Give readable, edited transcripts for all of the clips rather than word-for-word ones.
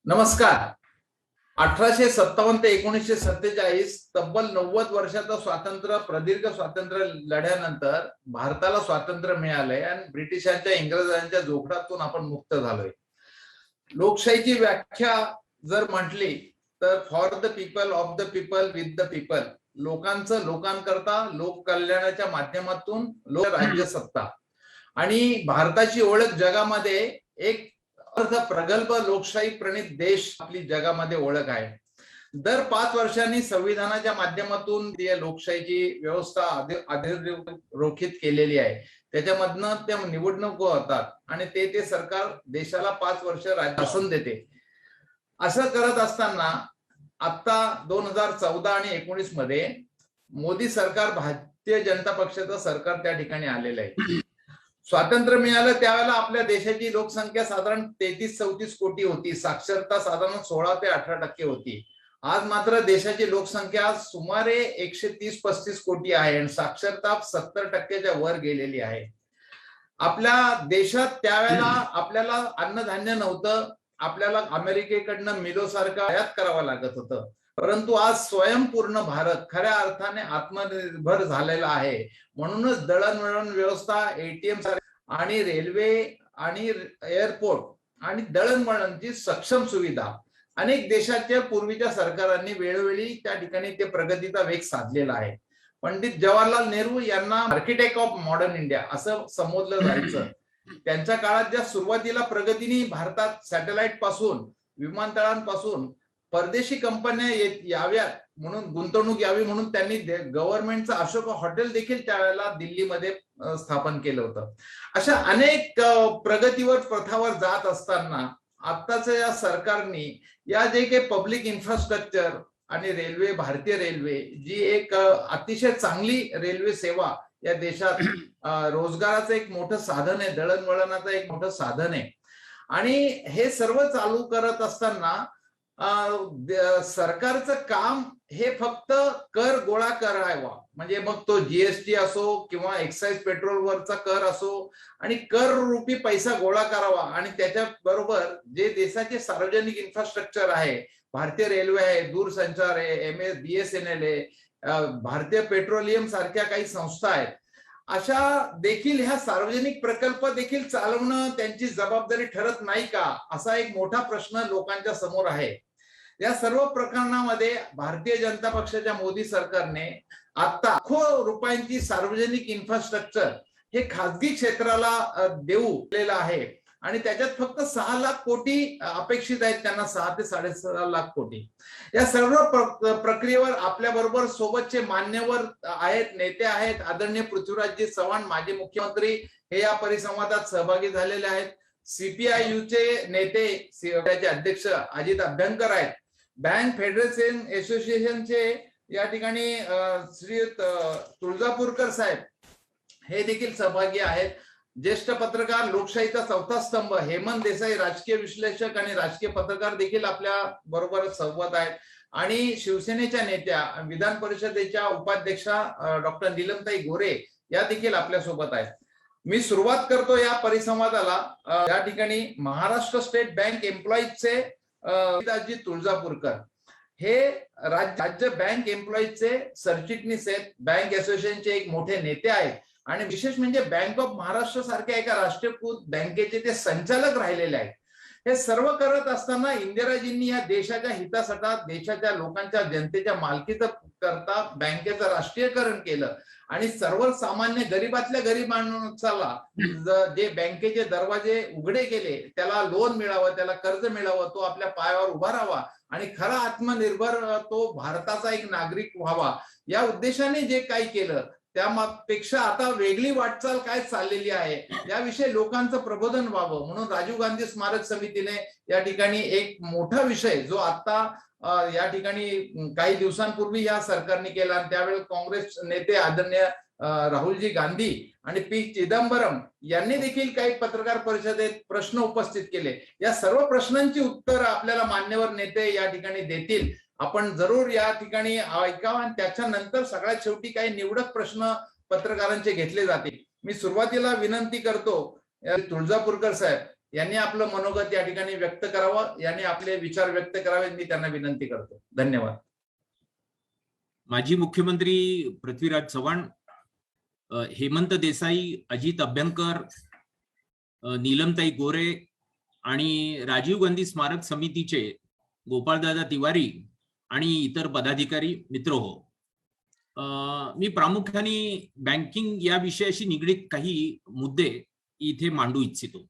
नमस्कार. 1857 ते 1947 तब्बल 90 वर्षाचा स्वातंत्र्य, प्रदीर्घ स्वातंत्र्य लढ्यानंतर भारताला स्वातंत्र्य मिळालंय आणि ब्रिटिशांच्या इंग्रजांच्या जोखडातून आपण मुक्त झालोय. लोकशाहीची व्याख्या जर म्हटली तर for the people, of the people, with the people. लोकांचं लोकांकरता, लोक कल्याणाच्या माध्यमातून लोक राज्यसत्ता. आणि भारताची ओळख जगामध्ये एक प्रगल्भ लोकशाही प्रणित देश आपली जगामध्ये ओळख आहे. दर 5 वर्षांनी संविधानाच्या माध्यमातून लोकशाहीची व्यवस्था अधोरेखित केलेली आहे. त्याच्यामधनं त्या निवडणुका होतात आणि ते सरकार देशाला 5 वर्ष शासन देते. असं करत असताना आता 2014 आणि 19 मध्ये मोदी सरकार, भारतीय जनता पक्षाचं सरकार त्या ठिकाणी आलेलं आहे. स्वातंत्र्य मिळालं त्यावेळेला आपल्या देशाची लोकसंख्या साधारण 33-34 कोटी होती. साक्षरता साधारण 16 ते 18% होती. आज मात्र देशाची लोकसंख्या सुमारे 130-35 कोटी आहे आणि साक्षरता 70%च्या वर गेलेली आहे. आपल्या देशात त्यावेळेला आपल्याला अन्नधान्य नव्हतं. आपल्याला अमेरिकेकडनं मिलोसारखं आयात करावं लागत होतं. परंतु आज स्वयंपूर्ण भारत खऱ्या अर्थाने आत्मनिर्भर झालेला आहे. म्हणूनच दळणवळण व्यवस्था, एटीएम आणि रेल्वे आणि एअरपोर्ट आणि दळणवळणची सक्षम सुविधा अनेक देशाच्या पूर्वीच्या सरकारांनी वेळोवेळी त्या ठिकाणी ते प्रगतीचा वेग साधलेला आहे. पंडित जवाहरलाल नेहरू यांना आर्किटेक्ट ऑफ मॉडर्न इंडिया असं संबोधलं जायचं. त्यांच्या काळात ज्या सुरुवातीला प्रगतीने भारतात सॅटेलाइट पासून, विमानतळांपासून परदेशी कंपन्या याव्यात म्हणून, गुंतवणूक यावी म्हणून त्यांनी गव्हर्नमेंटचं अशोक हॉटेल देखील त्यावेळेला दिल्लीमध्ये स्थापन केलं होतं. अशा अनेक प्रगतीवर पथावर जात असताना आत्ताच्या या सरकारने या जे काही पब्लिक इन्फ्रास्ट्रक्चर आणि रेल्वे, भारतीय रेल्वे जी एक अतिशय चांगली रेल्वे सेवा या देशात रोजगाराचं एक मोठं साधन आहे, दळणवळणाचं एक मोठं साधन आहे. आणि हे सर्व चालू करत असताना सरकारचं काम हे फक्त कर गोळा करावा, म्हणजे मग तो जीएसटी असो किंवा एक्साइज पेट्रोलवरचा कर असो, आणि कर रूपी पैसा गोळा करावा आणि त्याच्या बरोबर जे देशाचे सार्वजनिक इन्फ्रास्ट्रक्चर आहे, भारतीय रेल्वे आहे, दूरसंचार आहे, बीएसएनएल आहे, भारतीय पेट्रोलियम सारख्या काही संस्था आहेत, अशा देखील ह्या सार्वजनिक प्रकल्प देखील चालवणं त्यांची जबाबदारी ठरत नाही का, असा एक मोठा प्रश्न लोकांच्या समोर आहे. या सर्व प्रकरणामध्ये भारतीय जनता पक्षाच्या मोदी सरकारने आता लाखो रुपयांची सार्वजनिक इन्फ्रास्ट्रक्चर हे खासगी क्षेत्राला देऊ आहे आणि त्याच्यात फक्त 6 लाख कोटी अपेक्षित आहेत त्यांना, 6 ते 6.5 लाख कोटी. या सर्व प्रक्रियेवर आपल्या बरोबर सोबतचे मान्यवर आहेत, नेते आहेत. आदरणीय पृथ्वीराजजी चव्हाण माजी मुख्यमंत्री हे या परिसंवादात सहभागी झालेले आहेत. सीपीआययूचे नेते, त्याचे अध्यक्ष अजित अभ्यंकर आहेत. बँक फेडरेशन असोसिएशनचे या ठिकाणी श्री तुळजापूरकर साहेब हे देखील सहभागी आहेत. ज्येष्ठ पत्रकार, लोकशाहीचा चौथा स्तंभ हेमंत देसाई, राजकीय विश्लेषक आणि राजकीय पत्रकार देखील आपल्या बरोबर संवाद आहेत. आणि शिवसेनेच्या नेत्या, विधान परिषदेच्या उपाध्यक्षा डॉक्टर नीलमताई गोरे या देखील आपल्या सोबत आहेत. मी सुरुवात करतो या परिसंवादाला. या ठिकाणी महाराष्ट्र स्टेट बँक एम्प्लॉईजचे तुळजापूरकर हे राज्य बँक एम्प्लॉईजचे सरचिटणीस आहेत, बँक असोसिएशनचे एक मोठे नेते आहेत आणि विशेष म्हणजे बँक ऑफ महाराष्ट्र सारख्या एका राष्ट्रीयकृत बँकेचे ते संचालक राहिलेले आहेत. हे सर्व करत असताना इंदिराजींनी या देशाच्या हितासाठी, देशाच्या लोकांच्या, जनतेच्या मालकीचं करता बँकेचं राष्ट्रीयकरण केलं आणि सर्वसामान्य गरीबातल्या गरीब माणसाला जे बँकेचे दरवाजे उघडे केले, त्याला लोन मिळावं, त्याला कर्ज मिळावं, तो आपल्या पायावर उभा राहावा आणि खरा आत्मनिर्भर तो भारताचा एक नागरिक व्हावा, या उद्देशाने जे काही केलं त्यापेक्षा आता वेगळी वाटचाल काय चाललेली आहे याविषयी लोकांचं प्रबोधन व्हावं म्हणून राजीव गांधी स्मारक समितीने या ठिकाणी एक मोठा विषय जो आता या ठिकाणी काही दिवसांपूर्वी या सरकारने केला, त्यावेळी काँग्रेस नेते आदरणीय राहुलजी गांधी आणि पी चिदंबरम यांनी देखील काही पत्रकार परिषदेत प्रश्न उपस्थित केले. या सर्व प्रश्नांची उत्तर आपल्याला मान्यवर नेते या ठिकाणी देतील. आपण जरूर या ठिकाणी ऐकावं आणि त्याच्यानंतर सगळ्यात शेवटी काही निवडक प्रश्न पत्रकारांचे घेतले जातील. मी सुरुवातीला विनंती करतो तुळजापूरकर साहेब यांनी आपलं मनोगत या ठिकाणी व्यक्त करावं, यांनी आपले विचार व्यक्त करावे, मी त्यांना विनंती करतो. धन्यवाद. माजी मुख्यमंत्री पृथ्वीराज चव्हाण, हेमंत देसाई, अजित अभ्यंकर, नीलमताई गोरे आणि राजीव गांधी स्मारक समितीचे गोपाळदादा तिवारी आणि इतर पदाधिकारी मित्र हो, मी प्रामुख्याने बँकिंग या विषयाशी निगडीत काही मुद्दे इथे मांडू इच्छितो.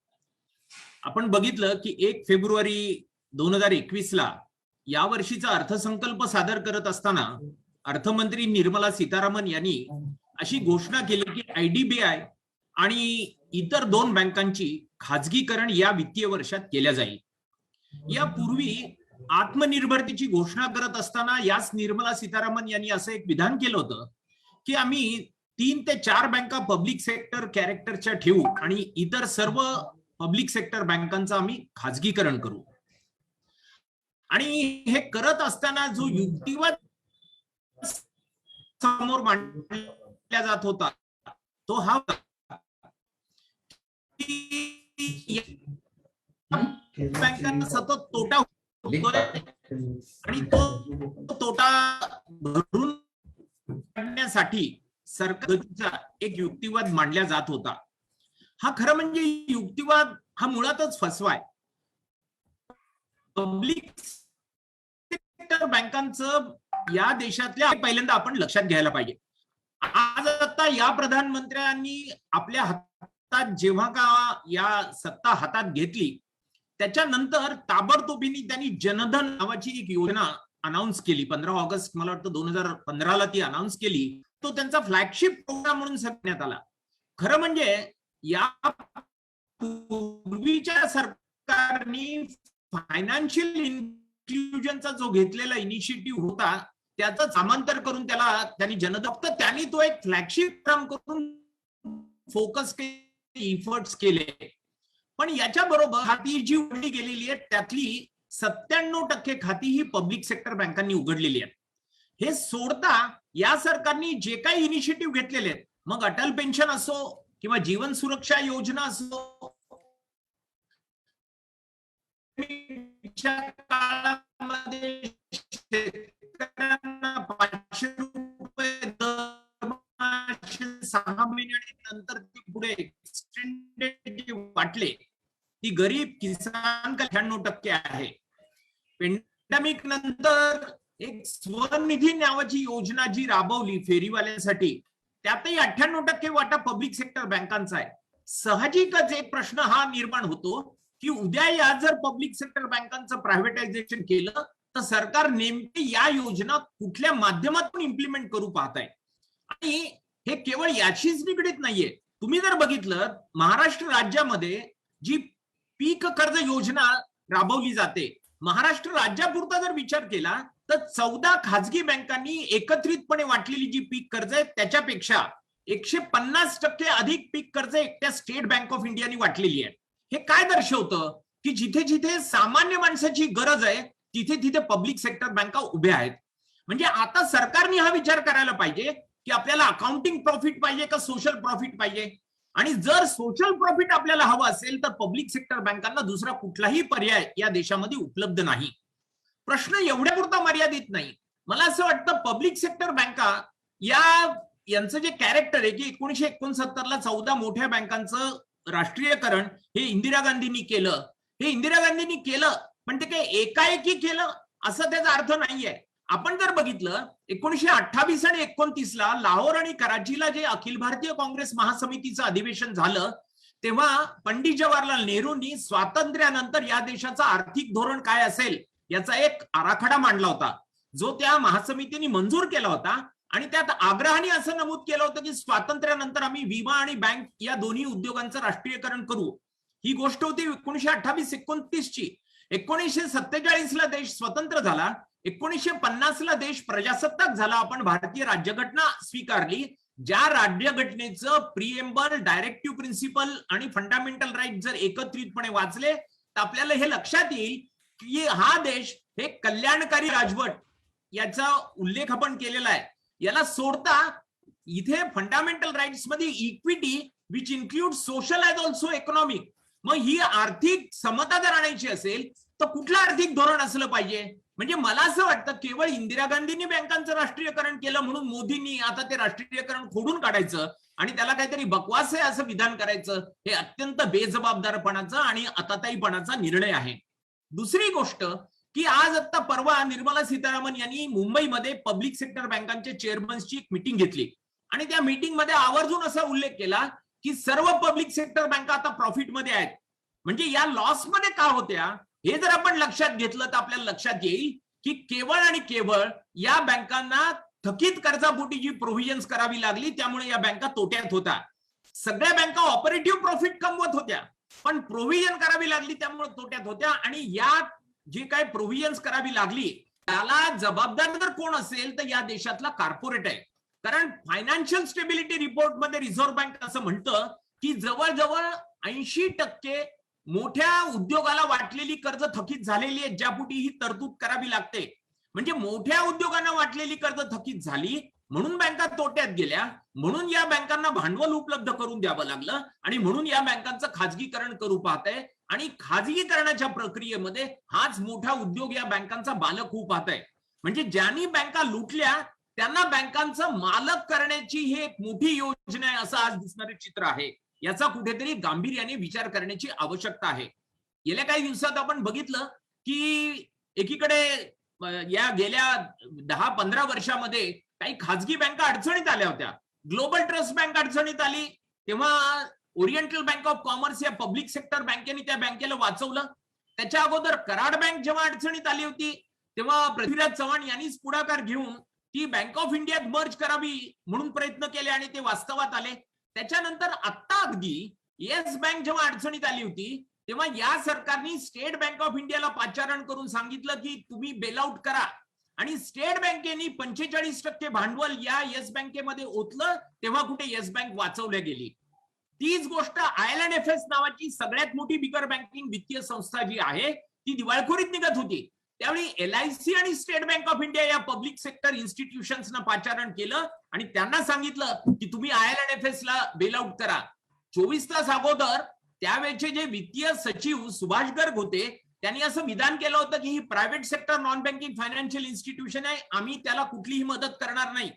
आपण बघितलं की 1 फेब्रुवारी 2021 ला या वर्षीचा अर्थसंकल्प सादर करत असताना अर्थमंत्री निर्मला सीतारामन यांनी अशी घोषणा केली की IDBI आणि इतर 2 बँकांची खाजगीकरण या वित्तीय वर्षात केल्या जाईल. यापूर्वी आत्मनिर्भरतेची घोषणा करत असताना याच निर्मला सीतारामन यांनी असं एक विधान केलं होतं की आम्ही 3 ते 4 बँका पब्लिक सेक्टर कॅरेक्टरच्या ठेवू आणि इतर सर्व पब्लिक सेक्टर बँकांचं आम्ही खाजगीकरण करू. आणि हे करत असताना जो युक्तिवाद समोर मांडला जात होता तो हा बँकांना सतत तोटा होतोय आणि तो तोटा भरून काढण्यासाठी सरकारचा एक युक्तिवाद मांडला जात होता. हा खरं म्हणजे युक्तिवाद हा मुळातच फसवा आहे. पब्लिक सेक्टर बँकांचं या देशातल्या पहिल्यांदा आपण लक्षात घ्यायला पाहिजे. आज आता या प्रधानमंत्र्यांनी आपल्या हातात जेव्हा का या सत्ता हातात घेतली त्याच्यानंतर ताबडतोबीने त्यांनी जनधन नावाची एक योजना अनाउन्स केली. 15 ऑगस्ट मला वाटतं 2015 ला ती अनाउन्स केली. तो त्यांचा फ्लॅगशिप प्रोग्राम म्हणून सांगण्यात आला. खरं म्हणजे या पूर्वीच्या सरकारने फायनान्शियल इन्क्लुजनचा जो घेतलेला इनिशिएटिव्ह होता त्याचं सामांतर करून त्याला त्यांनी जनधन त्यांनी तो एक फ्लॅगशिप प्रोग्राम करून फोकस केले, इफर्ट्स केले. पण याच्या बरोबर खाती जी उघडली गेलेली आहे त्यातली 97% खाती ही पब्लिक सेक्टर बँकांनी उघडलेली आहेत. हे सोडता या सरकारने जे काही इनिशिएटिव्ह घेतलेले आहेत, मग अटल पेन्शन असो किंवा जीवन सुरक्षा योजना असो, काळामध्ये शेतकऱ्यांना 500 रुपये दरमहा 6 महिन्यानंतर ती पुढे एक्सटेंडेड वाटले, ती गरीब किसान 98% आहे. पेंडेमिक नंतर एक स्वनिधी नावाची योजना जी राबवली फेरीवाल्यांसाठी, त्यातही 98% वाटा पब्लिक सेक्टर बँकांचा आहे. साहजिकच एक प्रश्न हा निर्माण होतो की उद्या या जर पब्लिक सेक्टर बँकांचं प्रायव्हेटायझेशन केलं तर सरकार नेमकी या योजना कुठल्या माध्यमातून इम्प्लिमेंट करू पाहत आहे. आणि हे केवळ याशीच निगडीत नाहीये. तुम्ही जर बघितलं महाराष्ट्र राज्यामध्ये जी पीक कर्ज योजना राबवली जाते, महाराष्ट्र राज्यापुरता जर विचार केला तर 14 खाजगी बँकांनी एकत्रितपणे वाटलेली जी पीक कर्ज आहे त्याच्यापेक्षा 150% अधिक पीक कर्ज एकट्या स्टेट बँक ऑफ इंडियाने वाटलेली आहे. हे काय दर्शवतं की जिथे जिथे सामान्य माणसाची गरज आहे तिथे तिथे पब्लिक सेक्टर बँका उभ्या आहेत. म्हणजे आता सरकारने हा विचार करायला पाहिजे की आपल्याला अकाउंटिंग प्रॉफिट पाहिजे का सोशल प्रॉफिट पाहिजे. आणि जर सोशल प्रॉफिट आपल्याला हवं असेल तर पब्लिक सेक्टर बँकांना दुसरा कुठलाही पर्याय या देशामध्ये उपलब्ध नाही. प्रश्न एवढ्यापुरता मर्यादित नाही. मला असं वाटतं पब्लिक सेक्टर बँका यांचं जे कॅरेक्टर आहे की 1969 ला 14 मोठ्या बँकांचं राष्ट्रीयकरण हे इंदिरा गांधींनी केलं. हे इंदिरा गांधींनी केलं पण ते काही एकाएकी केलं असं त्याचा अर्थ नाहीये. आपण जर बघितलं 1928 आणि 1929 ला लाहोर आणि कराचीला जे अखिल भारतीय काँग्रेस महासमितीचं अधिवेशन झालं तेव्हा पंडित जवाहरलाल नेहरूंनी स्वातंत्र्यानंतर या देशाचं आर्थिक धोरण काय असेल याचा एक आराखडा मांडला होता, जो त्या महासमितीने मंजूर केला होता. आणि त्यात आग्रहाने असं नमूद केलं होतं की स्वातंत्र्यानंतर आम्ही विमा आणि बँक या दोन्ही उद्योगांचं राष्ट्रीयकरण करू. ही गोष्ट होती 1928-29 ची. 1947 ला देश स्वतंत्र झाला. 1950 ला देश प्रजासत्ताक झाला. आपण भारतीय राज्यघटना स्वीकारली. ज्या राज्यघटनेचं प्रिएम्बल, डायरेक्टिव्ह प्रिन्सिपल आणि फंडामेंटल राईट जर एकत्रितपणे वाचले तर आपल्याला हे लक्षात येईल की हा देश हे कल्याणकारी राजवट याचा उल्लेख आपण केलेला आहे. याला सोडता इथे फंडामेंटल राईट्स मध्ये equity which include social as also economic मग ही आर्थिक समता जर आणायची असेल तर कुठलं आर्थिक धोरण असलं पाहिजे? म्हणजे मला असं वाटतं केवळ इंदिरा गांधींनी बँकांचं राष्ट्रीयकरण केलं म्हणून मोदींनी आता ते राष्ट्रीयकरण खोडून काढायचं आणि त्याला काहीतरी बकवास आहे असं विधान करायचं, हे अत्यंत बेजबाबदारपणाचा आणि आताताईपणाचा निर्णय आहे. दुसरी गोष्ट की आज आता परवा निर्मला सीतारामन यांनी मुंबईमध्ये पब्लिक सेक्टर बँकांच्या चेअरमन्सची एक मीटिंग घेतली आणि त्या मीटिंगमध्ये आवर्जून असा उल्लेख केला की सर्व पब्लिक सेक्टर बँका आता प्रॉफिटमध्ये आहेत. म्हणजे या लॉसमध्ये का होत्या हे जर आपण लक्षात घेतलं तर आपल्याला लक्षात येईल की केवळ आणि केवळ या बँकांना थकीत कर्जापोटी जी प्रोव्हिजन्स करावी लागली त्यामुळे या बँका तोट्यात होत्या. सगळ्या बँका ऑपरेटिव्ह प्रॉफिट कमवत होत्या पण प्रोव्हिजन करावी लागली त्यामुळे तोट्यात होत्या. आणि या जी काही प्रोव्हिजन्स करावी लागली त्याला जबाबदार जर कोण असेल तर या देशातला कॉर्पोरेट आहे. कारण फायनान्शियल स्टेबिलिटी रिपोर्ट मध्ये रिझर्व्ह बँक असं म्हणतं की जवळजवळ 80% मोठ्या उद्योगाला वाटलेली कर्ज थकीत झालेली आहे ज्यापोटी ही तरतूद करावी लागते. म्हणजे मोठ्या उद्योगांना वाटलेली कर्ज थकीत झाली म्हणून बँका तोट्यात गेल्या, म्हणून या बँकांना भांडवल उपलब्ध करून द्यावं लागलं आणि म्हणून या बँकांचं खाजगीकरण करू पाहतंय. आणि खाजगीकरणाच्या प्रक्रियेमध्ये हाच मोठा उद्योग या बँकांचा बालक होऊ पाहतंय. म्हणजे ज्यांनी बँका लुटल्या त्यांना बँकांचं मालक करण्याची ही एक मोठी योजना आहे असं आज दिसणारे चित्र आहे. याचा कुठेतरी गांभीर्याने विचार करण्याची आवश्यकता आहे. गेल्या काही दिवसात आपण बघितलं की एकीकडे या गेल्या 10-15 वर्षामध्ये काही खाजगी बँका अडचणीत आल्या होत्या. ग्लोबल ट्रस्ट बँक अडचणीत आली तेव्हा ओरिएंटल बँक ऑफ कॉमर्स या पब्लिक सेक्टर बँकेने त्या बँकेला वाचवलं. त्याच्या अगोदर कराड बँक जेव्हा अडचणीत आली होती तेव्हा पृथ्वीराज चव्हाण यांनीच पुढाकार घेऊन ती बँक ऑफ इंडियात मर्ज करावी म्हणून प्रयत्न केले आणि ते वास्तवात आले. त्याच्यानंतर आता अगदी येस बँक जेव्हा अडचणीत आली होती तेव्हा या सरकारने स्टेट बँक ऑफ इंडियाला पाचारण करून सांगितलं की तुम्ही बेलआउट करा आणि स्टेट बँकेने 45% भांडवल या येस बँकेमध्ये ओतलं तेव्हा कुठे येस बँक वाचवल्या गेली. तीच गोष्ट IL&FS नावाची सगळ्यात मोठी बिगर बँकिंग वित्तीय संस्था जी आहे ती दिवाळखोरीत निघत होती. त्यावेळी LIC आणि स्टेट बँक ऑफ इंडिया या पब्लिक सेक्टर इन्स्टिट्यूशन्सना पाचारण केलं आणि त्यांना सांगितलं की तुम्ही IL&FS ला बेलआउट करा. 24 तास अगोदर त्यावेळेचे जे वित्तीय सचिव सुभाष गर्ग होते त्यांनी असं विधान केलं होतं की ही private sector non banking financial institution आहे, आम्ही त्याला कुठलीही मदत करणार नाही.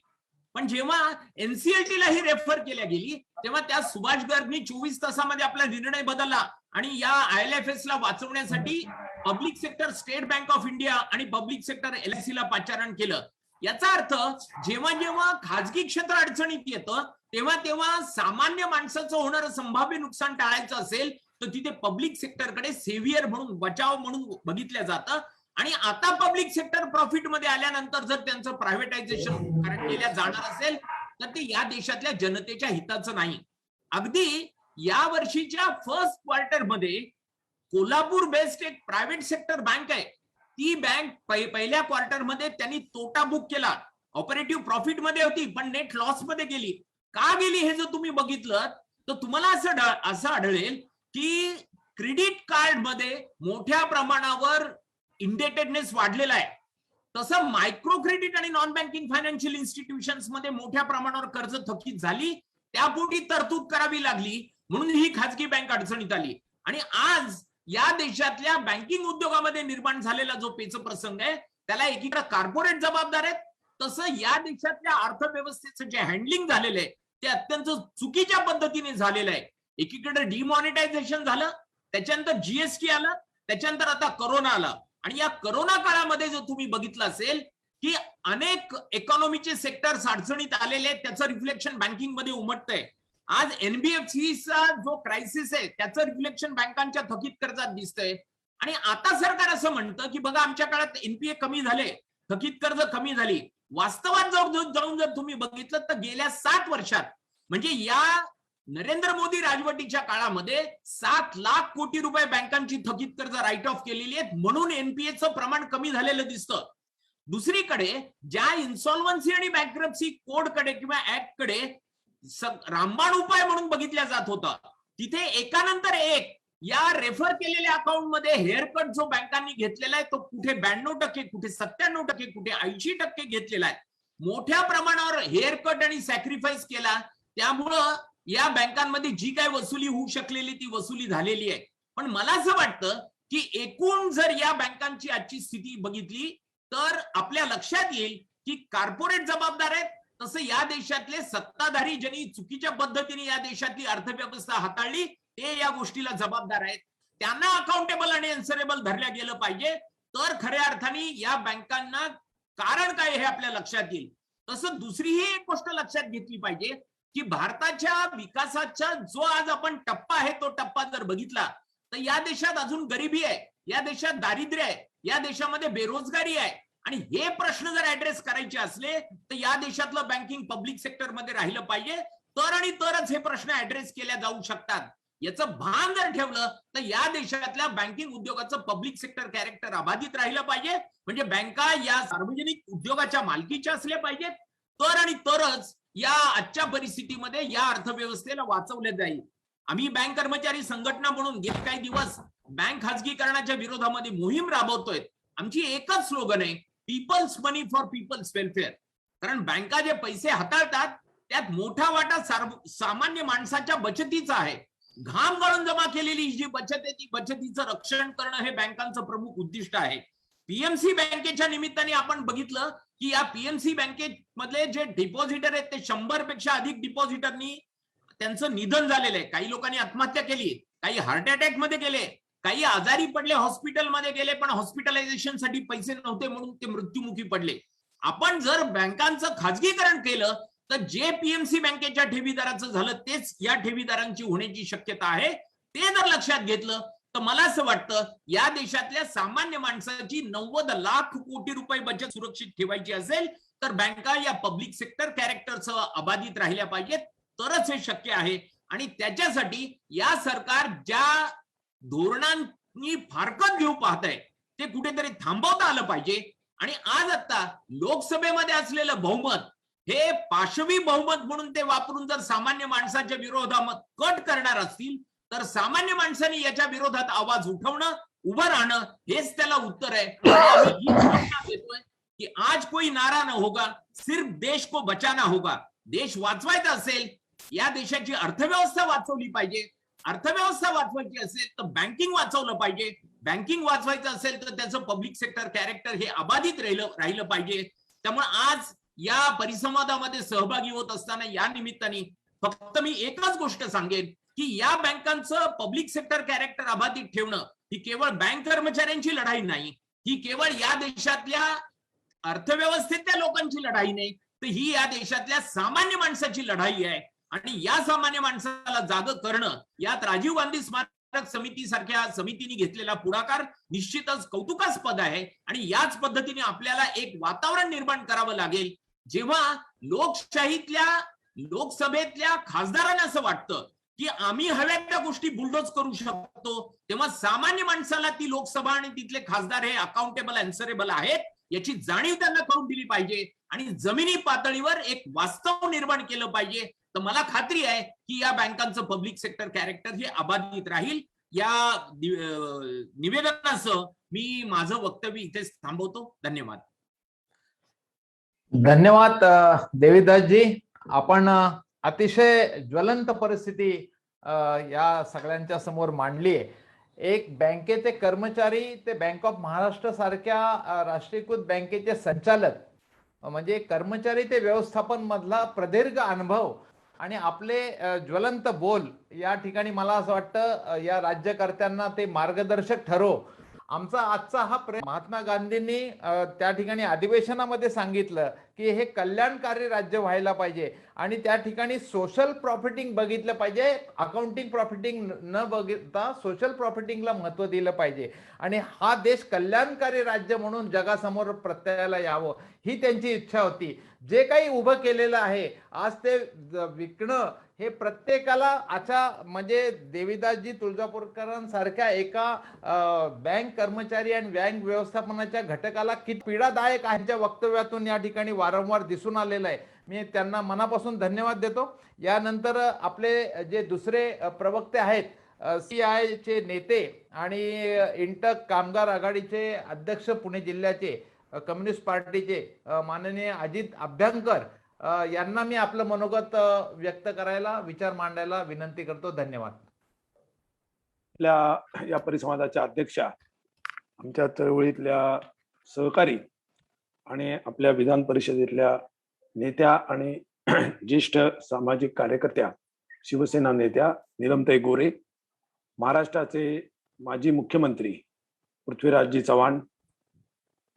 पण जेव्हा NCLT ला ही रेफर केल्या गेली तेव्हा त्या सुभाष गर्गनी 24 तासामध्ये आपला निर्णय बदलला आणि या IL&FS ला वाचवण्यासाठी public sector state bank of India आणि पब्लिक सेक्टर LIC ला पाचारण केलं. याचा अर्थ जेव्हा जेव्हा खाजगी क्षेत्र अडचणीत येतं तेव्हा तेव्हा सामान्य माणसाचं होणारं संभाव्य नुकसान टाळायचं असेल तर तिथे पब्लिक सेक्टरकडे सेव्हियर म्हणून बचाव म्हणून बघितलं जातं. आणि आता पब्लिक सेक्टर प्रॉफिट मध्ये आल्यानंतर जर त्यांचं प्रायव्हेटायझेशन केल्या जाणार असेल तर ते या देशातल्या जनतेच्या हिताचं नाही. अगदी या वर्षीच्या फर्स्ट क्वार्टर मध्ये कोल्हापूर बेस्ड एक प्रायव्हेट सेक्टर बँक आहे, ती बँक पहिल्या क्वार्टर मध्ये त्यांनी तोटा बुक केला. ऑपरेटिव्ह प्रॉफिट मध्ये होती पण नेट लॉस मध्ये गेली. का गेली हे जर तुम्ही बघितलं तर तुम्हाला असं आढळेल की क्रेडिट कार्ड मध्ये मोठ्या प्रमाणावर इंडेटेडनेस वाढलेला आहे. तसं मायक्रो क्रेडिट आणि नॉन बँकिंग फायनान्शियल इन्स्टिट्यूशन्स मध्ये मोठ्या प्रमाणावर कर्ज थकीत झाली, त्यापोटी तरतूद करावी लागली म्हणून ही खाजगी बँक अडचणीत आली. आणि आज या देशातल्या बँकिंग उद्योगामध्ये निर्माण झालेला जो पेच प्रसंग आहे त्याला एकीकडे कॉर्पोरेट जबाबदार आहेत, तसं या देशातल्या अर्थव्यवस्थेचं जे हँडलिंग झालेलं आहे ते अत्यंत चुकीच्या पद्धतीने झालेलं आहे. एकीकडे डिमॉनिटायझेशन झालं, त्याच्यानंतर GST आलं, त्याच्यानंतर आता करोना आला. आणि या करोना काळामध्ये जर तुम्ही बघितलं असेल की अनेक इकॉनॉमीचे सेक्टर्स अडचणीत आलेले आहेत, त्याचं रिफ्लेक्शन बँकिंग मध्ये उमटतंय. आज NBFCचा जो क्रायसिस आहे त्याचं रिफ्लेक्शन बँकांच्या थकीत कर्जात दिसतंय. आणि आता सरकार असं म्हणतं की बघा आमच्या काळात NPA कमी झाले, थकीत कर्ज कमी झाली. वास्तवात जाऊन जर तुम्ही बघितलं तर गेल्या 7 वर्षात म्हणजे या नरेंद्र मोदी राजवटीच्या काळामध्ये 7 लाख कोटी रुपये बँकांची थकीत कर्ज राईट ऑफ केलेली आहेत म्हणून NPAचं प्रमाण कमी झालेलं दिसतं. दुसरीकडे ज्या इन्सॉल्व्हन्सी आणि बँक्रप्सी कोडकडे किंवा ऍक्टकडे रामबाण उपाय म्हणून बघितल्या जात होता तिथे एकानंतर एक या रेफर केलेल्या अकाउंट मध्ये हेअरकट जो बँकांनी घेतलेला आहे तो कुठे 92%, कुठे 97%, कुठे 80% घेतलेला आहे. मोठ्या प्रमाणावर हेअरकट आणि सॅक्रिफाईस केला, त्यामुळं या बँकांमध्ये जी काय वसुली होऊ शकलेली ती वसुली झालेली आहे. पण मला असं वाटतं की एकूण जर या बँकांची आजची स्थिती बघितली तर आपल्या लक्षात येईल की कॉर्पोरेट जबाबदार आहेत, तसं या देशातले सत्ताधारी ज्यांनी चुकीच्या पद्धतीने या देशातली अर्थव्यवस्था हाताळली ते या गोष्टीला जबाबदार आहेत. त्यांना अकाउंटेबल आणि अन्सरेबल धरल्या गेलं पाहिजे, तर खऱ्या अर्थाने या बँकांना कारण काय हे आपल्या लक्षात येईल. तसं दुसरीही एक गोष्ट लक्षात घेतली पाहिजे की भारताच्या विकासाचा जो आज आपण टप्पा आहे तो टप्पा जर बघितला तर या देशात अजून गरिबी आहे, या देशात दारिद्र्य आहे, या देशामध्ये बेरोजगारी आहे. आणि हे प्रश्न जर ऍड्रेस करायचे असले तर या देशातलं बँकिंग पब्लिक सेक्टरमध्ये राहिलं पाहिजे, तर आणि तरच हे प्रश्न ऍड्रेस केल्या जाऊ शकतात. याचं भान जर ठेवलं तर या देशातल्या बँकिंग उद्योगाचं पब्लिक सेक्टर कॅरेक्टर अबाधित राहिलं पाहिजे. म्हणजे बँका या सार्वजनिक उद्योगाच्या मालकीच्या असल्या पाहिजेत, तर आणि तरच या आजच्या परिस्थितीमध्ये या अर्थव्यवस्थेला वाचवलं जाईल. आम्ही बँक कर्मचारी संघटना म्हणून गेले काही दिवस बँक खाजगीकरणाच्या विरोधामध्ये मोहीम राबवतोय. आमची एकच स्लोगन आहे, people's money for people's welfare. कारण बँका जे पैसे हाताळतात त्यात मोठा वाटा सामान्य माणसाच्या बचतीचा आहे. घाम गाळून जमा केलेली जी बचत आहे ती बचतीचं रक्षण करणं हे बँकांचं प्रमुख उद्दिष्ट आहे. पीएमसी बँकेच्या निमित्ताने आपण बघितलं की या पीएमसी बँकेमधले जे डिपॉझिटर आहेत ते 100 पेक्षा अधिक डिपॉझिटरनी त्यांचं निधन झालेलं आहे. काही लोकांनी आत्महत्या केली, काही हार्ट अटॅक मध्ये गेले, काही आजारी पडले, हॉस्पिटलमध्ये गेले, पण हॉस्पिटलायझेशनसाठी पैसे नव्हते म्हणून ते मृत्युमुखी पडले. आपण जर बँकांचं खाजगीकरण केलं तर जे पीएमसी बँकेच्या ठेवीदाराचं झालं तेच या ठेवीदारांची होण्याची शक्यता आहे. ते जर लक्षात घेतलं तर मला असं वाटतं या देशातल्या सामान्य माणसाची 90 लाख कोटी रुपये बचत सुरक्षित ठेवायची असेल तर बँका या पब्लिक सेक्टर कॅरेक्टरसह अबाधित राहिल्या पाहिजेत, तरच हे शक्य आहे. आणि त्याच्यासाठी या सरकार ज्या धोरणांनी फारकत घेऊ पाहत आहे ते कुठेतरी थांबवता आलं पाहिजे. आणि आज आता लोकसभेमध्ये असलेलं बहुमत हे पाशवी बहुमत म्हणून ते वापरून जर सामान्य माणसाच्या विरोधात कट करणार असतील तर सामान्य माणसांनी याच्या विरोधात आवाज उठवणं, उभं राहणं हेच त्याला उत्तर आहे. आम्ही ही घोषणा देतोय की आज कोई नारा न होगा, सिर्फ देश को बचाना होगा. देश वाचवायचा असेल, या देशाची अर्थव्यवस्था वाचवली पाहिजे. अर्थव्यवस्था वाचवायची असेल तर बँकिंग वाचवलं पाहिजे. बँकिंग वाचवायचं असेल तर त्याचं पब्लिक सेक्टर कॅरेक्टर हे अबाधित राहिलं पाहिजे. त्यामुळे आज या परिसंवादामध्ये सहभागी होत असताना या निमित्ताने फक्त मी एकच गोष्ट सांगेन की या बँकांचं पब्लिक सेक्टर कॅरेक्टर अबाधित ठेवणं ही केवळ बँक कर्मचाऱ्यांची लढाई नाही, ही केवळ या देशातल्या अर्थव्यवस्थेतल्या लोकांची लढाई नाही, तर ही या देशातल्या सामान्य माणसाची लढाई आहे. आणि या सामान्य माणसाला जागं करणं यात राजीव गांधी स्मारक समिती सारख्या समितीने घेतलेला पुढाकार निश्चितच कौतुकास्पद आहे. आणि याच पद्धतीने आपल्याला एक वातावरण निर्माण करावं लागेल जेव्हा लोकशाहीतल्या लोकसभेतल्या खासदारांना असं वाटतं की आम्ही हव्या त्या गोष्टी बुलडोज करू शकतो, तेव्हा सामान्य माणसाला ती लोकसभा आणि तिथले खासदार हे अकाउंटेबल अन्सरेबल आहेत याची जाणीव त्यांना करून दिली पाहिजे आणि जमिनी पातळीवर एक वास्तव निर्माण केलं पाहिजे. तर मला खात्री आहे की या बँकांचं पब्लिक सेक्टर कॅरेक्टर हे अबाधित राहील. या निवेदनासह मी माझं वक्तव्य इथेच थांबवतो. धन्यवाद. धन्यवाद देवीदासजी. आपण अतिशय ज्वलंत परिस्थिती या सगळ्यांच्या समोर मांडली आहे. एक बँकेचे कर्मचारी ते बँक ऑफ महाराष्ट्र सारख्या राष्ट्रीयकृत बँकेचे संचालक, म्हणजे कर्मचारी ते व्यवस्थापन मधला प्रदीर्घ अनुभव आणि आपले ज्वलंत बोल या ठिकाणी मला असं वाटतं या राज्यकर्त्यांना ते मार्गदर्शक ठरो. आमचा आजचा हा महात्मा गांधींनी त्या ठिकाणी अधिवेशनामध्ये सांगितलं की हे कल्याणकारी राज्य व्हायला पाहिजे आणि त्या ठिकाणी सोशल प्रॉफिटिंग बघितलं पाहिजे, अकाउंटिंग प्रॉफिटिंग न बघता सोशल प्रॉफिटिंगला महत्त्व दिलं पाहिजे आणि हा देश कल्याणकारी राज्य म्हणून जगासमोर प्रत्ययाला यावं ही त्यांची इच्छा होती. जे काही उभं केलेलं आहे आज ते विकणं हे प्रत्येकाला अच्छा म्हणजे देवीदासजी तुळजापूरकरांसारख्या एका बँक कर्मचारी आणि बँक व्यवस्थापनाच्या घटकाला किती पीडादायक आहे त्या वक्तव्यातून या ठिकाणी वारंवार दिसून आलेलं आहे. मी त्यांना मनापासून धन्यवाद देतो. यानंतर आपले जे दुसरे प्रवक्ते आहेत CI चे नेते आणि इंटक कामगार आघाडीचे अध्यक्ष पुणे जिल्ह्याचे कम्युनिस्ट पार्टीचे माननीय अजित अभ्यंकर यांना मी आपलं मनोगत व्यक्त करायला विचार मांडायला विनंती करतो. धन्यवाद. आपल्या या परिसंवादाच्या अध्यक्षा, आमच्या चळवळीतल्या सहकारी आणि आपल्या विधान परिषदेतल्या नेत्या आणि ज्येष्ठ सामाजिक कार्यकर्त्या, शिवसेना नेत्या नीलमताई गोरे, महाराष्ट्राचे माजी मुख्यमंत्री पृथ्वीराजजी चव्हाण,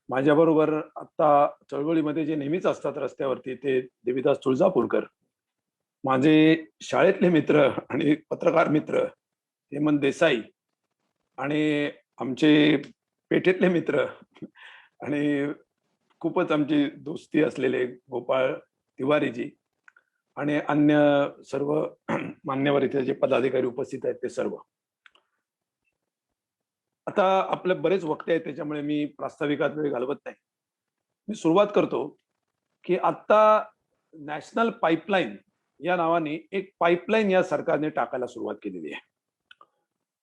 माझ्याबरोबर आता चळवळीमध्ये जे नेहमीच असतात रस्त्यावरती ते देवीदास तुळजापूरकर, माझे शाळेतले मित्र आणि पत्रकार मित्र हेमंत देसाई, आणि आमचे पेठेतले मित्र आणि खूपच आमची दोस्ती असलेले गोपाळ तिवारीजी आणि अन्य सर्व मान्यवर इथे जे पदाधिकारी उपस्थित आहेत ते सर्व. आता आपले बरेच वक्ते आहेत त्याच्यामुळे मी प्रास्ताविकात वेळ घालवत नाही. मी सुरुवात करतो की आता नॅशनल पाईपलाईन या नावाने एक पाईपलाईन या सरकारने टाकायला सुरुवात केलेली आहे.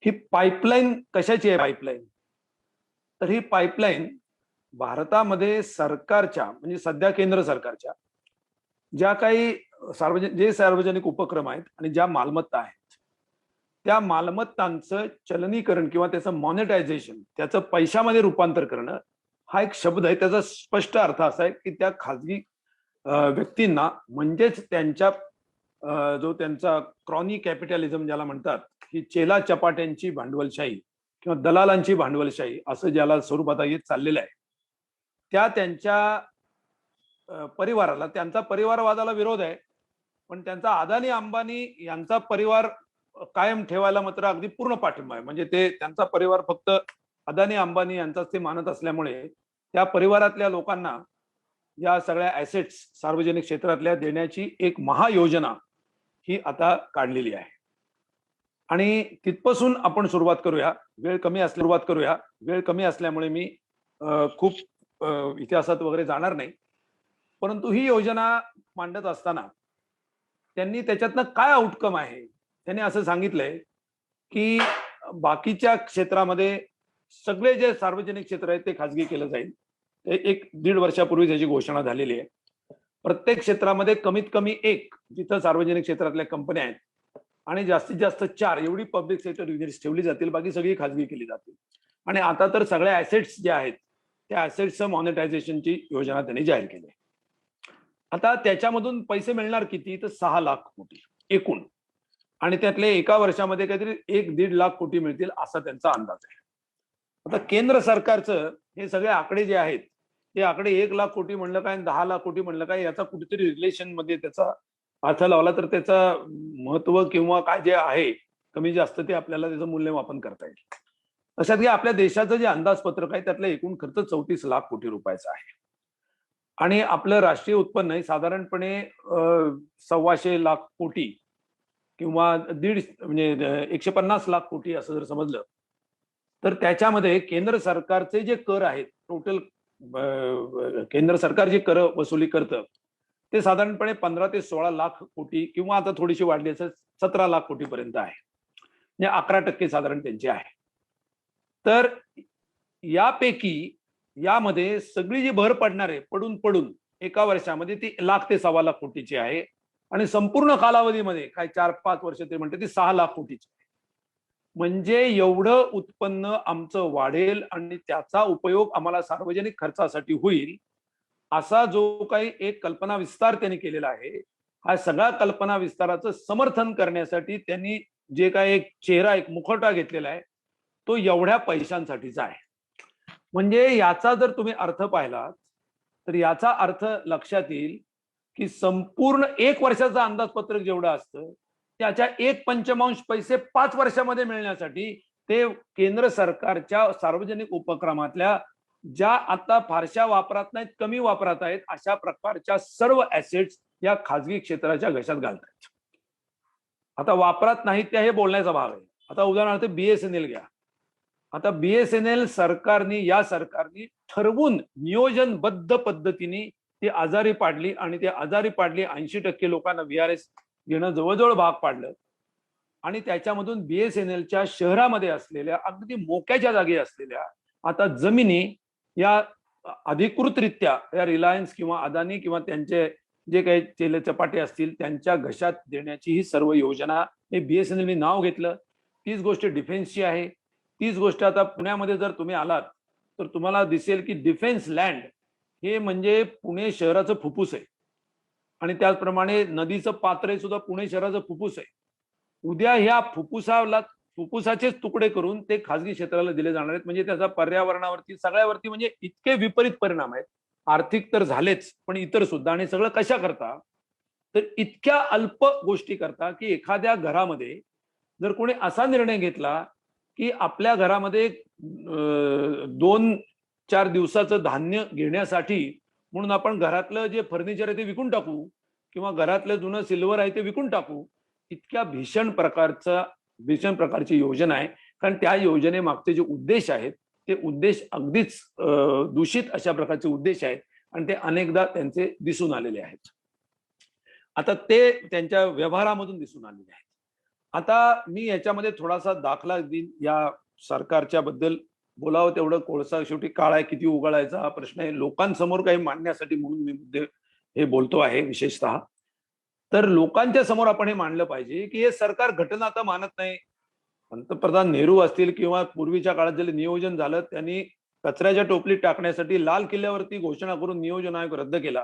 ही पाईपलाईन कशाची आहे? पाईपलाईन तर ही पाईपलाईन भारतामध्ये सरकारच्या म्हणजे सध्या केंद्र सरकारच्या ज्या काही सार्वजनिक उपक्रम आहेत आणि ज्या मालमत्ता आहेत त्या मालमत्तांचं चलनीकरण किंवा त्याचं मॉनिटायझेशन, त्याचं पैशामध्ये रूपांतर करणं हा एक शब्द आहे. त्याचा स्पष्ट अर्थ असा आहे की त्या खाजगी व्यक्तींना म्हणजेच त्यांच्या जो त्यांचा क्रॉनी कॅपिटलिझम ज्याला म्हणतात, ही चेला चपाट्यांची भांडवलशाही किंवा दलालांची भांडवलशाही असं ज्याला स्वरूप आता येत चाललेलं आहे, त्या त्यांच्या परिवाराला, त्यांचा परिवारवादाला विरोध आहे, पण त्यांचा अदानी अंबानी यांचा परिवार कायम ठेवायला मात्र अगदी पूर्ण पाठिंबा आहे. म्हणजे ते त्यांचा परिवार फक्त अदानी अंबानी यांचाच ते मानत असल्यामुळे त्या परिवारातल्या लोकांना या सगळ्या ऍसेट्स सार्वजनिक क्षेत्रातल्या देण्याची एक महायोजना ही आता काढलेली आहे. आणि तिथपासून आपण सुरुवात करूया. वेळ कमी असल्यामुळे मी खूप इतिहासात वगैरे जाणार नाही, परंतु ही योजना मांडत असताना त्यांनी त्याच्यातनं काय आउटकम आहे त्यांनी असं सांगितलंय की बाकीच्या क्षेत्रामध्ये सगळे जे सार्वजनिक क्षेत्र आहे ते खाजगी केलं जाईल. 1-1.5 वर्षापूर्वी त्याची घोषणा झालेली आहे. प्रत्येक क्षेत्रामध्ये कमीत कमी एक जिथं सार्वजनिक क्षेत्रातल्या कंपन्या आहेत आणि जास्तीत जास्त 4 एवढी पब्लिक सेक्टर युनिट्स ठेवली जातील, बाकी सगळी खाजगी केली जातील. आणि आता तर सगळ्या ऍसेट्स ज्या आहेत त्या ऍसेट्सचं मॉनिटायझेशनची योजना त्यांनी जाहीर केली. आता त्याच्यामधून पैसे मिळणार किती? तर 6 लाख कोटी एकूण, आणि त्यातले एका वर्षामध्ये काहीतरी 1-1.5 लाख कोटी मिळतील असा त्यांचा अंदाज आहे. आता केंद्र सरकारचं हे सगळे आकडे जे आहेत ते आकडे 1 लाख कोटी म्हणलं काय, 10 लाख कोटी म्हणलं काय, याचा कुठेतरी रिलेशन मध्ये त्याचा अर्थ लावला तर त्याचं महत्व किंवा काय जे आहे कमी जास्त ते आपल्याला त्याचं मूल्यमापन करता येईल. अशात की आपल्या देशाचं जे अंदाजपत्रक आहे त्यातला एकूण खर्च 34 लाख कोटी रुपयाचा आहे आणि आपलं राष्ट्रीय उत्पन्न आहे साधारणपणे 125 लाख कोटी किंवा म्हणजे 150 लाख कोटी असं जर समजलं तर त्याच्यामध्ये केंद्र सरकारचे जे कर आहेत, टोटल केंद्र सरकार जे कर वसुली करतं ते साधारणपणे 15 ते 16 लाख कोटी किंवा आता थोडीशी वाढली असेल 17 लाख कोटी पर्यंत आहे. म्हणजे 11% साधारण त्यांचे आहे. तर यापैकी यामध्ये सगळी जी भर पडणार आहे पडून एका वर्षामध्ये ती 1 लाख ते 1.25 लाख कोटीची आहे आणि संपूर्ण कालावधीमध्ये काय 4-5 वर्ष ते म्हणते ती 6 लाख कोटीची. म्हणजे एवढं उत्पन्न आमचं वाढेल आणि त्याचा उपयोग आम्हाला सार्वजनिक खर्चासाठी होईल असा जो काही एक कल्पना विस्तार त्यांनी केलेला आहे, हा सगळा कल्पना विस्ताराचं समर्थन करण्यासाठी त्यांनी जे काही एक चेहरा, एक मुखवटा घेतलेला आहे तो एवढ्या पैशांसाठीचा आहे. म्हणजे याचा जर तुम्ही अर्थ पाहिलात तर याचा अर्थ लक्षात येईल की संपूर्ण 1 वर्षाचं अंदाजपत्रक जेवढं असतं त्याच्या 1/5 पैसे 5 वर्षामध्ये मिळण्यासाठी ते केंद्र सरकारच्या सार्वजनिक उपक्रमातल्या ज्या आता फारशा वापरात नाहीत, कमी वापरात आहेत अशा प्रकारच्या सर्व ऍसेट्स या खाजगी क्षेत्राच्या घशात घालतात. आता वापरात नाहीत त्या हे बोलण्याचा भाग आहे. आता उदाहरणार्थ BSNL घ्या. आता BSNL या सरकारने ठरवून नियोजनबद्ध पद्धतीने ती आजारी पाडली आणि ते आजारी पाडली. 80% लोकांना VRS घेणं जवळजवळ भाग पाडलं आणि त्याच्यामधून BSNLच्या शहरामध्ये असलेल्या अगदी मोक्याच्या जागी असलेल्या आता जमिनी या अधिकृतरित्या या रिलायन्स किंवा अदानी किंवा त्यांचे जे काही चेले चपाटे असतील त्यांच्या घशात देण्याची ही सर्व योजना हे BSNLने नाव घेतलं. तीच गोष्ट डिफेन्सची आहे, तीच गोष्ट आता पुण्यामध्ये जर तुम्ही आलात तर तुम्हाला दिसेल की डिफेन्स लँड हे म्हणजे पुणे शहराचं फुफ्फुस आहे आणि त्याचप्रमाणे नदीचं पात्र सुद्धा पुणे शहराचं फुफ्फुस आहे. उद्या ह्या फुफ्फुसाचेच तुकडे करून ते खासगी क्षेत्राला दिले जाणार आहेत. म्हणजे त्याचा पर्यावरणावरती सगळ्यावरती म्हणजे इतके विपरीत परिणाम आहेत. आर्थिक तर झालेच, पण इतर सुद्धा. आणि सगळं कशा करता, तर इतक्या अल्प गोष्टी करता की एखाद्या घरामध्ये जर कोणी असा निर्णय घेतला की आपल्या घरामध्ये 2-4 दिवसाचं धान्य घेण्यासाठी म्हणून आपण घरातलं जे फर्निचर आहे ते विकून टाकू किंवा घरातलं जुनं सिल्वर आहे ते विकून टाकू, इतक्या भीषण प्रकारची योजना आहे. कारण त्या योजनेमागचे जे उद्देश आहेत ते उद्देश अगदीच दूषित अशा प्रकारचे उद्देश आहेत आणि ते अनेकदा त्यांचे दिसून आलेले आहेत. आता ते त्यांच्या व्यवहारामधून दिसून आलेले आहेत. आता मी याच्यामध्ये थोडासा दाखला देईन. या सरकारच्या बद्दल बोलावं तेवढं कोळसा शेवटी काळा किती उगाळायचा हा प्रश्न आहे. लोकांसमोर काही मांडण्यासाठी म्हणून मी मुद्दे हे बोलतो आहे विशेषतः. तर लोकांच्या समोर आपण हे मांडलं पाहिजे की हे सरकार घटना आता मानत नाही. पंतप्रधान नेहरू असतील किंवा पूर्वीच्या काळात जे नियोजन झालं त्यांनी कचऱ्याच्या टोपलीत टाकण्यासाठी लाल किल्ल्यावरती घोषणा करून नियोजन आयोग रद्द केला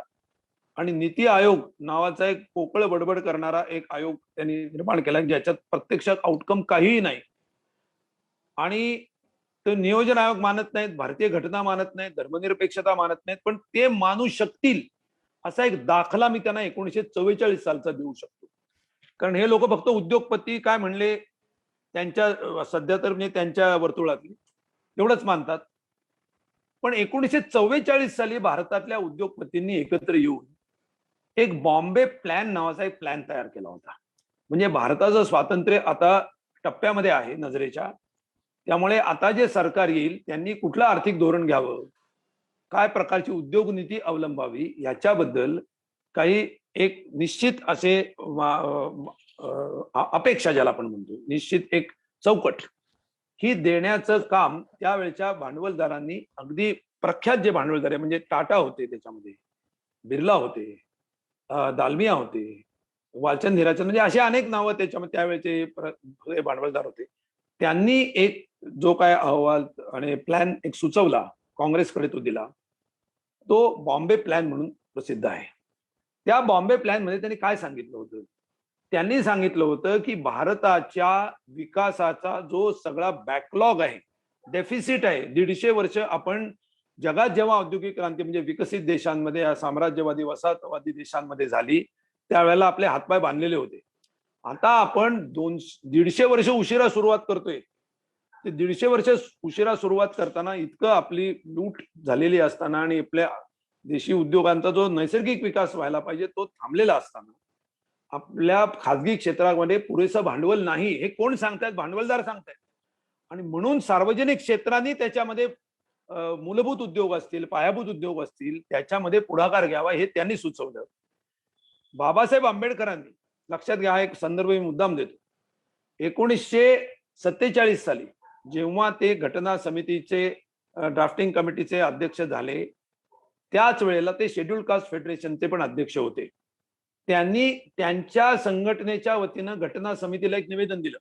आणि नीती आयोग नावाचा एक पोकळ बडबड करणारा एक आयोग त्यांनी निर्माण केला ज्याच्यात प्रत्यक्षात आउटकम काहीही नाही. आणि तो नियोजन आयोग मानत नाहीत, भारतीय घटना मानत नाहीत, धर्मनिरपेक्षता मानत नाहीत, पण ते मानू शकतील असा एक दाखला मी त्यांना 1944 सालचा देऊ शकतो. कारण हे लोक फक्त उद्योगपती काय म्हणले त्यांच्या सध्या तर म्हणजे त्यांच्या वर्तुळातली एवढंच मानतात. पण 1944 साली भारतातल्या उद्योगपतींनी एकत्र येऊन एक बॉम्बे प्लॅन नावाचा एक प्लॅन तयार केला होता. म्हणजे भारताचं स्वातंत्र्य आता टप्प्यामध्ये आहे नजरेच्या. त्यामुळे आता जे सरकार येईल त्यांनी कुठलं आर्थिक धोरण घ्यावं, काय प्रकारची उद्योग नीती अवलंबावी याच्याबद्दल काही एक निश्चित असे अपेक्षा ज्याला आपण म्हणतो, निश्चित एक चौकट ही देण्याचं काम त्यावेळच्या भांडवलदारांनी, अगदी प्रख्यात जे भांडवलदार आहे म्हणजे टाटा होते, त्याच्यामध्ये बिर्ला होते, दालमिया होते, वालचंद हिराचंद, म्हणजे असे अनेक नावं त्याच्यामध्ये त्यावेळेचे भांडवलदार होते. त्यांनी एक जो काय अहवाल आणि प्लॅन एक सुचवला, काँग्रेसकडे तो दिला, तो बॉम्बे प्लॅन म्हणून प्रसिद्ध आहे. त्या बॉम्बे प्लॅन मध्ये त्यांनी काय सांगितलं होतं? त्यांनी सांगितलं होतं की भारताच्या विकासाचा जो सगळा बॅकलॉग आहे, डेफिसिट आहे, 150 वर्ष आपण जगात जेव्हा औद्योगिक क्रांती म्हणजे विकसित देशांमध्ये, साम्राज्यवादी वसाहतवादी देशांमध्ये झाली त्यावेळेला आपले हातपाय बांधलेले होते. आता आपण 150 वर्ष उशिरा सुरुवात करतोय. ते 150 वर्ष उशिरा सुरुवात करताना इतकं आपली लूट झालेली असताना आणि आपल्या देशी उद्योगांचा जो नैसर्गिक विकास व्हायला पाहिजे तो थांबलेला असताना आपल्या खाजगी क्षेत्रामध्ये पुरेसं भांडवल नाही, हे कोण सांगतायत? भांडवलदार सांगतायत. आणि म्हणून सार्वजनिक क्षेत्रांनी त्याच्यामध्ये मूलभूत उद्योग असतील, पायाभूत उद्योग असतील, त्याच्यामध्ये पुढाकार घ्यावा हे त्यांनी सुचवलं. बाबासाहेब आंबेडकरांनी, लक्षात घ्या, एक संदर्भ मी मुद्दाम देतो, 1947 साली जेव्हा ते घटना समितीचे ड्राफ्टिंग कमिटीचे अध्यक्ष झाले त्याच वेळेला ते शेड्यूल्ड कास्ट फेडरेशनचे पण अध्यक्ष होते. त्यांनी त्यांच्या संघटनेच्या वतीनं घटना समितीला एक निवेदन दिलं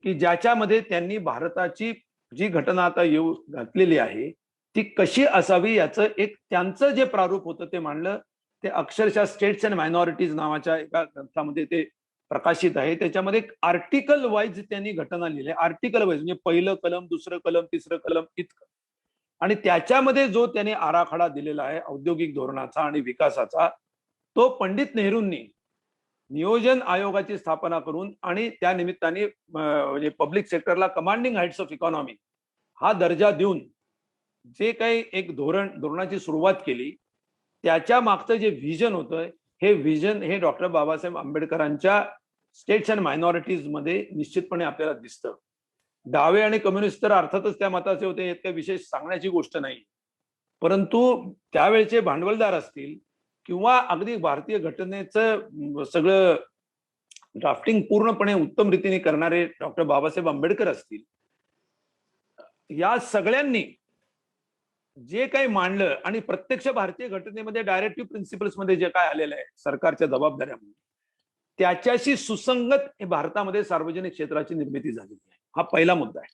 की ज्याच्यामध्ये त्यांनी भारताची जी घटना आता येऊ घातलेली आहे ती कशी असावी याचं एक त्यांचं जे प्रारूप होतं ते मांडलं. ते अक्षरशः स्टेट्स अँड मायनॉरिटीज नावाच्या एका ग्रंथामध्ये ते प्रकाशित आहे. त्याच्यामध्ये आर्टिकल वाईज त्यांनी घटना लिहिली, आर्टिकल वाईज, म्हणजे पहिलं कलम, दुसरं कलम, तिसरं कलम इतकं. आणि त्याच्यामध्ये जो त्यांनी आराखडा दिलेला आहे औद्योगिक धोरणाचा आणि विकासाचा, तो पंडित नेहरूंनी नियोजन आयोगाची स्थापना करून आणि त्या निमित्ताने म्हणजे पब्लिक सेक्टरला कमांडिंग हाईट्स ऑफ इकॉनॉमी हा दर्जा देऊन जे काही एक धोरणाची सुरुवात केली, त्याच्या मागचं जे व्हिजन होतं हे व्हिजन हे डॉक्टर बाबासाहेब आंबेडकरांच्या स्टेट्स अँड मायनॉरिटीज मध्ये निश्चितपणे आपल्याला दिसतं. डावे आणि कम्युनिस्ट तर अर्थातच त्या मताचे होते, यात काही विशेष सांगण्याची गोष्ट नाही. परंतु त्यावेळचे भांडवलदार असतील किंवा अगदी भारतीय घटनेचं सगळं ड्राफ्टिंग पूर्णपणे उत्तम रीतीने करणारे डॉक्टर बाबासाहेब आंबेडकर असतील, या सगळ्यांनी जे काही मांडलं आणि प्रत्यक्ष भारतीय घटनेमध्ये डायरेक्टिव्ह प्रिन्सिपल्स मध्ये जे काय आलेलं आहे सरकारच्या जबाबदाऱ्यामुळे, त्याच्याशी सुसंगत भारतामध्ये सार्वजनिक क्षेत्राची निर्मिती झालेली आहे. हा पहिला मुद्दा आहे.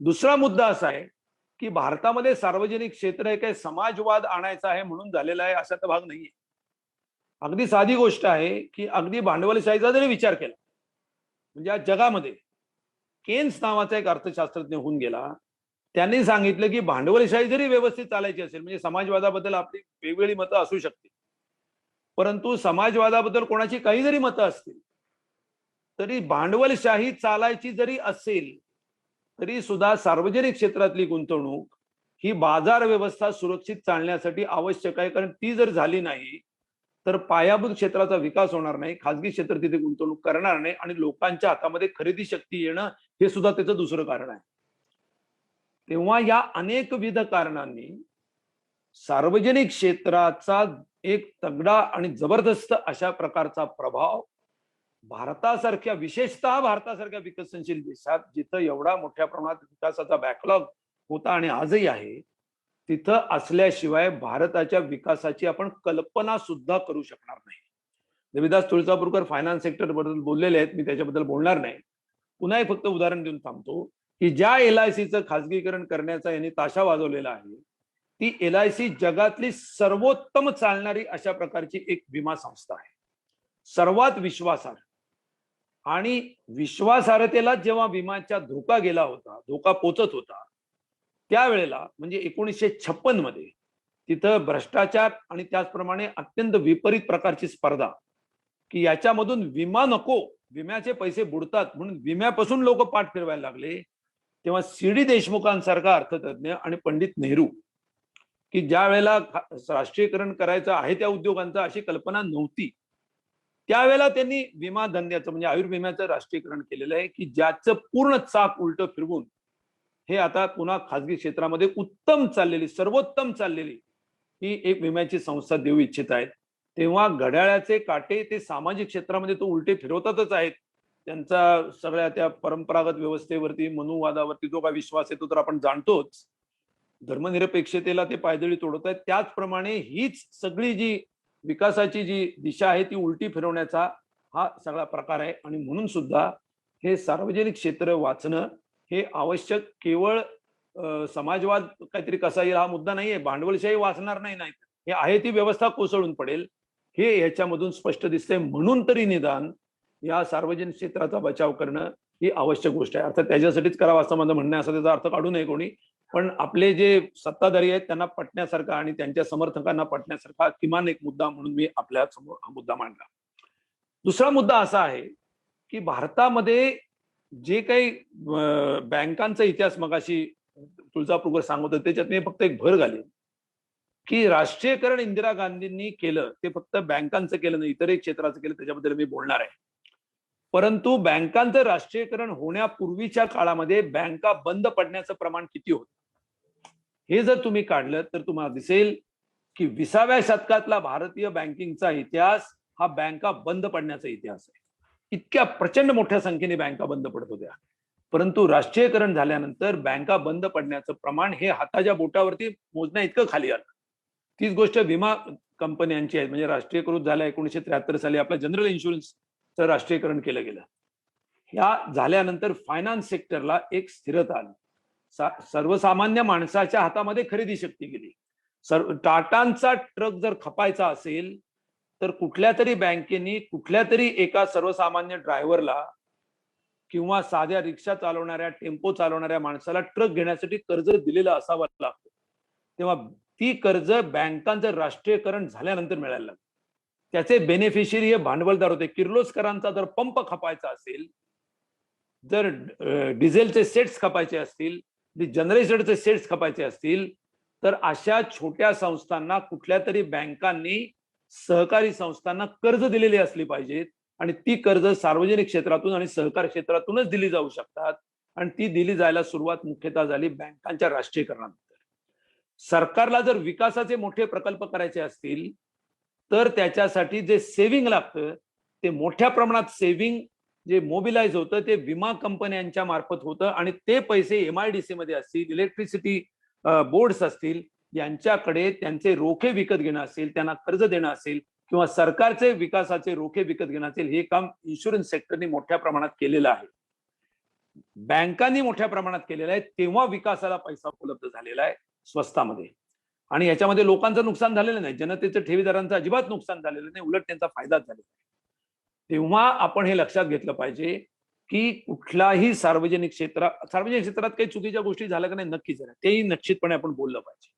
दुसरा मुद्दा असा आहे की भारतामध्ये सार्वजनिक क्षेत्र हे काही समाजवाद आणायचा आहे म्हणून झालेला आहे असा तर भाग नाहीये. अगदी साधी गोष्ट आहे की अगदी भांडवलशाहीचा जरी विचार केला, म्हणजे आज जगामध्ये केन्स नावाचा एक अर्थशास्त्रज्ञ होऊन गेला, त्यांनी सांगितलं की भांडवलशाही जरी व्यवस्थित चालायची असेल, म्हणजे समाजवादाबद्दल आपली वेगवेगळी मतं असू शकतील, परंतु समाजवादाबद्दल कोणाची काही जरी मतं असतील तरी भांडवलशाही चालायची जरी असेल तरी सुद्धा सार्वजनिक क्षेत्रातली गुंतवणूक ही बाजार व्यवस्था सुरक्षित चालण्यासाठी आवश्यक आहे. कारण ती जर झाली नाही तर पायाभूत क्षेत्राचा विकास होणार नाही, खासगी क्षेत्र तिथे गुंतवणूक करणार नाही आणि लोकांच्या हातामध्ये खरेदी शक्ती येणं हे सुद्धा त्याचं दुसरं कारण आहे. तेव्हा या अनेकविध कारणांनी सार्वजनिक क्षेत्राचा एक तगडा आणि जबरदस्त अशा प्रकारचा प्रभाव भारतासारख्या, विशेषतः भारतासारख्या विकसनशील देशात जिथं एवढा मोठ्या प्रमाणात विकासाचा बॅकलॉग होता आणि आजही आहे, तिथं असल्याशिवाय भारताच्या विकासाची आपण कल्पना सुद्धा करू शकणार नाही. देविदास तुळजापूरकर फायनान्स सेक्टर बद्दल बोललेले आहेत, मी त्याच्याबद्दल बोलणार नाही. पुन्हा एक फक्त उदाहरण देऊन थांबतो की ज्या LICचं खासगीकरण करण्याचा यांनी ताशा वाजवलेला आहे, ती LIC जगातली सर्वोत्तम चालणारी अशा प्रकारची एक विमा संस्था आहे, सर्वात विश्वासार्ह. आणि विश्वासार्हतेला जेव्हा विमाच्या धोका गेला होता, धोका पोचत होता, त्यावेळेला म्हणजे 1956 मध्ये तिथं भ्रष्टाचार आणि त्याचप्रमाणे अत्यंत विपरीत प्रकारची स्पर्धा, की याच्यामधून विमा नको, विम्याचे पैसे बुडतात म्हणून विम्यापासून लोक पाठ फिरवायला लागले. तेव्हा CD देशमुखांसारखा अर्थतज्ञ आणि पंडित नेहरू, की ज्या वेळेला राष्ट्रीयकरण करायचं आहे त्या उद्योगांचा अशी कल्पना नव्हती, त्यावेळेला त्यांनी विमा धंद्याचं म्हणजे आयुर्विम्याचं राष्ट्रीयकरण केलेलं आहे, की ज्याचं पूर्ण चाक उलट फिरवून हे आता पुन्हा खासगी क्षेत्रामध्ये उत्तम चाललेली, सर्वोत्तम चाललेली ही एक विम्याची संस्था देऊ इच्छित आहेत. तेव्हा घड्याळाचे काटे ते सामाजिक क्षेत्रामध्ये तो उलटे फिरवतातच आहेत. त्यांचा सगळ्या त्या परंपरागत व्यवस्थेवरती, मनुवादावरती जो काय विश्वास आहे तो तर आपण जाणतोच. धर्मनिरपेक्षतेला ते पायदळी तोडत आहेत. त्याचप्रमाणे हीच सगळी जी विकासाची जी दिशा आहे ती उलटी फिरवण्याचा हा सगळा प्रकार आहे. आणि म्हणून सुद्धा हे सार्वजनिक क्षेत्र वाचणं हे आवश्यक, केवळ समाजवाद काहीतरी कसा येईल हा मुद्दा नाहीये, भांडवलशाही वाचणार नाही, हे आहे ती व्यवस्था कोसळून पडेल हे याच्यामधून स्पष्ट दिसतंय. म्हणून तरी निदान या सार्वजनिक क्षेत्राचा बचाव करणं ही आवश्यक गोष्ट आहे. अर्थात त्याच्यासाठीच करावं असं माझं म्हणणं आहे, असं त्याचा अर्थ काढू नये कोणी. पण आपले जे सत्ताधारी आहेत त्यांना पटण्यासारखा आणि त्यांच्या समर्थकांना पटण्यासारखा किमान एक मुद्दा म्हणून मी आपल्या समोर हा मुद्दा मांडला. दुसरा मुद्दा असा आहे की भारतामध्ये जे काही बँकांचा इतिहास मगाशी तुळजापूरकर सांगत होते त्याच्यात मी फक्त एक भर घालेन की राष्ट्रीयकरण इंदिरा गांधींनी केलं ते फक्त बँकांचं केलं नाही, इतरही क्षेत्राचं केलं, त्याच्याबद्दल मी बोलणार आहे. परंतु बँकांचं राष्ट्रीयकरण होण्यापूर्वीच्या काळामध्ये बँका बंद पडण्याचं प्रमाण किती होतं हे जर तुम्ही काढलं तर तुम्हाला दिसेल की 20व्या शतकातला भारतीय बँकिंगचा इतिहास हा बँका बंद पडण्याचा इतिहास आहे. इतक्या प्रचंड मोठ्या संख्येने बँका बंद पडत होत्या, परंतु राष्ट्रीयकरण झाल्यानंतर बँका बंद पडण्याचं प्रमाण हे हाताच्या बोटावरती मोजण्या इतकं खाली आलं. तीच गोष्ट विमा कंपन्यांची आहे. म्हणजे राष्ट्रीयकृत झाल्या 1973 साली आपल्या जनरल इन्शुरन्सचं राष्ट्रीयकरण केलं गेलं. ह्या झाल्यानंतर फायनान्स सेक्टरला एक स्थिरता आली, सर्वसामान्य माणसाच्या हातामध्ये खरेदी शक्ती गेली. टाटांचा ट्रक जर खपायचा असेल तर कुठल्या तरी बँकेने कुठल्या तरी एका सर्वसामान्य ड्रायव्हरला किंवा साध्या रिक्षा चालवणाऱ्या, टेम्पो चालवणाऱ्या माणसाला ट्रक घेण्यासाठी कर्ज दिलेलं असावं लागतं. तेव्हा ती कर्ज बँकांचं राष्ट्रीयकरण झाल्यानंतर मिळायला लागतं. त्याचे बेनिफिशियरी हे भांडवलदार होते. किर्लोस्करांचा जर पंप खपायचा असेल, जर डिझेलचे सेट्स खपायचे असतील, जनरेटरचे सेट्स खपायचे असतील, तर अशा छोट्या संस्थांना कुठल्या तरी बँकांनी, सहकारी संस्थांना कर्ज दिलेली असली पाहिजेत आणि ती कर्ज सार्वजनिक क्षेत्रातून आणि सहकार क्षेत्रातूनच दिली जाऊ शकतात. आणि ती दिली जायला सुरुवात मुख्यतः झाली बँकांच्या राष्ट्रीयकरणानंतर. सरकारला जर विकासाचे मोठे प्रकल्प करायचे असतील तर त्याच्यासाठी जे सेव्हिंग लागतं ते मोठ्या प्रमाणात सेव्हिंग जे मोबिलाइज होतं ते विमा कंपन्यांच्या मार्फत होतं आणि ते पैसे MIDC मध्ये असतील, इलेक्ट्रिसिटी बोर्ड्स असतील, यांच्याकडे त्यांचे रोखे विकत घेणं असेल, त्यांना कर्ज देणं असेल किंवा सरकारचे विकासाचे रोखे विकत घेणं असेल, हे काम इन्शुरन्स सेक्टरने मोठ्या प्रमाणात केलेलं आहे. बँकांनी मोठ्या प्रमाणात केलेला आहे, तेव्हा विकासाला पैसा उपलब्ध झालेला आहे स्वस्तामध्ये. आणि याच्यामध्ये लोकांचं नुकसान झालेलं नाही, जनतेचं ठेवीदारांचं अजिबात नुकसान झालेलं नाही, उलट त्यांचा फायदाच झालेला आहे. तेव्हा आपण हे लक्षात घेतलं पाहिजे की कुठलाही सार्वजनिक क्षेत्रात काही चुकीच्या गोष्टी झाल्या का नाही, नक्कीच झाल्या, तेही निश्चितपणे आपण बोललं पाहिजे.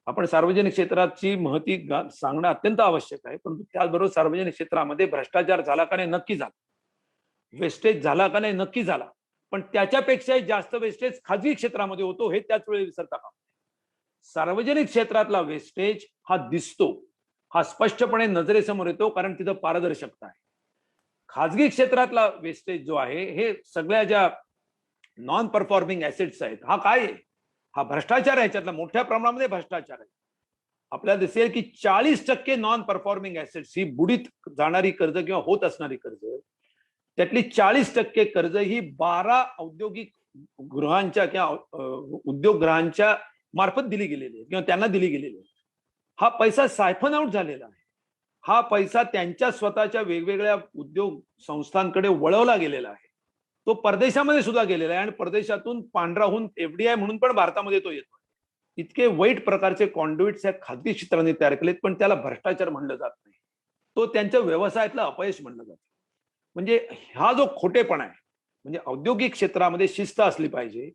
आपण सार्वजनिक क्षेत्राची महती सांगणं अत्यंत आवश्यक आहे, परंतु त्याचबरोबर सार्वजनिक क्षेत्रामध्ये भ्रष्टाचार झाला का नाही, नक्की झाला. वेस्टेज झाला का नाही, नक्की झाला. पण त्याच्यापेक्षाही जास्त वेस्टेज खाजगी क्षेत्रामध्ये होतो, हे त्याच वेळी विसरता कामा नये. सार्वजनिक क्षेत्रातला वेस्टेज हा दिसतो, हा स्पष्टपणे नजरेसमोर येतो, कारण तिथं पारदर्शकता आहे. खाजगी क्षेत्रातला वेस्टेज जो आहे, हे सगळ्या ज्या नॉन परफॉर्मिंग ऍसेट्स आहेत, हा काय आहे? हा भ्रष्टाचार आहे, याच्यातला मोठ्या प्रमाणामध्ये भ्रष्टाचार आहे. आपल्याला दिसेल की 40% नॉन परफॉर्मिंग ऍसेट्स ही बुडीत जाणारी कर्ज किंवा होत असणारी कर्ज, त्यातली 40% कर्ज ही 12 औद्योगिक गृहांच्या किंवा उद्योगगृहांच्या मार्फत दिली गेलेली आहे किंवा त्यांना दिली गेलेली आहे. हा पैसा सायफन आउट झालेला आहे. हा पैसा त्यांच्या स्वतःच्या वेगवेगळ्या उद्योग संस्थांकडे वळवला गेलेला आहे. तो परदेशामध्ये सुद्धा गेलेला आहे आणि परदेशातून पांढरा होऊन एफडीआय म्हणून पण भारतामध्ये तो येतो. इतके वाईट प्रकारचे कॉन्ड्युइट्स या खाजगी क्षेत्राने तयार केलेत, पण त्याला भ्रष्टाचार म्हणलं जात नाही, तो त्यांच्या व्यवसायातलं अपयश म्हणलं जातं. म्हणजे हा जो खोटेपणा आहे, म्हणजे औद्योगिक क्षेत्रामध्ये शिस्त असली पाहिजे,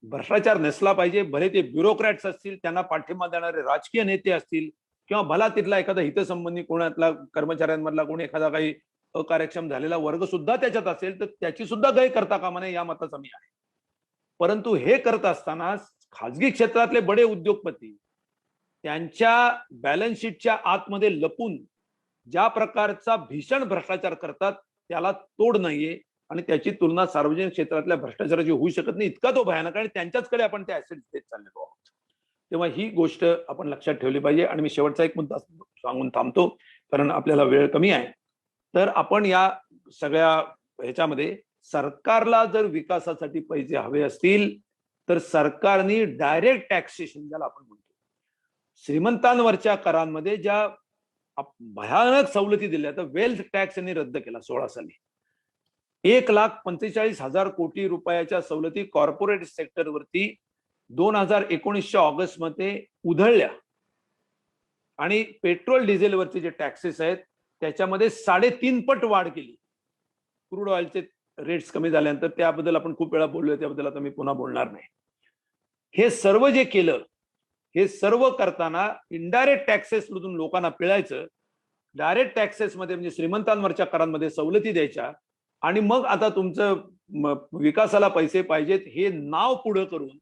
भ्रष्टाचार नसला पाहिजे. भले ते ब्युरोक्रॅट्स असतील, त्यांना पाठिंबा देणारे राजकीय नेते असतील, किंवा भला तिथला एखादा हितसंबंधी कोणातला कर्मचाऱ्यांमधला कोणी एखादा काही अकार्यक्षम झालेला वर्ग सुद्धा त्याच्यात असेल, तर त्याची सुद्धा गय करता कामा नये, या मताचा मी आहे. परंतु हे करत असताना खाजगी क्षेत्रातले बडे उद्योगपती त्यांच्या बॅलन्स शीटच्या आतमध्ये लपून ज्या प्रकारचा भीषण भ्रष्टाचार करतात, त्याला तोड नाहीये आणि त्याची तुलना सार्वजनिक क्षेत्रातल्या भ्रष्टाचाराची होऊ शकत नाही, इतका तो भयानक. आणि त्यांच्याचकडे आपण त्या ऍसेट्स देत चाललेलो आहोत. तेव्हा ही गोष्ट आपण लक्षात ठेवली पाहिजे. आणि मी शेवटचा एक मुद्दा सांगून थांबतो, कारण आपल्याला वेळ कमी आहे. तर आपण या सगळ्या ह्याच्यामध्ये सरकारला जर विकासासाठी पैसे हवे असतील, तर सरकारने डायरेक्ट टॅक्सेशन, ज्याला आपण म्हणतो, श्रीमंतांवरच्या करांमध्ये ज्या भयानक सवलती दिल्या, तर वेल्थ टॅक्स यांनी रद्द केला 16 साली. 1,45,000 कोटी रुपयाच्या सवलती कॉर्पोरेट सेक्टरवरती 2019च्या ऑगस्ट मध्ये उधळल्या. आणि पेट्रोल डिझेलवरचे जे टॅक्सेस आहेत, त्याच्यामध्ये 3.5 पट वाढ केली. क्रूड ऑइलचे रेट्स कमी झाल्यानंतर, त्याबद्दल आपण खूप वेळा बोललोय, त्याबद्दल आता मी पुन्हा बोलणार नाही. हे सर्व जे केलं, हे सर्व करताना इनडायरेक्ट टॅक्सेस मधून लोकांना पिळायचं, डायरेक्ट टॅक्सेस मध्ये म्हणजे श्रीमंतांवरच्या करांमध्ये सवलती द्यायच्या, आणि मग आता तुमचं विकासाला पैसे पाहिजेत हे नाव पुढे करून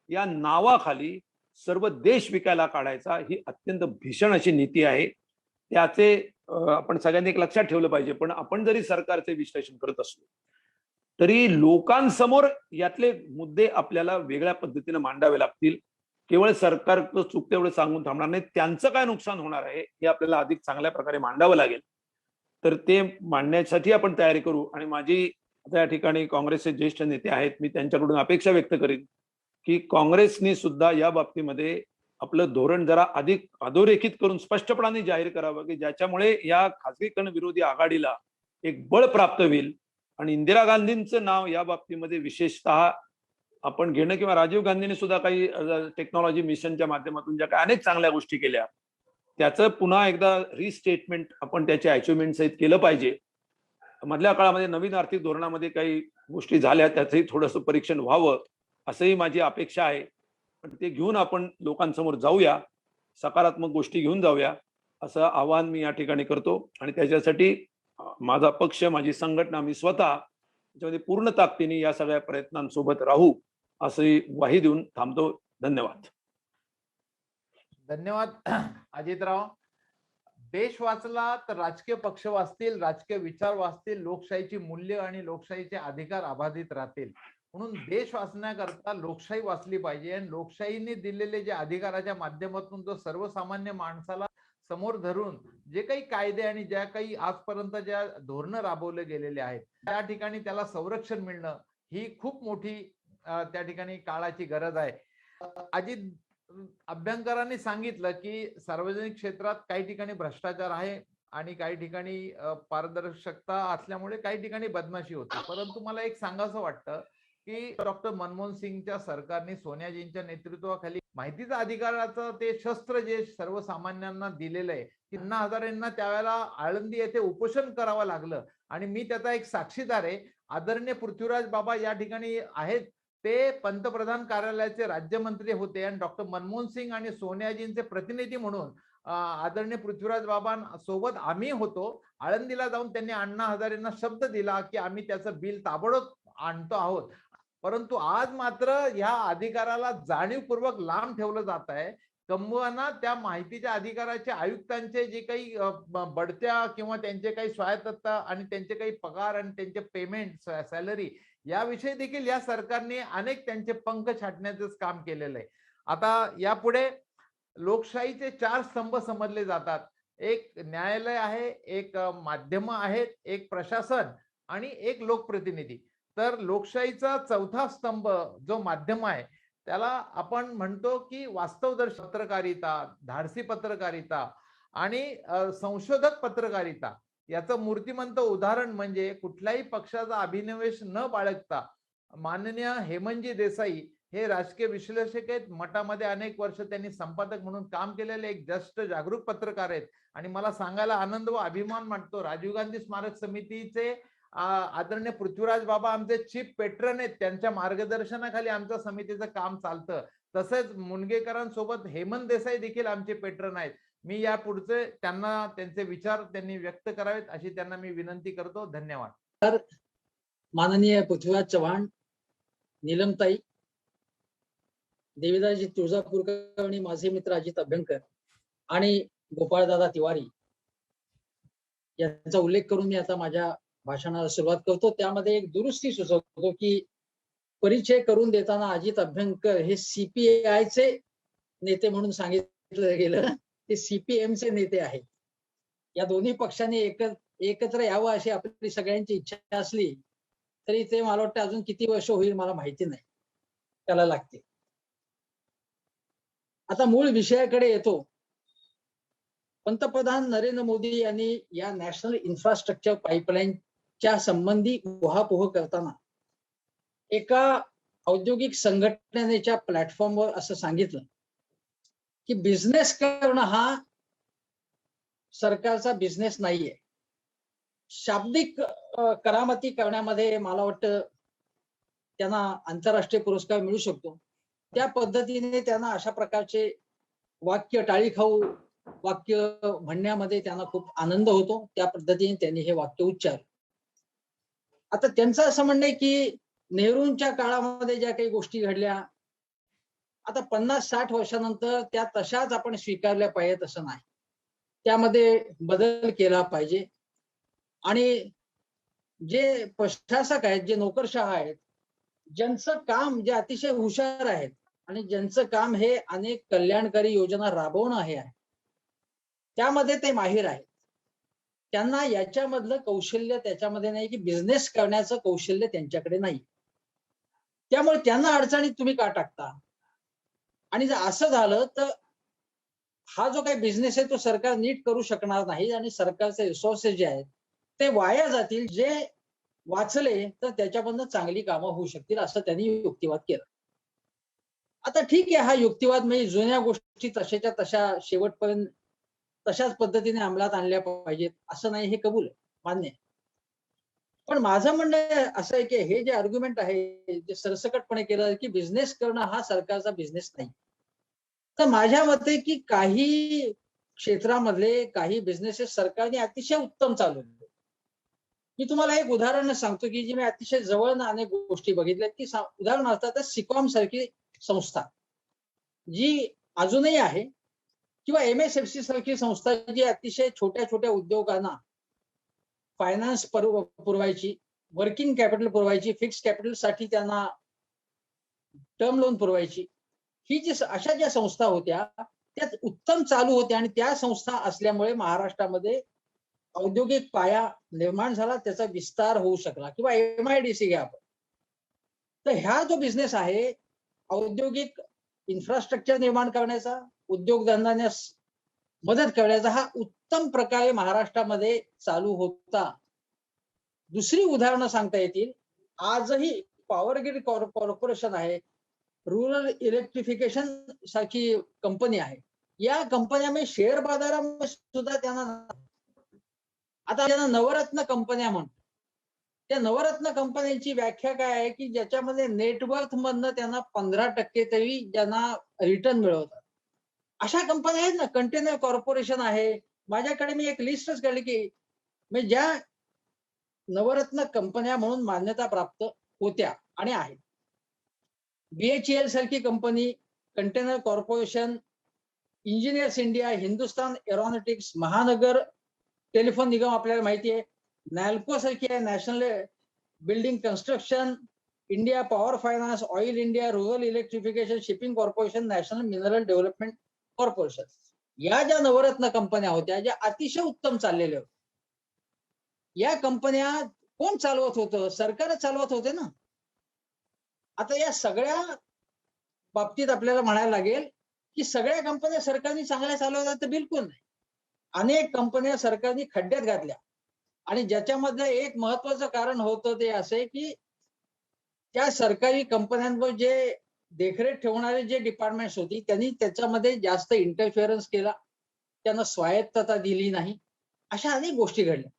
या नावाखाली सर्व देश विकायला काढायचा, ही अत्यंत भीषण अशी नीती आहे. त्याचे आपण सगळ्यांनी एक लक्षात ठेवलं पाहिजे. पण आपण जरी सरकारचे विश्लेषण करत असलो, तरी लोकांसमोर यातले मुद्दे आपल्याला वेगळ्या पद्धतीने मांडावे लागतील. केवळ सरकारचं चुकतं एवढं सांगून थांबणार नाही, त्यांचं काय नुकसान होणार आहे हे आपल्याला अधिक चांगल्या प्रकारे मांडावं लागेल. तर ते मांडण्यासाठी आपण तयारी करू. आणि माझी त्या ठिकाणी काँग्रेसचे ज्येष्ठ नेते आहेत, मी त्यांच्याकडून अपेक्षा व्यक्त करीन की काँग्रेसने सुद्धा या बाबतीमध्ये आपलं धोरण जरा अधिक अधोरेखित करून स्पष्टपणाने जाहीर करावं, की ज्याच्यामुळे या खासगीकरण विरोधी आघाडीला एक बळ प्राप्त होईल. आणि इंदिरा गांधींचं नाव या बाबतीमध्ये विशेषतः आपण घेणं, किंवा राजीव गांधींनी सुद्धा काही टेक्नॉलॉजी मिशनच्या माध्यमातून ज्या काही अनेक चांगल्या गोष्टी केल्या, त्याचं पुन्हा एकदा रिस्टेटमेंट आपण त्याच्या अचिव्हमेंट सहित केलं पाहिजे. मधल्या काळामध्ये नवीन आर्थिक धोरणामध्ये काही गोष्टी झाल्या, त्याचंही थोडंसं परीक्षण व्हावं, असंही माझी अपेक्षा आहे. पण ते घेऊन आपण लोकांसमोर जाऊया, सकारात्मक गोष्टी घेऊन जाऊया, असं आवाहन मी या ठिकाणी करतो. आणि त्याच्यासाठी माझा पक्ष, माझी संघटना, मी स्वतः त्याच्यामध्ये पूर्ण ताकदीने या सगळ्या प्रयत्नांसोबत राहू, अशी ग्वाही देऊन थांबतो. धन्यवाद. धन्यवाद अजितराव. देश वाचला तर राजकीय पक्ष वाचतील, राजकीय विचार वाचतील, लोकशाहीची मूल्य आणि लोकशाहीचे अधिकार अबाधित राहतील. म्हणून देश वाचण्याकरता लोकशाही वाचली पाहिजे. आणि लोकशाहीने दिलेले जे अधिकाराच्या माध्यमातून जो सर्वसामान्य माणसाला समोर धरून जे काही कायदे आणि ज्या काही आजपर्यंत ज्या धोरणं राबवले गेलेले आहेत, त्या ठिकाणी त्याला संरक्षण मिळणं ही खूप मोठी त्या ठिकाणी काळाची गरज आहे. अजित अभ्यंकरांनी सांगितलं की सार्वजनिक क्षेत्रात काही ठिकाणी भ्रष्टाचार आहे आणि काही ठिकाणी पारदर्शकता असल्यामुळे काही ठिकाणी बदमाशी होते. परंतु मला एक सांगावं वाटतं की डॉक्टर मनमोहन सिंगच्या सरकारने सोनियाजींच्या नेतृत्वाखाली माहितीचा अधिकाराचं ते शस्त्र जे सर्वसामान्यांना दिलेलं आहे, त्यांना हजारेंना त्यावेळेला आळंदी येथे उपोषण करावं लागलं आणि मी त्याचा एक साक्षीदार आहे. आदरणीय पृथ्वीराज बाबा या ठिकाणी आहेत, ते पंतप्रधान कार्यालयाचे राज्यमंत्री होते आणि डॉक्टर मनमोहन सिंग आणि सोनियाजींचे प्रतिनिधी म्हणून आदरणीय पृथ्वीराज बाबा सोबत आम्ही होतो. आळंदीला जाऊन त्यांनी अण्णा हजारेंना शब्द दिला की आम्ही त्याचं बिल ताबडतोब आणतो आहोत. परंतु आज मात्र ह्या अधिकाराला जाणीवपूर्वक लांब ठेवलं जात आहे. किंबहुना त्या माहितीच्या अधिकाराचे आयुक्तांचे जे काही बढत्या किंवा त्यांचे काही स्वायत्तता आणि त्यांचे काही पगार आणि त्यांचे पेमेंट सॅलरी याविषयी देखील या सरकारने अनेक त्यांचे पंख छाटण्याचं काम केलेलं आहे. आता यापुढे लोकशाहीचे 4 स्तंभ समजले जातात. एक न्यायालय आहे, एक माध्यम आहेत, एक प्रशासन आणि एक लोकप्रतिनिधी. तर लोकशाहीचा चौथा स्तंभ जो माध्यम आहे त्याला आपण म्हणतो की वास्तवदर्शी पत्रकारिता, धाडसी पत्रकारिता आणि संशोधक पत्रकारिता. याचं मूर्तिमंत उदाहरण म्हणजे कुठल्याही पक्षाचा अभिनिवेश न बाळगता माननीय हेमंतजी देसाई हे राजकीय विश्लेषक आहेत. मठामध्ये अनेक वर्ष त्यांनी संपादक म्हणून काम केलेले एक ज्येष्ठ जागरूक पत्रकार आहेत आणि मला सांगायला आनंद व अभिमान वाटतो राजीव गांधी स्मारक समितीचे आदरणीय पृथ्वीराज बाबा आमचे चीफ पेट्रन आहेत. त्यांच्या मार्गदर्शनाखाली आमच्या समितीचं काम चालतं. तसेच मुनगेकरांसोबत हेमंत देसाई देखील आमचे पेट्रन आहेत. मी या पुढचे त्यांना त्यांचे विचार त्यांनी व्यक्त करावेत अशी त्यांना मी विनंती करतो. धन्यवाद. तर माननीय पृथ्वीराज चव्हाण, नीलमताई, देवीदासजी तुळजापूरकर आणि माझे मित्र अजित अभ्यंकर आणि गोपाळदादा तिवारी यांचा उल्लेख करून मी आता माझ्या भाषणाला सुरुवात करतो. त्यामध्ये एक दुरुस्ती सुचवतो की परिचय करून देताना अजित अभ्यंकर हे सीपीआयचे नेते म्हणून सांगितलं गेलं. ते सीपीएमचे नेते आहेत. या दोन्ही पक्षांनी एकत्र यावं अशी आपली सगळ्यांची इच्छा असली तरी ते मला वाटतं अजून किती वर्ष होईल मला माहिती नाही, त्याला लागते. आता मूळ विषयाकडे येतो. पंतप्रधान नरेंद्र मोदी यांनी या नॅशनल इन्फ्रास्ट्रक्चर पाईपलाईनच्या संबंधी उहापोह करताना एका औद्योगिक संघटनेच्या प्लॅटफॉर्मवर असं सांगितलं की बिझनेस करणं हा सरकारचा बिझनेस नाहीये. शाब्दिक करामती करण्यामध्ये मला वाटतं त्यांना आंतरराष्ट्रीय पुरस्कार मिळू शकतो. त्या पद्धतीने त्यांना अशा प्रकारचे वाक्य, टाळीखाऊ वाक्य म्हणण्यामध्ये त्यांना खूप आनंद होतो. त्या पद्धतीने त्यांनी हे वाक्य उच्चारलं. आता त्यांचं असं म्हणणं आहे की नेहरूंच्या काळामध्ये ज्या काही गोष्टी घडल्या आता 50-60 वर्षानंतर त्या तशाच आपण स्वीकारल्या पाहिजेत असं नाही. त्यामध्ये बदल केला पाहिजे आणि जे प्रशासक आहेत, जे नोकरशाह आहेत, ज्यांचं काम, जे अतिशय हुशार आहेत आणि ज्यांचं काम हे अनेक कल्याणकारी योजना राबवणं हे आहे, त्यामध्ये ते माहीर आहेत. त्यांना याच्यामधलं कौशल्य त्याच्यामध्ये नाही की बिझनेस करण्याचं कौशल्य त्यांच्याकडे नाही. त्यामुळे त्यांना अडचणीत तुम्ही का टाकता? आणि जर असं झालं तर हा जो काही बिझनेस आहे तो सरकार नीट करू शकणार नाही आणि सरकारचे रिसोर्सेस जे आहेत ते वाया जातील. जे वाचले तर त्याच्यामधनं चांगली कामं होऊ शकतील असं त्यांनी युक्तिवाद केला. आता ठीक आहे, हा युक्तिवाद म्हणजे जुन्या गोष्टी तशाच्या तशा शेवटपर्यंत तशाच पद्धतीने अंमलात आणल्या पाहिजेत असं नाही, हे कबूल आहे, मान्य आहे. पण माझं म्हणणं असं आहे की हे जे आर्ग्युमेंट आहे जे सरसकटपणे केलं की बिझनेस करणं हा सरकारचा बिझनेस नाही, तर माझ्या मते की काही क्षेत्रामधले काही बिझनेसेस सरकारने अतिशय उत्तम चालवले. मी तुम्हाला एक उदाहरण सांगतो की जी मी अतिशय जवळ अनेक गोष्टी बघितल्या की उदाहरणार्थ तर सिकॉम सारखी संस्था जी अजूनही आहे किंवा MSFC सारखी संस्था जी अतिशय छोट्या छोट्या उद्योगांना फायनान्स पुरवायची, वर्किंग कॅपिटल पुरवायची, फिक्स कॅपिटल साठी त्यांना टर्म लोन पुरवायची, ही जी अशा ज्या संस्था होत्या त्या उत्तम चालू होत्या आणि त्या संस्था असल्यामुळे महाराष्ट्रामध्ये औद्योगिक पाया निर्माण झाला, त्याचा विस्तार होऊ शकला. किंवा MIDC घ्या आपण, तर ह्या जो बिझनेस आहे औद्योगिक इन्फ्रास्ट्रक्चर निर्माण करण्याचा, उद्योगधंद्यांना मदत करण्याचा, हा उत्तम प्रकारे महाराष्ट्रामध्ये चालू होता. दुसरी उदाहरणं सांगता येतील. आजही पॉवर ग्रिड कॉर्पोरेशन आहे, रुरल इलेक्ट्रिफिकेशन सारखी कंपनी आहे, या कंपन्यामध्ये शेअर बाजारामध्ये सुद्धा त्यांना, आता त्यांना नवरत्न कंपन्या म्हणतात. त्या नवरत्न कंपन्यांची व्याख्या काय आहे की ज्याच्यामध्ये नेटवर्थ मधनं त्यांना 15% तरी ज्यांना रिटर्न मिळवतात, अशा कंपन्या आहेत ना. कंटेनर कॉर्पोरेशन आहे. माझ्याकडे मी एक लिस्टच काढली की म्हणजे ज्या नवरत्न कंपन्या म्हणून मान्यता प्राप्त होत्या आणि आहेत. BHEL सारखी company, container corporation, engineers India, Hindustan aeronautics, महानगर टेलिफोन निगम आपल्याला माहिती आहे, नॅल्को सारखी आहे, national building construction, India power finance, oil India, rural electrification, shipping corporation, national mineral development corporation, या ज्या नवरत्न कंपन्या होत्या ज्या अतिशय उत्तम चाललेल्या होत्या. या कंपन्या कोण चालवत होतं? सरकारच चालवत होते ना. आता या सगळ्या बाबतीत आपल्याला म्हणायला लागेल की सगळ्या कंपन्या सरकारने चांगल्या चालवतात तर बिलकुल नाही. अनेक कंपन्या सरकारने खड्ड्यात घातल्या आणि ज्याच्यामधलं एक महत्वाचं कारण होतं ते असे की त्या सरकारी कंपन्यांवर जे देखरेख ठेवणारे जे डिपार्टमेंट्स होती त्यांनी त्याच्यामध्ये जास्त इंटरफिअरन्स केला, त्यांना स्वायत्तता दिली नाही, अशा अनेक गोष्टी घडल्या.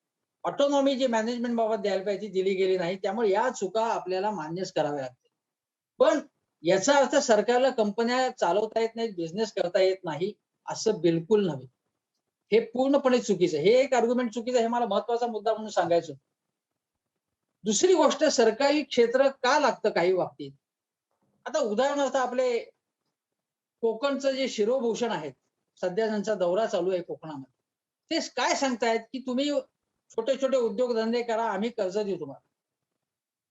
ऑटोनॉमी जी मॅनेजमेंट बाबत द्यायला पाहिजे दिली गेली नाही. त्यामुळे या चुका आपल्याला मान्यच कराव्या लागतील. पण याचा अर्थ सरकारला कंपन्या चालवता येत नाहीत, बिझनेस करता येत नाही असं बिलकुल नव्हे. हे पूर्णपणे चुकीचं आहे. हे एक आर्ग्युमेंट चुकीचं आहे, हे मला महत्वाचा मुद्दा म्हणून सांगायचं. दुसरी गोष्ट, सरकारी क्षेत्र का लागतं काही बाबतीत. आता उदाहरणार्थ आपले कोकणचं जे शिरोभूषण आहेत, सध्या त्यांचा दौरा चालू आहे कोकणामध्ये, ते काय सांगतायत की तुम्ही छोटे छोटे उद्योगधंदे करा, आम्ही कर्ज देऊ तुम्हाला.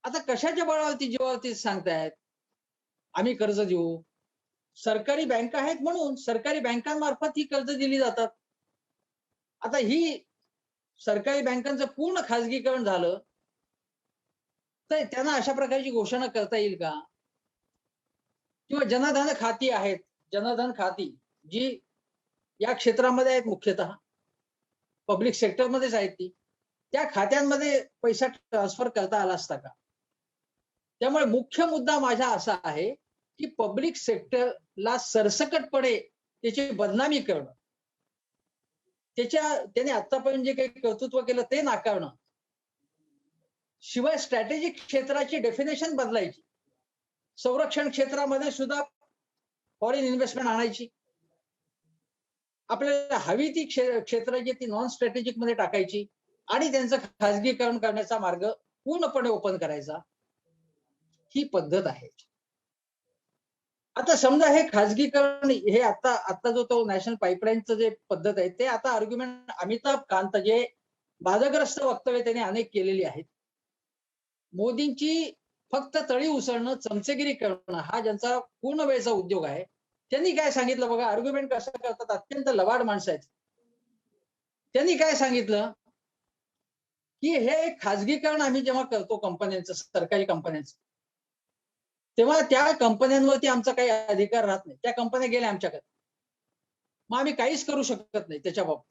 आता कशाच्या बळावरती जीवावरती सांगतायत आम्ही कर्ज देऊ? सरकारी बँका आहेत म्हणून सरकारी बँकांमार्फत ही कर्ज दिली जातात. आता ही सरकारी बँकांचं पूर्ण खाजगीकरण झालं तर त्यांना अशा प्रकारची घोषणा करता येईल का? किंवा जनधन खाती आहेत, जनधन खाती जी या क्षेत्रामध्ये आहेत, मुख्यतः पब्लिक सेक्टरमध्येच आहेत, ती त्या खात्यांमध्ये पैसा ट्रान्सफर करता आला असता का? त्यामुळे मुख्य मुद्दा माझा असा आहे की पब्लिक सेक्टरला सरसकटपणे त्याची बदनामी करणं, त्याने आतापर्यंत जे काही कर्तृत्व केलं ते नाकारणं, शिवाय स्ट्रॅटेजिक क्षेत्राची डेफिनेशन बदलायची, संरक्षण क्षेत्रामध्ये सुद्धा फॉरेन इन्व्हेस्टमेंट आणायची, आपल्याला हवी ती क्षेत्र जी ती नॉन स्ट्रॅटेजिक मध्ये टाकायची आणि त्यांचं खाजगीकरण करण्याचा मार्ग पूर्णपणे ओपन करायचा. ही पद्धत आहे. आता समजा हे खाजगीकरण, हे आता जो तो नॅशनल पाईपलाईनचं जे पद्धत आहे ते आता आर्ग्युमेंट अमिताभ कांत जे वादग्रस्त वक्तव्य त्यांनी अनेक केलेली आहेत. मोदींची फक्त तळी उसळणं, चमचेगिरी करणं हा ज्यांचा पूर्ण वेळचा उद्योग आहे, त्यांनी काय सांगितलं बघा, आर्ग्युमेंट कसं करतात, अत्यंत लवाड माणसं आहेत. त्यांनी काय सांगितलं की हे खाजगीकरण आम्ही जेव्हा करतो कंपन्यांचं, सरकारी कंपन्यांचं, तेव्हा त्या कंपन्यांवरती आमचा काही अधिकार राहत नाही. त्या कंपन्या गेल्या आमच्याकडे, मग आम्ही काहीच करू शकत नाही त्याच्याबाबत.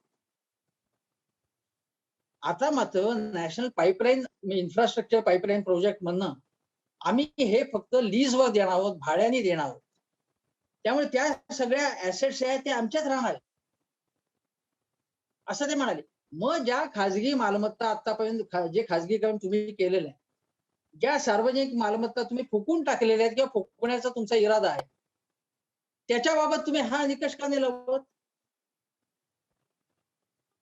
आता मात्र national pipeline infrastructure pipeline project म्हणणं आम्ही हे फक्त लीजवर देणार आहोत, भाड्याने देणार आहोत. त्यामुळे त्या सगळ्या ऍसेट्स आहेत ते आमच्याच राहणार असं ते म्हणाले. मग ज्या खाजगी मालमत्ता आतापर्यंत जे खाजगीकरण तुम्ही केलेलं आहे, ज्या सार्वजनिक मालमत्ता तुम्ही फुकून टाकलेल्या आहेत किंवा फुकण्याचा तुमचा इरादा आहे, त्याच्याबाबत तुम्ही हा निकष का नाही लावत?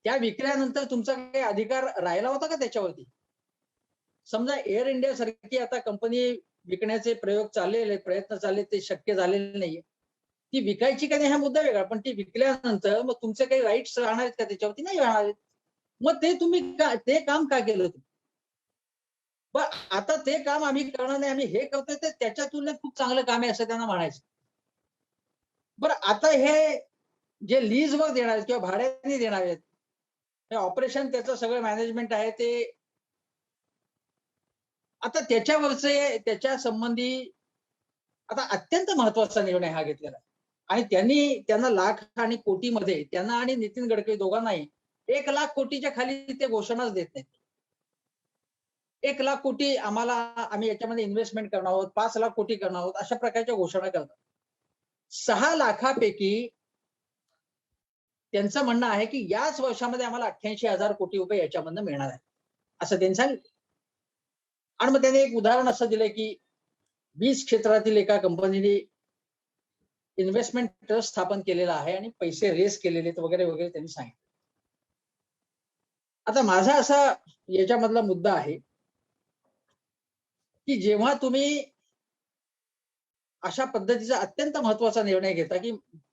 त्या विकल्यानंतर तुमचा काही अधिकार राहिला होता का त्याच्यावरती? समजा एअर इंडिया सारखी आता कंपनी विकण्याचे प्रयत्न चालले, ते शक्य झालेले नाहीये. ती विकायची का नाही हा मुद्दा वेगळा, पण ती विकल्यानंतर मग तुमचे काही राईट्स राहणार आहेत का त्याच्यावरती? नाही राहणार आहेत. मग ते तुम्ही ते काम का केलं तुम्ही? पण आता ते काम आम्ही करणार नाही, आम्ही हे करतोय ते त्याच्या तुलनेत खूप चांगलं काम आहे असं त्यांना म्हणायचं. बरं, आता हे जे लीजवर देणार आहेत किंवा भाड्याने देणार आहेत, हे ऑपरेशन त्याचं सगळं मॅनेजमेंट आहे ते, आता त्याच्या संबंधी आता अत्यंत महत्वाचा निर्णय हा घेतलेला आहे. आणि त्यांना लाख आणि कोटीमध्ये, त्यांना आणि नितीन गडकरी दोघांनाही 1 लाख कोटीच्या खाली ते घोषणाच देत नाहीत. 1,00,000 कोटी आम्ही याच्यामध्ये इन्व्हेस्टमेंट करणार आहोत, 5,00,000 कोटी करणार आहोत, अशा प्रकारच्या घोषणा करतात. 6 लाखापैकी त्यांचं म्हणणं आहे की याच वर्षामध्ये आम्हाला 88,000 कोटी रुपये याच्यामधनं मिळणार आहे, असं त्यांनी सांगितलं. आणि मग त्याने एक उदाहरण असं दिलंय की वीज क्षेत्रातील एका कंपनीने इन्व्हेस्टमेंट ट्रस्ट स्थापन केलेला आहे आणि पैसे रेस केलेले आहेत वगैरे वगैरे त्यांनी सांगितलं. आता माझा असा याच्यामधला मुद्दा आहे की जेव्हा तुम्ही अशा पद्धतीचा अत्यंत महत्वाचा निर्णय घेता की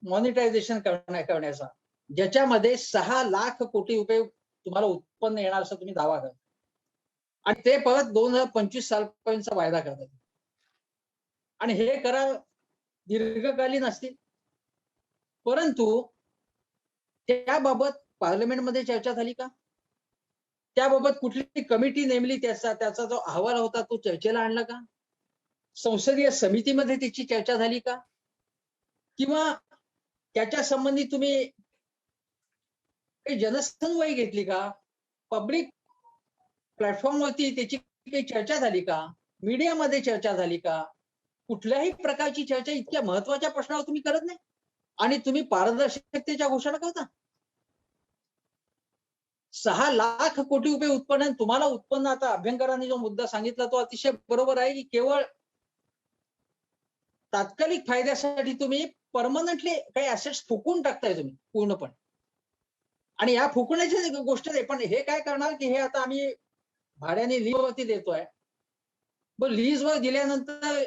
मॉनिटायझेशन करण्याचा, ज्याच्यामध्ये 6 लाख कोटी रुपये तुम्हाला उत्पन्न येणार असं तुम्ही दावा करता आणि ते परत 2025 सालपर्यंतचा वायदा करतात आणि हे करार दीर्घकालीन असतील, परंतु त्याबाबत पार्लमेंटमध्ये चर्चा झाली का? त्याबाबत कुठली कमिटी नेमली, त्याचा जो अहवाल होता तो चर्चेला आणला का? संसदीय समितीमध्ये त्याची चर्चा झाली का? किंवा त्याच्या संबंधी तुम्ही काही जनसंवाद घेतली का? पब्लिक प्लॅटफॉर्मवरती त्याची काही चर्चा झाली का? मीडियामध्ये चर्चा झाली का? कुठल्याही प्रकारची चर्चा इतक्या महत्वाच्या प्रश्नावर तुम्ही करत नाही आणि तुम्ही पारदर्शकतेच्या घोषणा करता. 6 लाख कोटी रुपये उत्पन्न, तुम्हाला उत्पन्न, आता अभ्यंकरांनी जो मुद्दा सांगितला तो अतिशय बरोबर आहे की केवळ तात्कालिक फायद्यासाठी तुम्ही परमनंटली काही ऍसेट्स फुकून टाकताय तुम्ही पूर्णपणे. आणि या फुकण्याची गोष्ट नाही, पण हे काय करणार की हे आता आम्ही भाड्याने लीजवरती देतोय, पण लीजवर दिल्यानंतर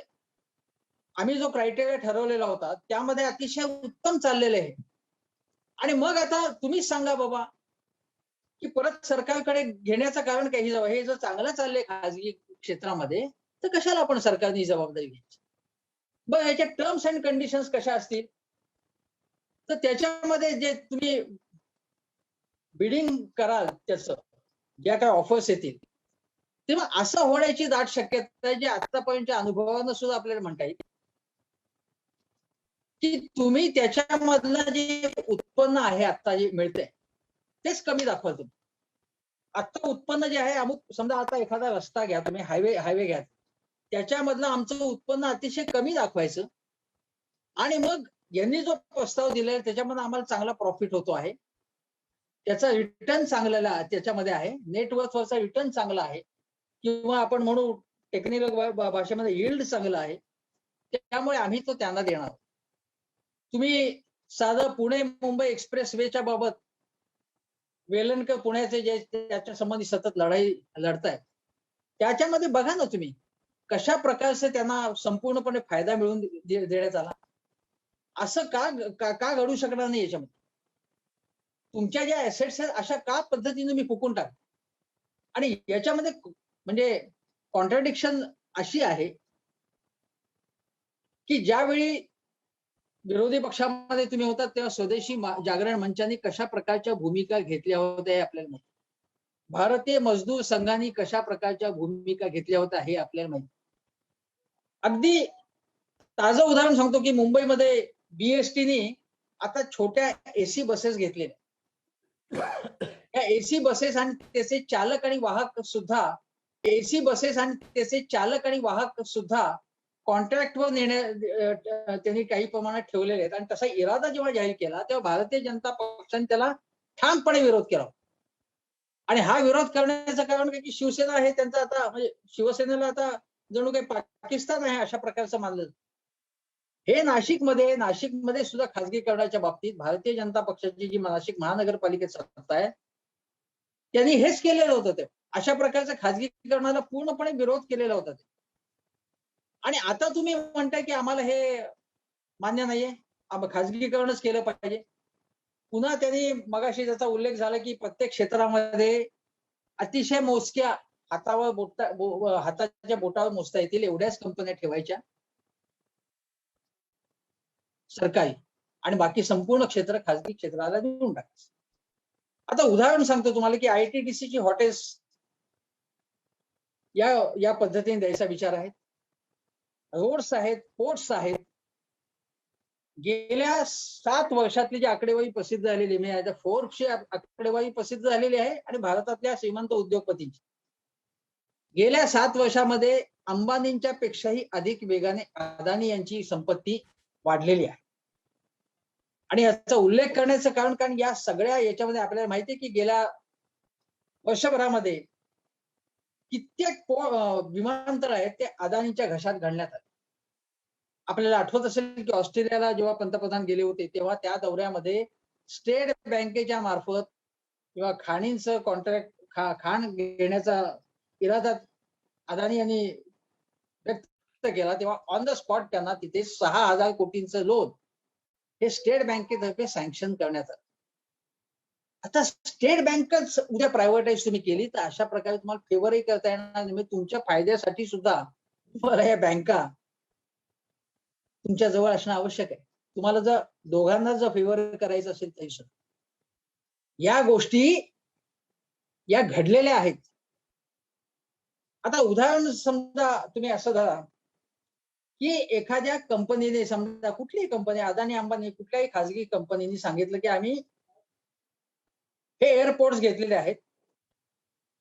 आम्ही जो क्रायटेरिया ठरवलेला होता त्यामध्ये अतिशय उत्तम चाललेले आहे आणि मग आता तुम्हीच सांगा बाबा की परत सरकारकडे घेण्याचं कारण काही, हे जर चांगलं चाललंय खाजगी क्षेत्रामध्ये तर कशाला आपण सरकारने जबाबदारी घ्यायची? बरं, याच्या टर्म्स अँड कंडिशन्स कशा असतील तर त्याच्यामध्ये जे तुम्ही बिडिंग कराल त्याचं ज्या काही ऑफर्स येतील तेव्हा असं होण्याची दाट शक्यता आहे, जे आतापर्यंतच्या अनुभवानं सुद्धा आपल्याला म्हणता येईल की तुम्ही त्याच्यामधलं जे उत्पन्न आहे आता जे मिळतंय तेच कमी दाखवाल तुम्ही. आता उत्पन्न जे आहे अमुक, समजा आता एखादा रस्ता घ्या तुम्ही, हायवे घ्या, त्याच्यामधलं आमचं उत्पन्न अतिशय कमी दाखवायचं आणि मग यांनी जो प्रस्ताव दिलाय त्याच्यामध्ये आम्हाला चांगला प्रॉफिट होतो आहे, त्याचा रिटर्न चांगला त्याच्यामध्ये आहे, नेटवर्थवरचा रिटर्न चांगला आहे किंवा आपण म्हणू टेक्निकल भाषेमध्ये यील्ड चांगला आहे, त्यामुळे आम्ही तो त्यांना देणार. तुम्ही साधं पुणे मुंबई एक्सप्रेस वेच्या बाबत वेलणकर पुण्याचे जे त्याच्या संबंधी सतत लढाई लढतायत त्याच्यामध्ये बघा ना तुम्ही कशा प्रकारचे त्यांना संपूर्णपणे फायदा मिळवून देण्यात आला. असं का घडू शकणार नाही? याच्यामध्ये तुमच्या ज्या ऍसेट्स आहेत अशा का पद्धतीने तुम्ही फुकून टाक. आणि याच्यामध्ये म्हणजे कॉन्ट्राडिक्शन अशी आहे की ज्यावेळी विरोधी पक्षामध्ये तुम्ही होतात तेव्हा स्वदेशी जागरण मंचाने कशा प्रकारच्या भूमिका घेतल्या होत्या हे आपल्याला माहिती, भारतीय मजदूर संघाने कशा प्रकारच्या भूमिका घेतल्या होत्या हे आपल्याला माहिती. अगदी ताजं उदाहरण सांगतो की मुंबईमध्ये बीएसटीने आता छोट्या एसी बसेस घेतलेल्या. या एसी बसेस आणि त्याचे चालक आणि वाहक सुद्धा कॉन्ट्रॅक्टवर त्यांनी काही प्रमाणात ठेवलेले आहेत आणि तसा इरादा जेव्हा जाहीर केला तेव्हा भारतीय जनता पक्षाने त्याला ठामपणे विरोध केला. आणि हा विरोध करण्याचं कारण काय की शिवसेना हे त्यांचा आता म्हणजे शिवसेनेला आता जणू काही पाकिस्तान आहे अशा प्रकारचं मानलं. हे नाशिकमध्ये सुद्धा खासगीकरणाच्या बाबतीत भारतीय जनता पक्षाची जी नाशिक महानगरपालिकेत सत्ता आहे त्यांनी हेच केलेलं होतं. ते अशा प्रकारच्या खासगीकरणाला पूर्णपणे विरोध केलेला होता. आणि आता तुम्ही म्हणताय की आम्हाला हे मान्य नाहीये, खासगीकरणच केलं पाहिजे. पुन्हा त्यांनी मगाशी त्याचा उल्लेख झाला की प्रत्येक क्षेत्रामध्ये अतिशय मोजक्या हाताच्या बोटावर मोजता येतील एवढ्याच कंपन्या ठेवायच्या सरकारी आणि बाकी संपूर्ण क्षेत्र खासगी क्षेत्राला देऊन टाकायचं. आता उदाहरण सांगतो तुम्हाला की आयटीडीसीची हॉटेल्स या पद्धतीने द्यायचा विचार आहे. रोड्स आहेत, पोर्ट्स आहेत. गेल्या 7 वर्षातली जी आकडेवारी प्रसिद्ध झालेली म्हणजे फोर्ब्सची आकडेवारी प्रसिद्ध झालेली आहे आणि भारतातल्या श्रीमंत उद्योगपतींची गेल्या 7 वर्षामध्ये अंबानींच्या पेक्षाही अधिक वेगाने अदानी यांची संपत्ती वाढलेली आहे. आणि याचा उल्लेख करण्याचं कारण या सगळ्या याच्यामध्ये आपल्याला माहिती आहे की गेल्या वर्षभरामध्ये कित्येक विमानतळ आहेत ते अदानीच्या घशात घालण्यात आले. आपल्याला आठवत असेल की ऑस्ट्रेलियाला जेव्हा पंतप्रधान गेले होते तेव्हा त्या दौऱ्यामध्ये स्टेट बँकेच्या मार्फत किंवा खाणींचं कॉन्ट्रॅक्ट खाण घेण्याचा इरादा अदानी यांनी व्यक्त केला, तेव्हा ऑन द स्पॉट त्यांना तिथे 6,000 कोटींचं लोन हे स्टेट बँकेतर्फे सँक्शन करण्यात आलं. आता स्टेट बँकच उद्या प्रायव्हेटाईज तुम्ही केली तर अशा प्रकारे तुम्हाला फेवरही करता येणार नाही. तुमच्या फायद्यासाठी सुद्धा तुम्हाला या बँका तुमच्या जवळ असणं आवश्यक आहे. तुम्हाला जर दोघांना जर फेवर करायचं असेल तरी सुद्धा या गोष्टी या घडलेल्या आहेत. आता उदाहरण समजा तुम्ही असं धरा की एखाद्या कंपनीने, समजा कुठलीही कंपनी, अदानी अंबानी कुठल्याही खाजगी कंपनीने सांगितलं की आम्ही हे एअरपोर्ट्स घेतलेले आहेत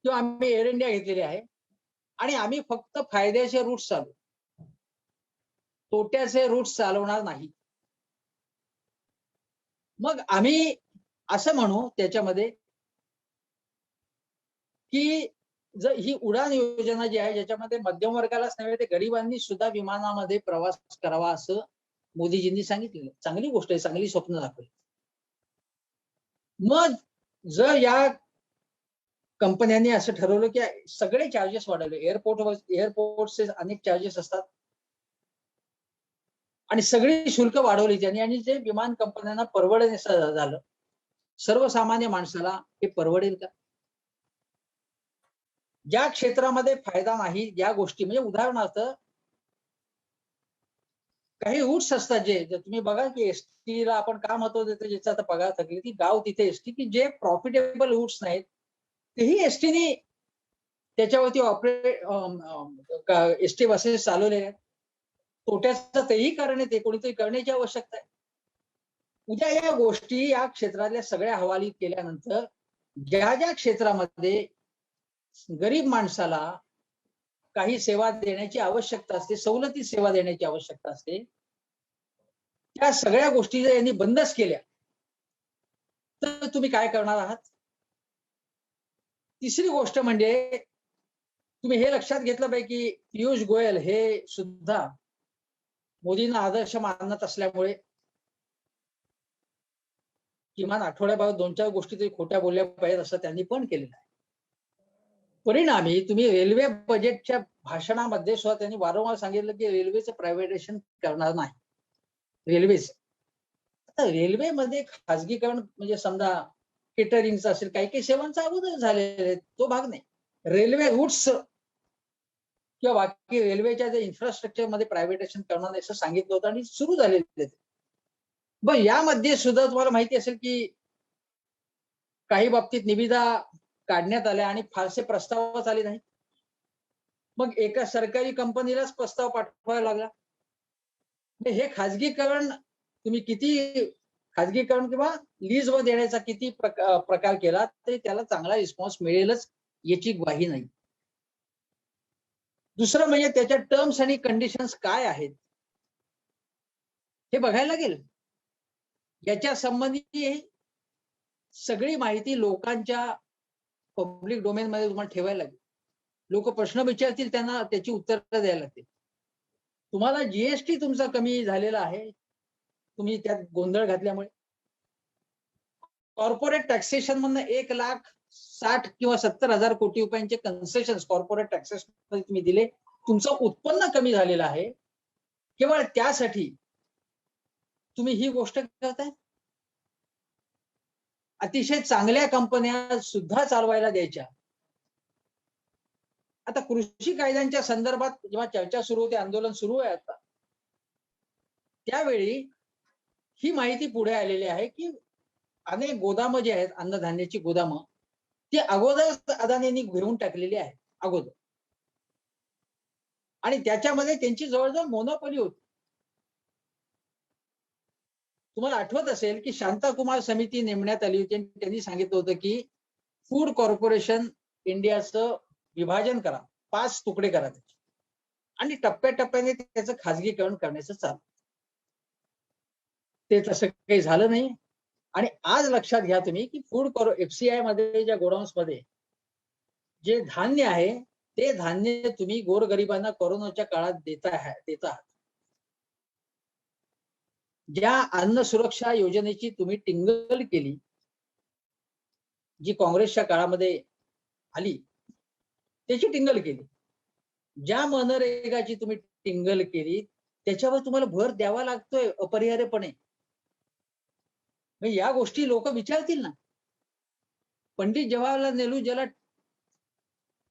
किंवा आम्ही एअर इंडिया घेतलेली आहे आणि आम्ही फक्त फायद्याचे रूट्स चालू, तोट्याचे रूट्स चालवणार नाही. मग आम्ही असं म्हणू त्याच्यामध्ये की जर ही उडान योजना जी आहे ज्याच्यामध्ये मध्यम वर्गालाच नव्हे ते गरिबांनी सुद्धा विमानामध्ये प्रवास करावा असं मोदीजींनी सांगितलेलं. चांगली गोष्ट आहे, चांगली स्वप्न दाखवली. मग जर या कंपन्यांनी असं ठरवलं की सगळे चार्जेस वाढवले, एअरपोर्टचे अनेक चार्जेस असतात आणि सगळी शुल्क वाढवली त्यांनी आणि जे विमान कंपन्यांना परवडण्याचं झालं, सर्वसामान्य माणसाला हे परवडेल का? ज्या क्षेत्रामध्ये फायदा नाही या गोष्टी, म्हणजे उदाहरणार्थ काही रूट्स असतात जे तुम्ही बघा की एसटीला आपण का महत्व देतो, ज्याचा आता पगार थकली ती गाव तिथे एसटी, की जे प्रॉफिटेबल रूट्स नाहीत तेही एसटीने त्याच्यावरती एसटी बसेस चालवले आहेत. तोट्याचं तेही कारण ते कोणीतरी करण्याची आवश्यकता आहे. उद्या या गोष्टी या क्षेत्रातल्या सगळ्या हवालीत केल्यानंतर ज्या ज्या क्षेत्रामध्ये गरीब माणसाला काही सेवा देण्याची आवश्यकता असते, सवलती सेवा देण्याची आवश्यकता असते, त्या सगळ्या गोष्टी जर यांनी बंदच केल्या तर तुम्ही काय करणार आहात? तिसरी गोष्ट म्हणजे तुम्ही हे लक्षात घेतलं पाहिजे की पियुष गोयल हे सुद्धा मोदींना आदर्श मानत असल्यामुळे किमान आठवड्याबाबत 2-4 गोष्टी तरी खोट्या बोलल्या पाहिजेत असं त्यांनी पण केलेलं आहे. परिणामी तुम्ही रेल्वे बजेटच्या भाषणामध्ये सुद्धा त्यांनी वारंवार सांगितलं की रेल्वेचं प्रायव्हेटायझेशन करणार नाही. रेल्वेचं आता रेल्वेमध्ये खाजगीकरण म्हणजे समजा केटरिंगचं असेल, काही काही सेवांचा अगोदर झालेला आहे, तो भाग नाही. रेल्वे रूट्स किंवा बाकी रेल्वेच्या जे इन्फ्रास्ट्रक्चर मध्ये प्रायव्हेटायझेशन करणार असं सांगितलं होतं आणि सुरू झालेलं. मग यामध्ये सुद्धा तुम्हाला माहिती असेल की काही बाबतीत निविदा काढण्यात आल्या आणि फारसे प्रस्तावच आले नाही. मग एका सरकारी कंपनीलाच प्रस्ताव पाठवायला लागला. हे खाजगीकरण तुम्ही किती खाजगीकरण किंवा लीजवर देण्याचा किती प्रकार केला तरी त्याला चांगला रिस्पॉन्स मिळेलच याची ग्वाही नाही. दुसरं म्हणजे त्याच्या टर्म्स आणि कंडिशन्स काय आहेत हे बघायला लागेल. याच्या संबंधी सगळी माहिती लोकांच्या पब्लिक डोमेन मध्ये तुम्हाला ठेवायला लागेल. लोक प्रश्न विचारतील त्यांना त्याची उत्तरं द्यायला लागतील. तुम्हाला जीएसटी तुमचा कमी झालेला आहे, तुम्ही त्यात गोंधळ घातल्यामुळे. कॉर्पोरेट टॅक्सेशन मधनं 1,60,000 किंवा 70,000 कोटी रुपयांचे कन्सेशन कॉर्पोरेट टॅक्सेस मध्ये तुम्ही दिले. तुमचं उत्पन्न कमी झालेलं आहे. केवळ त्यासाठी तुम्ही ही गोष्ट करताय. अतिशय चांगल्या कंपन्या सुद्धा चालवायला द्यायच्या. आता कृषी कायद्यांच्या संदर्भात जेव्हा चर्चा सुरू होते, आंदोलन सुरू आहे आता, त्यावेळी ही माहिती पुढे आलेली आहे की अनेक गोदामं जी आहेत, अन्नधान्याची गोदामं, ती अगोदर अदानींनी घेऊन टाकलेली आहे अगोदर आणि त्याच्यामध्ये त्यांची जवळजवळ मोनोपॉली होती. तुम्हाला आठवत असेल की शांताकुमार समिती नेमण्यात आली होती. त्यांनी सांगितलं होतं की फूड कॉर्पोरेशन इंडियाचं विभाजन करा. 5 तुकडे करा त्याचे आणि टप्प्याटप्प्याने त्याचं खाजगीकरण करण्याचं चालू. ते तसं काही झालं नाही. आणि आज लक्षात घ्या तुम्ही की FCI मध्ये ज्या गोडाऊन्स मध्ये जे धान्य आहे ते धान्य तुम्ही गोरगरिबांना कोरोनाच्या काळात देत आहात. ज्या अन्न सुरक्षा योजनेची तुम्ही टिंगल केली, जी काँग्रेसच्या काळामध्ये आली, त्याची टिंगल केली. ज्या मनरेगाची तुम्ही टिंगल केली त्याच्यावर तुम्हाला भर द्यावा लागतोय अपरिहार्यपणे. या गोष्टी लोक विचारतील ना. पंडित जवाहरलाल नेहरू ज्याला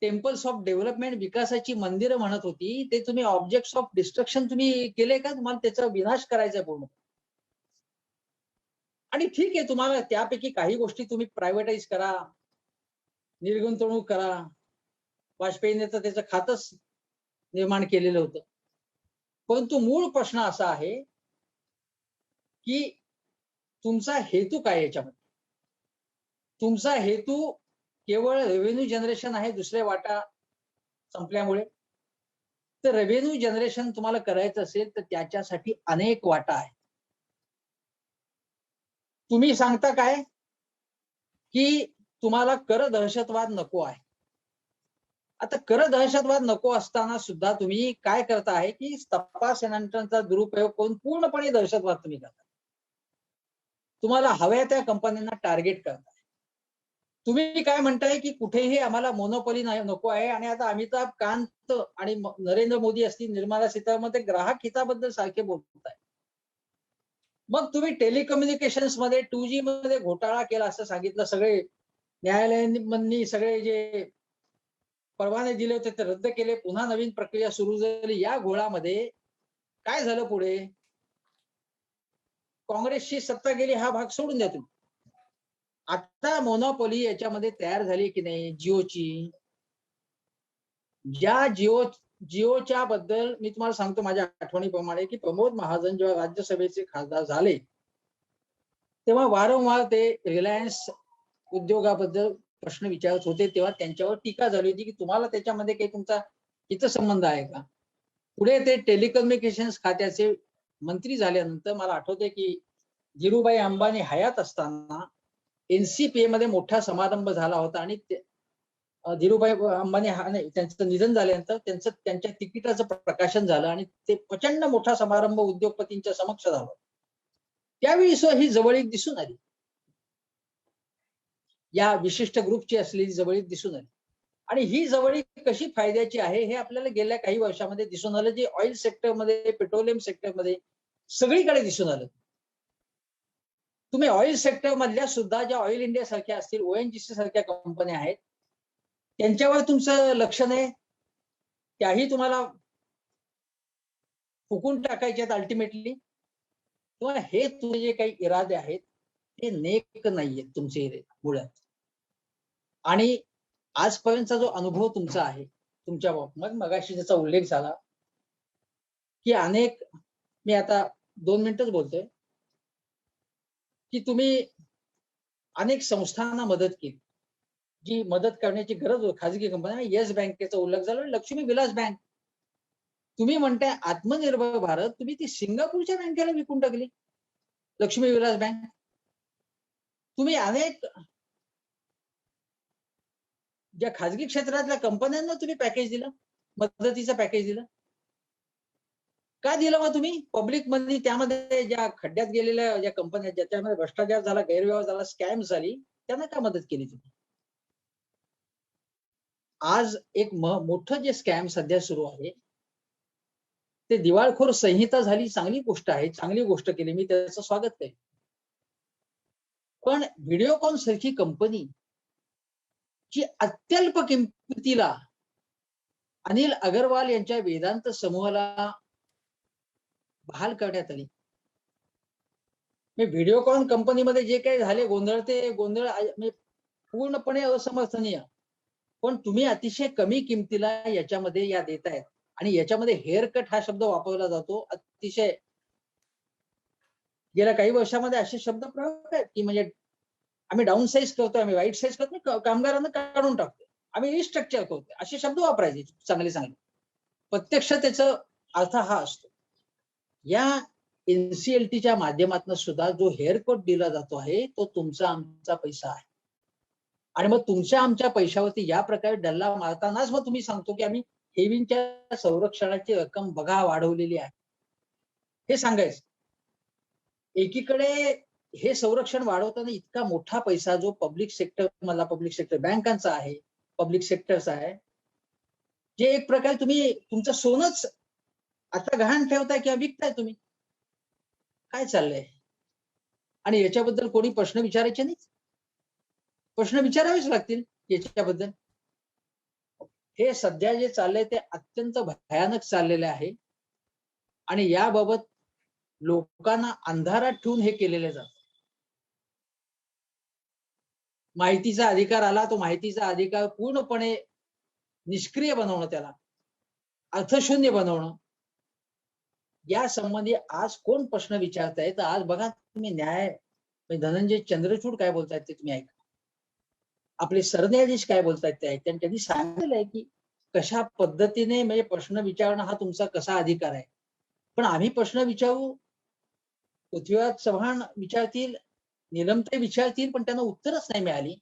टेम्पल्स ऑफ डेव्हलपमेंट, विकासाची मंदिरं म्हणत होती, ते तुम्ही ऑब्जेक्ट्स ऑफ डिस्ट्रक्शन तुम्ही केले का? तुम्हाला त्याचा विनाश करायचा पूर्ण. आणि ठीक आहे, तुम्हाला त्यापैकी काही गोष्टी तुम्ही प्रायव्हेटाईज करा, निर्गुंतवणूक करा. वाजपेयीने तर त्याचं खातच निर्माण केलेलं होतं. परंतु मूळ प्रश्न असा आहे की तुमचा हेतू काय याच्यामध्ये? तुमचा हेतू केवळ रेव्हेन्यू जनरेशन आहे दुसऱ्या वाटा संपल्यामुळे? तर रेव्हेन्यू जनरेशन तुम्हाला करायचं असेल तर त्याच्यासाठी अनेक वाटा आहेत. तुम्ही सांगता काय की तुम्हाला कर दहशतवाद नको आहे. आता कर दहशतवाद नको असताना सुद्धा तुम्ही काय करता आहे की तपास यंत्रणांचा दुरुपयोग करून पूर्णपणे दहशतवाद तुम्ही करता. तुम्हाला हव्या त्या कंपन्यांना टार्गेट करताय. तुम्ही काय म्हणताय की कुठेही आम्हाला मोनोपॉली नको आहे. आणि आता अमिताभ कांत आणि नरेंद्र मोदी असतील, निर्मला सीतारामन, ते ग्राहक हिताबद्दल सारखे बोलताय. मग तुम्ही टेलिकम्युनिकेशन्स मध्ये 2G मध्ये घोटाळा केला असं सांगितलं. सगळे न्यायालयांनी सगळे जे परवाने दिले होते ते रद्द केले. पुन्हा नवीन प्रक्रिया सुरू झाली. या घोळामध्ये काय झालं पुढे? काँग्रेसची सत्ता गेली हा भाग सोडून द्या तुम्ही. आता मोनोपॉली याच्यामध्ये तयार झाली की नाही जिओची? ज्या जिओच्या बद्दल मी तुम्हाला सांगतो माझ्या आठवणीप्रमाणे की प्रमोद महाजन जेव्हा राज्यसभेचे खासदार झाले तेव्हा वारंवार ते रिलायन्स उद्योगाबद्दल प्रश्न विचारत होते. तेव्हा त्यांच्यावर टीका झाली होती की तुम्हाला त्याच्यामध्ये काही तुमचा हितसंबंध आहे का? पुढे ते टेलिकम्युनिकेशन्स खात्याचे मंत्री झाल्यानंतर मला आठवते की धीरूभाई अंबानी हयात असताना NCPA मध्ये मोठा समारंभ झाला होता आणि धीरूभाई अंबानी त्यांचं निधन झाल्यानंतर त्यांच्या तिकिटाचं प्रकाशन झालं आणि ते प्रचंड मोठा समारंभ उद्योगपतींच्या समक्ष झाला. त्यावेळी ही जवळीक दिसून आली. या विशिष्ट ग्रुपची असलेली जवळीक दिसून आली. आणि ही जवळीक कशी फायद्याची आहे हे आपल्याला गेल्या काही वर्षामध्ये दिसून आलं. जे ऑइल सेक्टरमध्ये, पेट्रोलियम सेक्टरमध्ये सगळीकडे दिसून आलं. तुम्ही ऑइल सेक्टर मधल्या सुद्धा ज्या ऑइल इंडिया सारख्या असतील, ONGC सारख्या कंपन्या आहेत, त्यांच्यावर तुमचं लक्ष नाही. त्याही तुम्हाला फुकून टाकायचे आहेत अल्टिमेटली. तुम्हाला हे तुमचे जे काही इरादे आहेत ते नेक नाहीयेत तुमचे मुळात. आणि आजपर्यंतचा जो अनुभव तुमचा आहे तुमच्या बाबतीत, मगाशी ज्याचा उल्लेख झाला की अनेक, मी आता 2 मिनिटच बोलतोय, की तुम्ही अनेक संस्थांना मदत केली. जी मदत करण्याची गरज होती खाजगी कंपन्या, येस बँकेचा उल्लेख झाला, लक्ष्मी विलास बँक. तुम्ही म्हणताय आत्मनिर्भर भारत, तुम्ही ती सिंगापूरच्या बँकेला विकून टाकली, लक्ष्मी विलास बँक. तुम्ही अनेक ज्या खाजगी क्षेत्रातल्या कंपन्यांना तुम्ही पॅकेज दिलं, मदतीचं पॅकेज दिलं. का दिलं मग तुम्ही? पब्लिक मनी त्यामध्ये ज्या खड्ड्यात गेलेल्या ज्या कंपन्या ज्याच्यामध्ये भ्रष्टाचार झाला, गैरव्यवहार झाला, स्कॅम झाली, त्यांना का मदत केली तुम्ही? आज एक मोठं जे स्कॅम सध्या सुरू आहे ते दिवाळखोर संहिता झाली, चांगली गोष्ट आहे, चांगली गोष्ट केली, मी त्याचं स्वागत करेन. पण व्हिडिओकॉन सारखी कंपनी जी अत्यल्प किमतीला अनिल अगरवाल यांच्या वेदांत समूहाला बहाल करण्यात आली. व्हिडिओकॉन कंपनीमध्ये जे काही झाले गोंधळ, ते गोंधळ पूर्णपणे असमर्थनीय. पण तुम्ही अतिशय कमी किमतीला याच्यामध्ये या देतायत आणि याच्यामध्ये हेअर कट हा शब्द वापरला जातो. अतिशय गेल्या काही वर्षामध्ये असे शब्द प्रयोग आहेत की म्हणजे आम्ही डाऊन साईज करतोय, आम्ही वाईट साईज करतो, कामगारांना काढून टाकतो. आम्ही रिस्ट्रक्चर करतोय, असे शब्द वापरायचे चांगले चांगले. प्रत्यक्ष त्याचा अर्थ हा असतो. या एनसीएलटीच्या माध्यमातून सुद्धा जो हेअरकट दिला जातो आहे तो तुमचा आमचा पैसा आहे. आणि मग तुमच्या आमच्या पैशावरती या प्रकारे डल्ला मारतानाच मग तुम्ही सांगतो की आम्ही ठेवींच्या संरक्षणाची रक्कम बघा वाढवलेली आहे, हे सांगायचं. एकीकडे हे संरक्षण वाढवताना इतका मोठा पैसा जो पब्लिक सेक्टर मधला, पब्लिक सेक्टर बँकांचा आहे, पब्लिक सेक्टरचा आहे, जे एक प्रकारे तुम्ही तुमचं सोनंच आता गहाण ठेवताय किंवा विकताय तुम्ही. काय चाललंय? आणि याच्याबद्दल कोणी प्रश्न विचारायचे नाही? प्रश्न विचारावेच लागतील याच्याबद्दल. हे सध्या जे चाललंय ते अत्यंत भयानक चाललेलं आहे आणि याबाबत लोकांना अंधारात ठेवून हे केलेलं जातं. माहितीचा अधिकार आला, तो माहितीचा अधिकार पूर्णपणे निष्क्रिय बनवणं, त्याला अर्थशून्य बनवणं, या संबंधी आज कोण प्रश्न विचारताय? तर आज बघा तुम्ही धनंजय चंद्रचूड काय बोलतायत ते तुम्ही ऐका. आपले सरन्यायाधीश काय बोलतायत ते ऐका. त्यांनी सांगितलेलं आहे की कशा पद्धतीने म्हणजे प्रश्न विचारणं हा तुमचा कसा अधिकार आहे. पण आम्ही प्रश्न विचारू, पृथ्वीराज चव्हाण विचारतील, निलमते विचारतील, पण त्यांना उत्तरच नाही मिळाली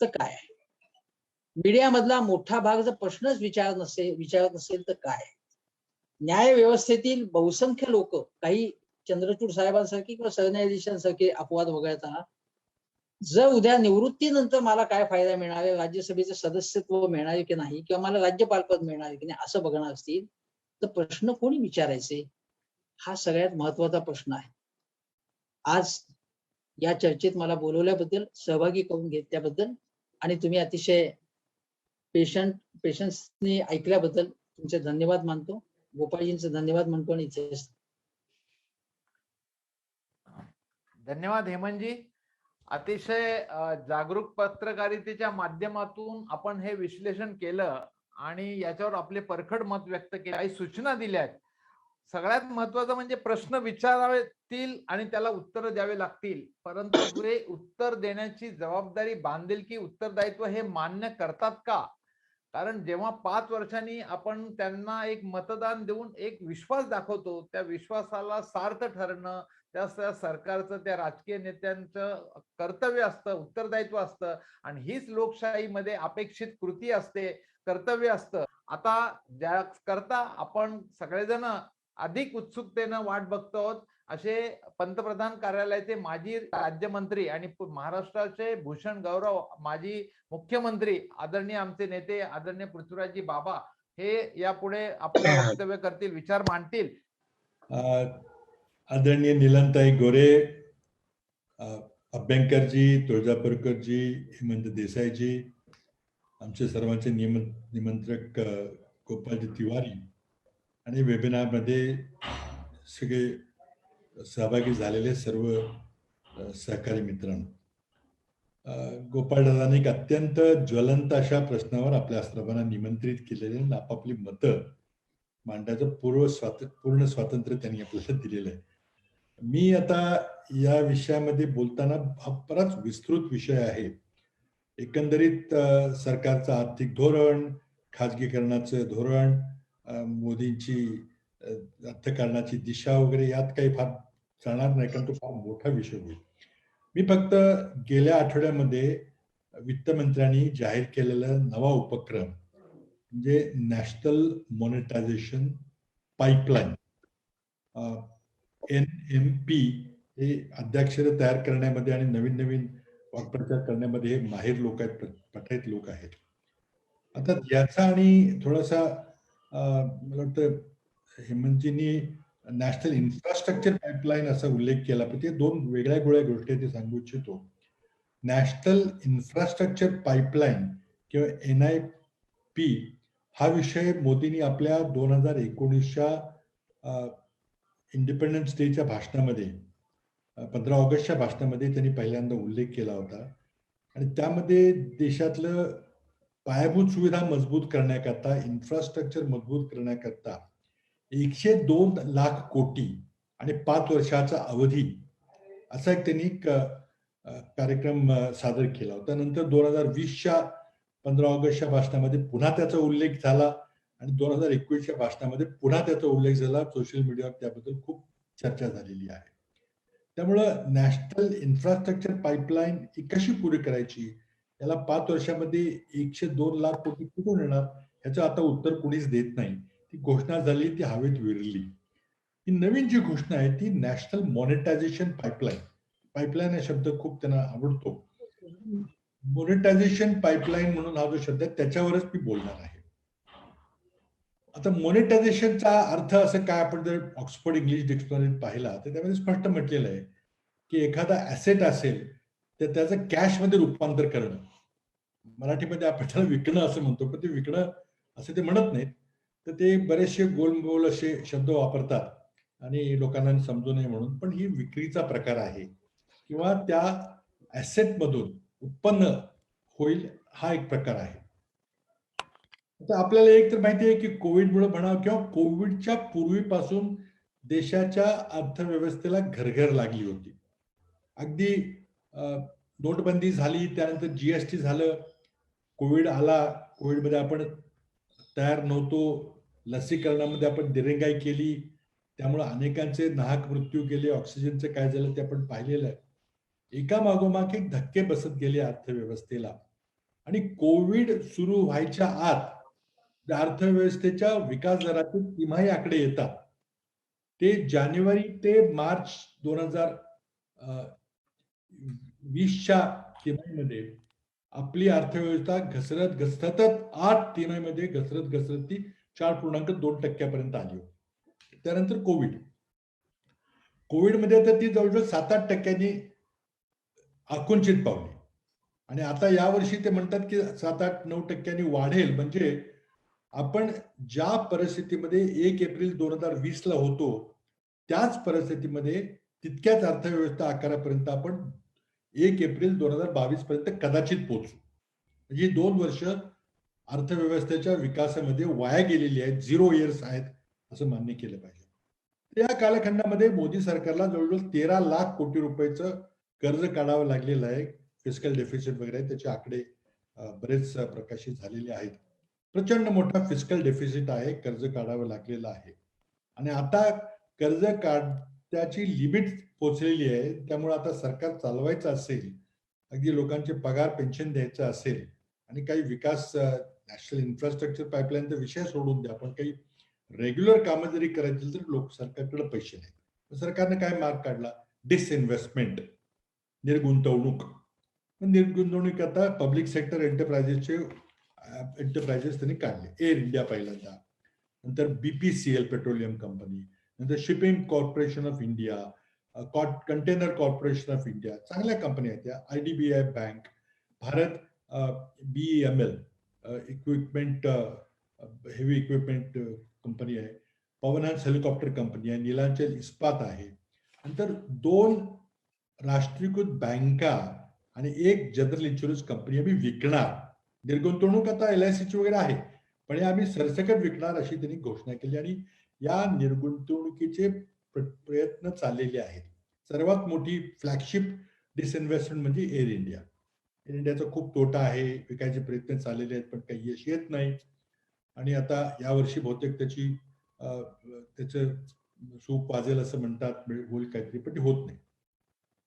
तर काय? मीडियामधला मोठा भाग जर प्रश्नच विचारत नसेल तर काय? न्याय व्यवस्थेतील बहुसंख्य लोक, काही चंद्रचूड साहेबांसारखी किंवा सरन्यायाधीशांसारखे अपवाद वगळता, जर उद्या निवृत्तीनंतर मला काय फायदा मिळणार आहे, राज्यसभेचं सदस्यत्व मिळणार आहे की नाही, किंवा मला राज्यपालपद मिळणार आहे की नाही, असं बघणार असतील तर प्रश्न कोणी विचारायचे? हा सगळ्यात महत्वाचा प्रश्न आहे. आज या चर्चेत मला बोलवल्याबद्दल, सहभागी करून घेतल्याबद्दल आणि तुम्ही अतिशय पेशन्सने ऐकल्याबद्दल तुमचे धन्यवाद मानतो. गोपाळजींचे धन्यवाद म्हणतो आणि इथे धन्यवाद हेमंतजी. अतिशय जागरूक पत्रकारितेच्या माध्यमातून आपण हे विश्लेषण केलं आणि याच्यावर आपले परखड मत व्यक्त केले, काही सूचना दिल्या आहेत. सगळ्यात महत्वाचं म्हणजे प्रश्न विचारावेतील आणि त्याला उत्तर द्यावे लागतील, परंतु हे उत्तर देण्याची जबाबदारी, बांधिलकी, उत्तरदायित्व हे मान्य करतात का? कारण जेव्हा 5 वर्षांनी आपण त्यांना एक मतदान देऊन एक विश्वास दाखवतो, त्या विश्वासाला सार्थ ठरणं त्या सरकारचं, त्या राजकीय नेत्यांचं कर्तव्य असतं, उत्तरदायित्व असतं. आणि हीच लोकशाहीमध्ये अपेक्षित कृती असते, कर्तव्य असतं. आता ज्या करता आपण सगळेजण अधिक उत्सुकतेनं वाट बघतो आहोत असे पंतप्रधान कार्यालयाचे माजी राज्यमंत्री आणि महाराष्ट्राचे भूषण गौरव माजी मुख्यमंत्री आदरणीय आमचे नेते आदरणीय पृथ्वीराजजी बाबा हे यापुढे आपलं वक्तव्य करतील, विचार मांडतील. आदरणीय नीलमताई गोरे, अभ्यंकरजी, तुळजापूरकरजी, हेमंत देसाईजी, आमचे सर्वांचे निमंत्रक गोपालजी तिवारी आणि वेबिनारमध्ये सगळे सहभागी झालेले सर्व सहकारी मित्रांनो, गोपाळदादांनी एक अत्यंत ज्वलंत अशा प्रश्नावर आपल्या सर्वांना निमंत्रित केलेले आणि आपापली मतं मांडायचं पूर्ण स्वातंत्र्य त्यांनी आपल्याला दिलेलं आहे. मी आता या विषयामध्ये बोलताना हा बराच विस्तृत विषय आहे. एकंदरीत सरकारचं आर्थिक धोरण, खाजगीकरणाचं धोरण, मोदींची अर्थकारणाची दिशा वगैरे यात काही फार जाणार नाही, कारण तो फार मोठा विषय होईल. मी फक्त गेल्या आठवड्यामध्ये वित्तमंत्र्यांनी जाहीर केलेला नवा उपक्रम म्हणजे नॅशनल मॉनिटायझेशन पाईपलाईन, NMP, हे अध्याक्षर तयार करण्यामध्ये आणि नवीन नवीन वाक्प्रचार करण्यामध्ये हे माहिर लोक आहेत, पठायत लोक आहेत. आता याचा आणि थोडासा मला वाटतं हेमंतजींनी नॅशनल इन्फ्रास्ट्रक्चर पाईपलाईन असा उल्लेख केला, पण ते दोन वेगळ्या गोष्टी ते सांगू इच्छितो. नॅशनल इन्फ्रास्ट्रक्चर पाईपलाईन किंवा NIP हा विषय मोदींनी आपल्या 2019च्या इंडिपेंडन्स डेच्या भाषणामध्ये, 15 ऑगस्टच्या भाषणामध्ये त्यांनी पहिल्यांदा उल्लेख केला होता. आणि त्यामध्ये देशातलं पायाभूत सुविधा मजबूत करण्याकरता, इन्फ्रास्ट्रक्चर मजबूत करण्याकरता 102 लाख कोटी आणि 5 वर्षाचा अवधी असा एक त्यांनी कार्यक्रम सादर केला होता. नंतर 2020च्या 15 ऑगस्टच्या भाषणामध्ये पुन्हा त्याचा उल्लेख झाला आणि 2021च्या भाषणामध्ये पुन्हा त्याचा उल्लेख झाला. सोशल मीडियावर त्याबद्दल खूप चर्चा झालेली आहे. त्यामुळं नॅशनल इन्फ्रास्ट्रक्चर पाईपलाईन ही कशी पुरी करायची, याला 5 वर्षामध्ये 102 लाख कोटी कुठून येणार, ह्याचं आता उत्तर कोणीच देत नाही. ती घोषणा झाली, ती हवेत विरली. ही नवीन जी घोषणा आहे ती नॅशनल मॉनिटायझेशन पाईपलाईन. पाईपलाईन हा शब्द खूप त्यांना आवडतो. मॉनिटायझेशन पाईपलाईन म्हणून हा जो शब्द आहे त्याच्यावरच मी बोलणार आहे. आता मॉनिटायझेशनचा अर्थ असं काय, आपण जर ऑक्सफोर्ड इंग्लिश डिक्शनरीत पाहिला तर त्यामध्ये स्पष्ट म्हटलेलं आहे की एखादा ऍसेट असेल तर त्याचं कॅशमध्ये रूपांतर करणं. मराठीमध्ये आपण त्याला विकणं असं म्हणतो, पण ते विकणं असं ते म्हणत नाहीत. तर ते बरेचसे गोलमोल असे शब्द वापरतात आणि लोकांना समजू नये म्हणून. पण ही विक्रीचा प्रकार आहे किंवा त्या ऍसेट मधून उत्पन्न होईल हा एक प्रकार आहे. आता आपल्याला एक तर माहिती आहे की कोविडमुळे म्हणा किंवा कोविडच्या पूर्वीपासून देशाच्या अर्थव्यवस्थेला घरघर लागली होती. अगदी नोटबंदी झाली, त्यानंतर जीएसटी झालं, कोविड आला, कोविडमध्ये आपण तयार नव्हतो, लसीकरणामध्ये आपण दिरंगाई केली, त्यामुळे अनेकांचे नाहक मृत्यू गेले, ऑक्सिजनचं काय झालं ते आपण पाहिलेलं आहे. एका मागोमाग एक धक्के बसत गेले अर्थव्यवस्थेला आणि कोविड सुरू व्हायच्या आत अर्थव्यवस्थेच्या विकास दराचे तिमाही आकडे येतात. ते जानेवारी ते मार्च 2020च्या तिमाहीमध्ये आपली अर्थव्यवस्था घसरत 8 तिमाहीमध्ये घसरत ती 4.2% आली होती. त्यानंतर कोविडमध्ये तर ती जवळजवळ 7-8% आकुंचित पावली आणि आता यावर्षी ते म्हणतात की 7-8-9% वाढेल. म्हणजे आपण ज्या परिस्थितीमध्ये 1 एप्रिल 2020ला होतो त्याच परिस्थितीमध्ये तितक्याच अर्थव्यवस्था आकारापर्यंत आपण 1 एप्रिल 2022 पर्यंत कदाचित पोहोचू. म्हणजे 2 वर्ष अर्थव्यवस्थेच्या विकासामध्ये वाया गेलेली आहेत, 0 इयर्स आहेत असं मान्य केलं पाहिजे. या कालखंडामध्ये मोदी सरकारला जवळजवळ 13 लाख कोटी रुपयाचं कर्ज काढावं लागलेलं आहे. फिस्कल डेफिसिट वगैरे त्याचे आकडे बरेच प्रकाशित झालेले आहेत. प्रचंड मोठा फिस्कल डेफिसिट आहे, कर्ज काढावं लागलेलं आहे आणि आता कर्ज काढण्याची लिमिट पोहोचलेली आहे. त्यामुळे आता सरकार चालवायचं असेल, अगदी लोकांचे पगार पेन्शन द्यायचं असेल आणि काही विकास नॅशनल इन्फ्रास्ट्रक्चर पाईपलाईनचा विषय सोडून द्या, पण काही रेग्युलर कामं जरी करायची तर सरकारकडे पैसे नाही. सरकारने काय मार्ग काढला, डिसइन्व्हेस्टमेंट, निर्गुंतवणूक. निर्गुंतवणूक आता पब्लिक सेक्टर एंटरप्राइजेस त्यांनी काढले. एअर इंडिया पहिल्यांदा, नंतर बीपीसीएल पेट्रोलियम कंपनी, नंतर shipping corporation of India, container corporation of India, चांगल्या कंपन्या आहेत त्या. IDBI bank, Bharat BEML equipment, heavy equipment company आहे, पवनहंस हेलिकॉप्टर कंपनी आहे, नीलांचल इस्पात आहे. नंतर 2 राष्ट्रीयकृत बँका आणि 1 जनरल इन्शुरन्स कंपनी आम्ही विकणार. निर्गुंतवणूक आता LICची वगैरे आहे, पण हे आम्ही सरसकट विकणार अशी त्यांनी घोषणा केली आणि या निर्गुंतवणुकीचे प्रयत्न चाललेले आहेत. सर्वात मोठी फ्लॅगशिप डिसइन्व्हेस्टमेंट म्हणजे एअर इंडिया. एअर इंडियाचा खूप तोटा आहे, विकायचे प्रयत्न चाललेले आहेत पण काही यश येत नाही आणि आता यावर्षी बहुतेक त्याचं सूप वाजेल असं म्हणतात, होईल काहीतरी, पण ते होत नाही.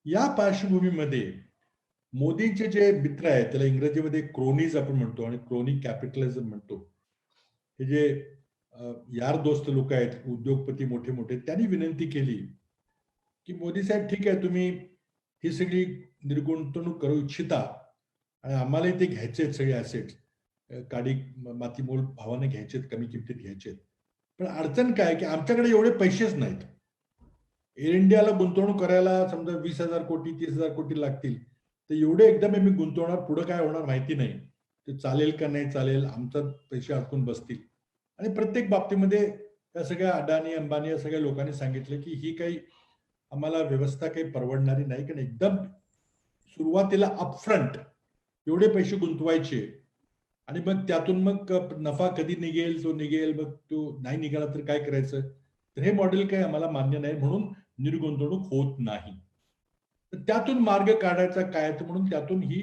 या पार्श्वभूमीमध्ये मोदींचे जे मित्र आहेत त्याला इंग्रजीमध्ये क्रोनीज आपण म्हणतो आणि क्रोनी कॅपिटलिझम म्हणतो. हे जे यार दोस्त लोक आहेत, उद्योगपती मोठे मोठे, त्यांनी विनंती केली की मोदी साहेब ठीक आहे, तुम्ही ही सगळी निर्गुंतवणूक करू इच्छिता आणि आम्हालाही ते घ्यायचे सगळे ऍसेट्स, काडी मातीमोल भावाने घ्यायचेत, कमी किमतीत घ्यायचेत, पण अडचण काय की आमच्याकडे एवढे पैसेच नाहीत. एअर इंडियाला गुंतवणूक करायला समजा 20,000 कोटी 30,000 कोटी लागतील, तर एवढे एकदम आम्ही गुंतवणार, पुढे काय होणार माहिती नाही, ते चालेल का नाही चालेल, आमचा पैसे अडकून बसतील. आणि प्रत्येक बाबतीमध्ये या सगळ्या अडाणी अंबानी या सगळ्या लोकांनी सांगितलं की ही काही आम्हाला व्यवस्था काही परवडणारी नाही, कारण एकदम सुरुवातीला अपफ्रंट एवढे पैसे गुंतवायचे आणि मग त्यातून मग नफा कधी निघेल तो निघेल, मग तो नाही निघाला तर काय करायचं. तर हे मॉडेल काही आम्हाला मान्य नाही, म्हणून निर्गुंतवणूक होत नाही. तर त्यातून मार्ग काढायचा काय, म्हणून त्यातून ही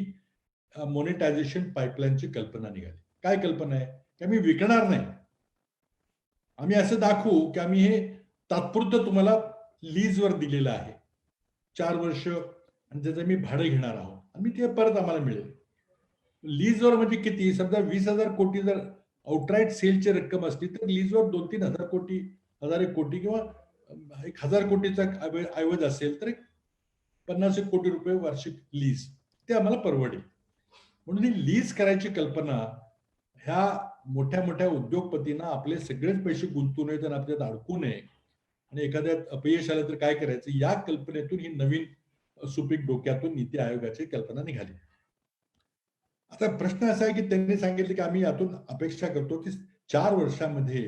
मोनेटायझेशन पाईपलाईनची कल्पना निघाली. काय कल्पना आहे की आम्ही विकणार नाही, आम्ही असं दाखवू की आम्ही हे तात्पुरतं तुम्हाला लीजवर दिलेलं आहे 4 वर्ष, आणि त्याचं मी भाडं घेणार आहोत आणि ते परत आम्हाला मिळेल. लीजवर म्हणजे किती? समजा 20,000 कोटी जर आउटराईट सेलची रक्कम असली तर लीजवर 2-3 हजार कोटी, 1,000 कोटी किंवा 1,000 कोटीचा ऐवज असेल तर 50 कोटी रुपये वार्षिक लीज, ते आम्हाला परवडेल. म्हणून ही लीज करायची कल्पना ह्या मोठ्या मोठ्या उद्योगपतींना आपले सगळेच पैसे गुंतवू नयेत आणि आपल्यात अडकू नये आणि एखाद्यात अपयश आलं तर काय करायचं, या कल्पनेतून ही नवीन सुपीक डोक्यातून नीती आयोगाची कल्पना निघाली. आता प्रश्न असा आहे की त्यांनी सांगितले की आम्ही यातून अपेक्षा करतो की 4 वर्षामध्ये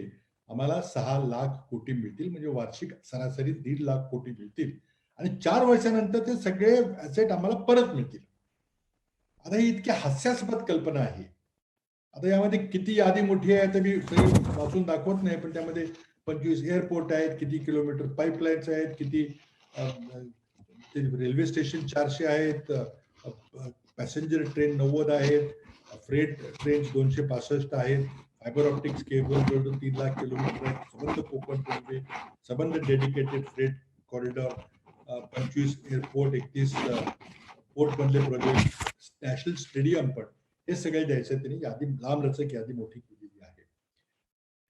आम्हाला 6 लाख कोटी मिळतील, म्हणजे वार्षिक सरासरी 1.5 लाख कोटी मिळतील आणि 4 वर्षानंतर ते सगळे ऍसेट आम्हाला परत मिळतील. आता ही इतकी हास्यास्पद कल्पना आहे. आता यामध्ये किती यादी मोठी आहे तर मी वाचून दाखवत नाही, पण त्यामध्ये 25 एअरपोर्ट आहेत, किती किलोमीटर पाईपलाईन्स आहेत, किती रेल्वे स्टेशन 400 आहेत, पॅसेंजर ट्रेन 90 आहेत, फ्रेट ट्रेन 265 आहेत, फायबर ऑप्टिक्स केबल जवळजवळ 3 लाख किलोमीटर आहेत, सबंध कोकण रेल्वे, सबंध dedicated freight corridor, 25 airport, 31 port मधले प्रोजेक्ट, नॅशनल स्टेडियम, पण हे सगळे द्यायचं त्यांनी यादी, लांब रचक यादी मोठी केलेली आहे.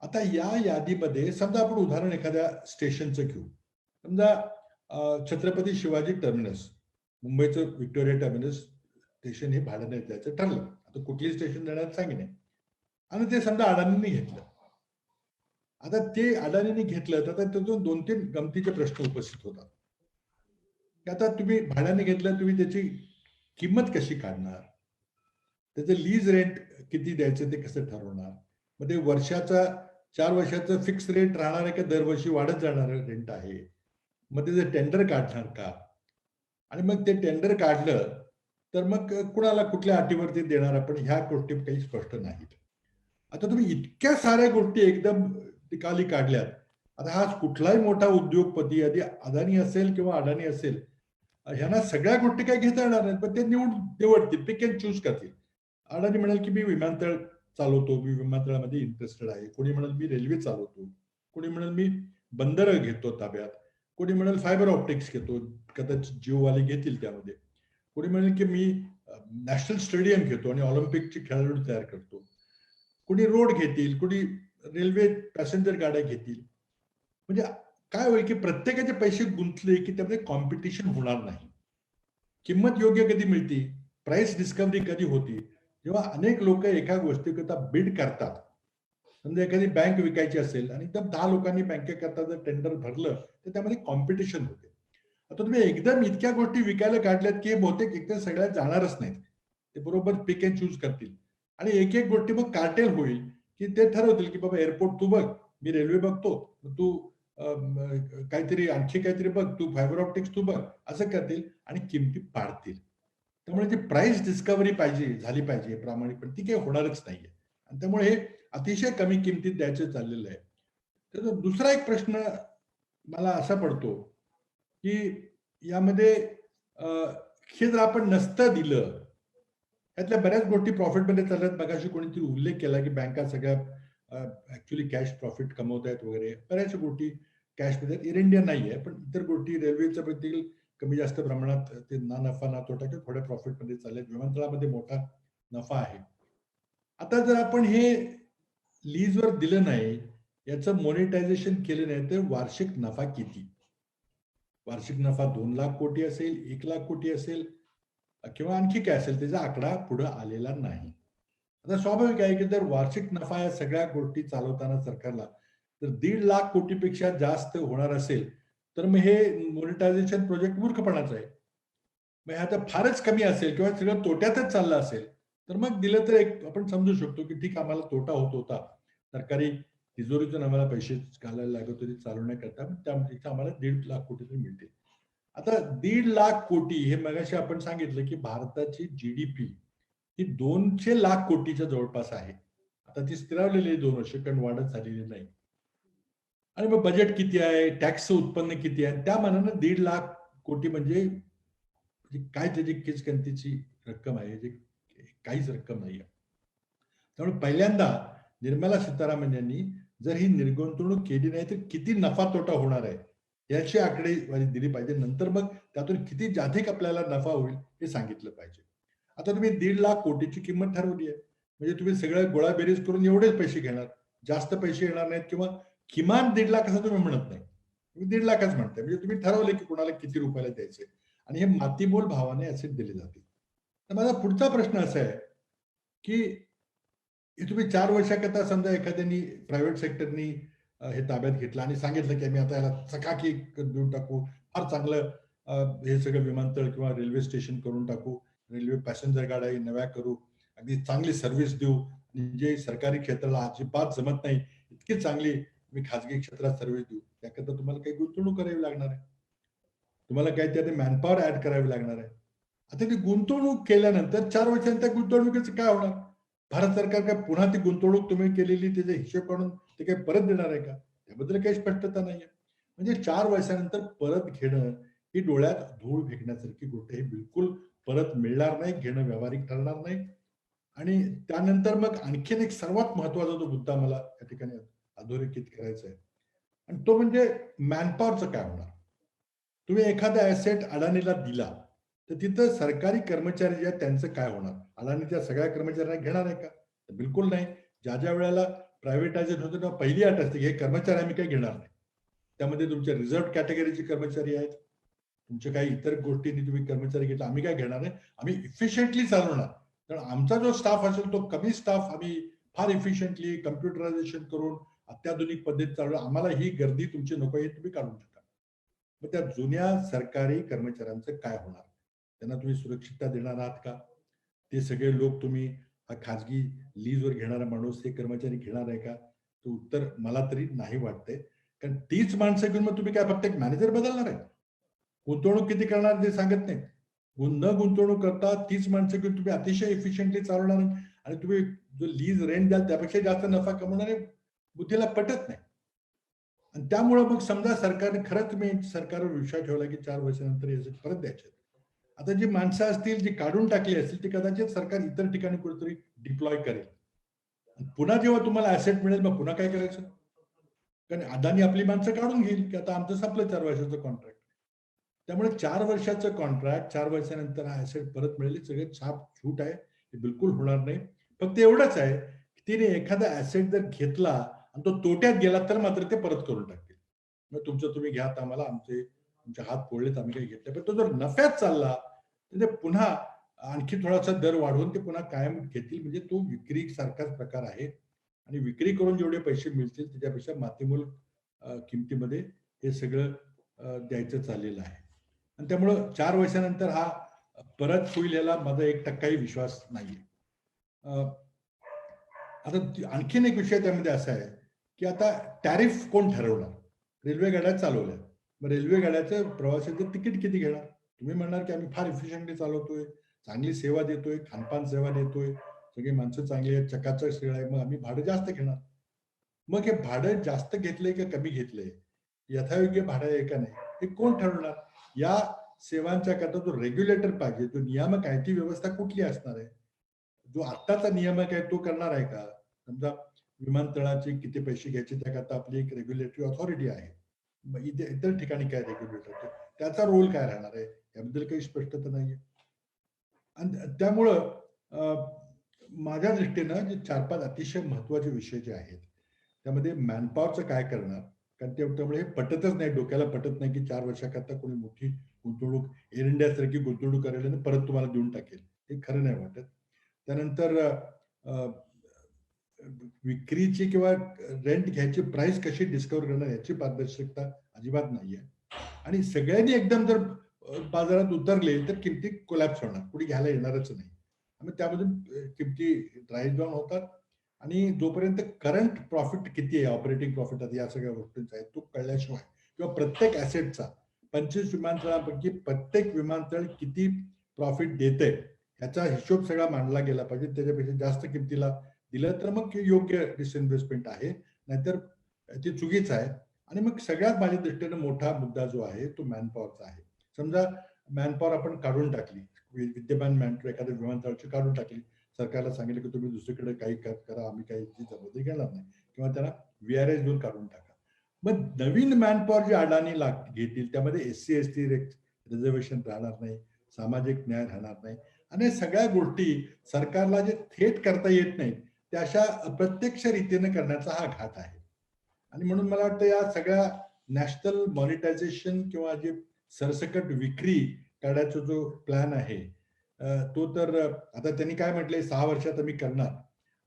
आता या यादीमध्ये समजा आपण उदाहरण एखाद्या स्टेशनचं घेऊ. समजा छत्रपती शिवाजी टर्मिनस, मुंबईचं व्हिक्टोरिया टर्मिनस स्टेशन हे भाड्याने द्यायचं ठरलं. आता कुठली स्टेशन देण्यात सांगितलं आणि ते समजा अडाणींनी घेतलं. आता ते अडाणींनी घेतलं तर त्यातून 2-3 गमतीचे प्रश्न उपस्थित होतात. आता तुम्ही भाड्याने घेतलं, तुम्ही त्याची किंमत कशी काढणार, त्याचं लीज रेंट किती द्यायचं ते कसं ठरवणार, मग ते वर्षाचा 4 वर्षाचं फिक्स रेंट राहणार आहे का दरवर्षी वाढत जाणार रेंट आहे, मग त्याचं टेंडर काढणार का, आणि मग ते टेंडर काढलं तर मग कुणाला कुठल्या अटीवरती देणार आपण, ह्या गोष्टी काही स्पष्ट नाहीत. आता तुम्ही इतक्या साऱ्या गोष्टी एकदम निकाली काढल्यात. आता हा कुठलाही मोठा उद्योगपती, आधी अदानी असेल किंवा अडाणी असेल, ह्यांना सगळ्या गोष्टी काही घेता येणार नाहीत, पण ते निवडतील, पिक अँड चूज करतील. अडाणी म्हणाल की मी विमानतळ चालवतो, मी विमानतळामध्ये इंटरेस्टेड आहे, कोणी म्हणाल मी रेल्वे चालवतो, कोणी म्हणाल मी बंदरं घेतो ताब्यात, कोणी म्हणाल फायबर ऑप्टिक्स घेतो, कदाचित जिओवाले घेतील त्यामध्ये, कोणी म्हणेल की मी नॅशनल स्टेडियम घेतो आणि ऑलिम्पिकचे खेळाडू तयार करतो, कोणी रोड घेतील, कोणी रेल्वे पॅसेंजर गाड्या घेतील. म्हणजे काय होईल की प्रत्येकाचे पैसे गुंतले की त्यामध्ये कॉम्पिटिशन होणार नाही. किंमत योग्य कधी मिळते, प्राइस डिस्कव्हरी कधी होती, जेव्हा अनेक लोक एका गोष्टीकरता बिड करतात. समजा एखादी बँक विकायची असेल आणि एकदम 10 लोकांनी बँकेकरता जर टेंडर भरलं तर त्यामध्ये कॉम्पिटिशन होते. आता तुम्ही एकदम इतक्या गोष्टी विकायला काढल्यात की बहुतेक एकतर सगळ्यात जाणारच नाहीत, ते बरोबर पिक अँड चूज करतील आणि एक एक गोष्टी मग कार्टेल होईल की ते ठरवतील की बाबा एअरपोर्ट तू बघ, मी रेल्वे बघतो, तू काहीतरी आणखी काहीतरी बघ, तू फायबर ऑप्टिक्स तू बघ, असं करतील आणि किमती पाडतील. त्यामुळे ती प्राइस डिस्कव्हरी झाली पाहिजे प्रामाणिकपणे, ती काही होणारच नाहीये आणि त्यामुळे हे अतिशय कमी किमतीत द्यायचं चाललेलं आहे. तर दुसरा एक प्रश्न मला असा पडतो की यामध्ये हे जर आपण नसतं दिलं, यातल्या बऱ्याच गोष्टी प्रॉफिटमध्ये चालल्यात. मगाशी कोणीतरी उल्लेख केला की बँका सगळ्या ऍक्च्युअली कॅश प्रॉफिट कमवत आहेत वगैरे, बऱ्याच गोष्टी कॅशमध्ये. एअर इंडिया नाहीये, पण इतर गोष्टी रेल्वेच्या देखील कमी जास्त प्रमाणात ते ना नफा ना तोटा किंवा थोड्या प्रॉफिटमध्ये चालले. विमानतळामध्ये मोठा नफा आहे. आता जर आपण हे लीजवर दिलं नाही, याचं मोनेटायझेशन केलं नाही, तर वार्षिक नफा किती? वार्षिक नफा 2 लाख कोटी असेल, 1 लाख कोटी असेल किंवा आणखी काय असेल, त्याचा आकडा पुढे आलेला नाही. आता स्वाभाविक आहे की जर वार्षिक नफा या सगळ्या गोष्टी चालवताना सरकारला तर 1.5 लाख कोटीपेक्षा जास्त होणार असेल तर मग हे मोनेटायझेशन प्रोजेक्ट मूर्खपणाचं आहे. मग आता फारच कमी असेल किंवा सगळं तोट्यातच चाललं असेल तर मग दिलं तर एक आपण समजू शकतो की ठीक, आम्हाला तोटा होत होता, सरकारी तिजोरीतून आम्हाला पैसे घालायला लागत होते चालवण्याकरता, त्यामुळे आम्हाला 1.5 लाख कोटी तरी मिळतील. आता 1.5 लाख कोटी हे मगाशी आपण सांगितलं की भारताची जीडीपी ही 200 लाख कोटीच्या जवळपास आहे. आता ती स्थिरावलेली आहे 2 वर्ष, कारण वाढत झालेली नाही. आणि मग बजेट किती आहे, टॅक्सचं उत्पन्न किती आहे, त्या मानानं 1.5 लाख कोटी म्हणजे काय त्याची किचकंतीची रक्कम आहे, जे काहीच रक्कम नाहीये. त्यामुळे पहिल्यांदा निर्मला सीतारामन यांनी जर ही निर्गुंतवणूक केली नाही तर किती नफा तोटा होणार आहे याची आकडेवारी दिली पाहिजे. नंतर मग त्यातून किती जाधिक आपल्याला नफा होईल हे सांगितलं पाहिजे. आता तुम्ही 1.5 लाख कोटीची किंमत ठरवली आहे, म्हणजे तुम्ही सगळं गोळाबेरीज करून एवढेच पैसे घेणार, जास्त पैसे येणार नाहीत, किंवा किमान 1.5 लाख असं तुम्ही म्हणत नाही, तुम्ही 1.5 लाखच म्हणताय. म्हणजे तुम्ही ठरवले की कोणाला किती रुपयाला द्यायचे, आणि हे मातीमोल भावाने ऍसेट दिले जातील. तर माझा पुढचा प्रश्न असा आहे की हे तुम्ही 4 वर्षाकरता समजा एखाद्यानी प्रायव्हेट सेक्टरनी हे ताब्यात घेतलं आणि सांगितलं की आम्ही आता याला चकाकी देऊन टाकू, फार चांगलं हे सगळं विमानतळ किंवा रेल्वे स्टेशन करून टाकू, रेल्वे पॅसेंजर गाड्या नव्या करू, अगदी चांगली सर्व्हिस देऊ, आणि जे सरकारी क्षेत्राला अजिबात जमत नाही इतकी चांगली मी खाजगी क्षेत्रात सर्व्हिस देऊ. त्याकरता तुम्हाला काही गुंतवणूक करावी लागणार आहे, तुम्हाला काही त्यात मॅनपॉवर ऍड करावी लागणार आहे. आता ती गुंतवणूक केल्यानंतर 4 वर्षांच्या गुंतवणुकीचं काय होणार? भारत सरकार काय पुन्हा ती गुंतवणूक तुम्ही केलेली त्याचा हिशोब काढून ते काही परत देणार आहे का? त्याबद्दल काही स्पष्टता नाहीये. म्हणजे 4 वर्षानंतर परत घेणं ही डोळ्यात धूळ फेकण्यासारखी गोष्ट, हे बिलकुल परत मिळणार नाही, घेणं व्यावहारिक ठरणार नाही. आणि त्यानंतर मग आणखीन एक सर्वात महत्वाचा जो मुद्दा मला या ठिकाणी अधोरेखित करायचा आहे, आणि तो म्हणजे मॅनपॉवरचं काय होणार. तुम्ही एखादा ऍसेट अडाणीला दिला तर तिथं सरकारी कर्मचारी जे आहेत त्यांचं काय होणार? अडाणीच्या सगळ्या कर्मचाऱ्यांना घेणार आहे का? तर बिलकुल नाही. ज्या ज्या वेळेला प्रायव्हेटायझेशन होतं तेव्हा पहिली अट असते की हे कर्मचारी आम्ही काही घेणार नाही. त्यामध्ये तुमच्या रिझर्व्ह कॅटेगरीचे कर्मचारी आहेत, तुमच्या काही इतर गोष्टींनी तुम्ही कर्मचारी घेतला, आम्ही काय घेणार नाही, आम्ही इफिशियंटली चालवणार. कारण आमचा जो स्टाफ असेल तो कमी स्टाफ आम्ही फार इफिशियंटली कम्प्युटरायझेशन करून अत्याधुनिक पद्धत चालवणार, आम्हाला ही गर्दी तुमची नको आहे, तुम्ही काढून टाका. मग त्या जुन्या सरकारी कर्मचाऱ्यांचं काय होणार? त्यांना तुम्ही सुरक्षितता देणार आहात का? ते सगळे लोक तुम्ही हा खाजगी लीजवर घेणारा माणूस हे कर्मचारी घेणार आहे का? तर उत्तर मला तरी नाही वाटतंय. कारण तीच माणसं घेऊन मग तुम्ही काय फक्त एक मॅनेजर बदलणार आहे? गुंतवणूक किती करणार ते सांगत नाही. न गुंतवणूक करता तीच माणसं घेऊन तुम्ही अतिशय इफिशियंटली चालवणार, आणि तुम्ही जो लीज रेंट द्याल त्यापेक्षा जास्त नफा कमवणारे बुद्धीला पटत नाही. आणि त्यामुळे मग समजा सरकारने खरंच मी सरकारवर विश्वास ठेवला की 4 वर्षानंतर याचे परत द्यायचे, आता जी माणसं असतील जी काढून टाकली असतील ती कदाचित सरकार इतर ठिकाणी कुठेतरी डिप्लॉय करेल. पुन्हा जेव्हा तुम्हाला ऍसेट मिळेल मग पुन्हा काय करायचं? कारण अदानी आपली माणसं काढून घेईल की आता आमचं संपलं 4 वर्षाचं कॉन्ट्रॅक्ट. त्यामुळे 4 वर्षाचं कॉन्ट्रॅक्ट 4 वर्षानंतर हा ऍसेट परत मिळेल सगळे छाप छूट आहे, हे बिलकुल होणार नाही. फक्त एवढंच आहे की तिने एखादा ऍसेट जर घेतला आणि तो तोट्यात गेला तर मात्र ते परत करून टाकतील. मग तुमचं तुम्ही घ्या, आम्हाला तुमचे हात फोडलेत, आम्ही काही घेतले. पण तो जर नफ्यात चालला तर ते पुन्हा आणखी थोडासा दर वाढवून ते पुन्हा कायम घेतील. म्हणजे तो विक्री सारखाच प्रकार आहे, आणि विक्री करून जेवढे पैसे मिळतील त्याच्यापेक्षा मातीमोल किमतीमध्ये हे सगळं द्यायचं चाललेलं आहे. आणि त्यामुळं 4 वर्षानंतर हा परत होईल याला माझा 1% विश्वास नाहीये. आता आणखीन एक विषय त्यामध्ये असा आहे की आता टॅरिफ कोण ठरवणार? रेल्वे गाड्या चालवल्या, मग रेल्वे गाड्याचं प्रवाशाचं तिकीट किती घेणार? तुम्ही म्हणणार की आम्ही फार इफिशियंटली चालवतोय, चांगली सेवा देतोय, खानपान सेवा देतोय, सगळी माणसं चांगली आहेत, चकाचक सगळं आहे, मग आम्ही भाडं जास्त घेणार. मग हे भाडं जास्त घेतलंय की कमी घेतलंय, यथायोग्य भाडं आहे का नाही, हे कोण ठरवणार? या सेवांच्या करता जो रेग्युलेटर पाहिजे, जो नियामक आहे, ती व्यवस्था कुठली असणार आहे? जो आत्ताचा नियामक आहे तो करणार आहे का? समजा विमानतळाचे किती पैसे घ्यायचे त्याकरता आपली एक रेग्युलेटरी ऑथॉरिटी आहे, मग इतर ठिकाणी काय रेग्युलेटर, त्याचा रोल काय राहणार आहे याबद्दल काही स्पष्टता नाहीये. आणि त्यामुळं माझ्या दृष्टीनं जे 4-5 अतिशय महत्वाचे विषय जे आहेत त्यामध्ये मॅनपॉवरचं काय करणार, कारण त्यामुळे हे पटतच नाही, डोक्याला पटत नाही की 4 वर्षाकरता कोणी मोठी गुंतवणूक एअर इंडियासारखी गुंतवणूक करायला आणि परत तुम्हाला देऊन टाकेल, हे खरं नाही वाटत. त्यानंतर विक्रीची किंवा रेंट घ्यायची प्राइस कशी डिस्कवर करणार याची पारदर्शकता अजिबात नाहीये. आणि सगळ्यांनी एकदम जर बाजारात उतरले तर किमती कोलॅप्स होणार, कुणी घ्यायला येणारच नाही. मग त्यामधून किमती ड्राईव्ह डाऊन होतात, आणि जोपर्यंत करंट प्रॉफिट किती आहे, ऑपरेटिंग प्रॉफिट या सगळ्या गोष्टींचा आहे तो कळल्याशिवाय, किंवा प्रत्येक ऍसेटचा 25 विमानतळांपैकी प्रत्येक विमानतळ किती प्रॉफिट देते याचा हिशोब सगळा मांडला गेला पाहिजे. त्याच्यापेक्षा जास्त किमतीला दिलं तर मग योग्य डिसइन्व्हेस्टमेंट आहे, नाहीतर ते चुकीचं आहे. आणि मग सगळ्यात माझ्या दृष्टीने मोठा मुद्दा जो आहे तो मॅनपॉवरचा आहे. समजा मॅनपॉवर आपण काढून टाकली, विद्यमान मॅनटर एखाद्या विमानतळाची काढून टाकली, सरकारला सांगितलं की तुम्ही दुसरीकडे काही करा, आम्ही काही जबाबदारी घेणार नाही, किंवा त्याला VRS देऊन काढून टाका. मग नवीन मॅनपॉवर जे अडाणी घेतील त्यामध्ये SC ST रिझर्वेशन राहणार नाही, सामाजिक न्याय राहणार नाही, आणि सगळ्या गोष्टी सरकारला जे थेट करता येत नाही त्या अशा अप्रत्यक्ष रीतीने करण्याचा हा घाट आहे. आणि म्हणून मला वाटतं या सगळ्या नॅशनल मॉनिटायझेशन किंवा जे सरसकट विक्री करण्याचा जो प्लॅन आहे तो तर आता त्यांनी काय म्हटलंय 6 वर्षात आम्ही करणार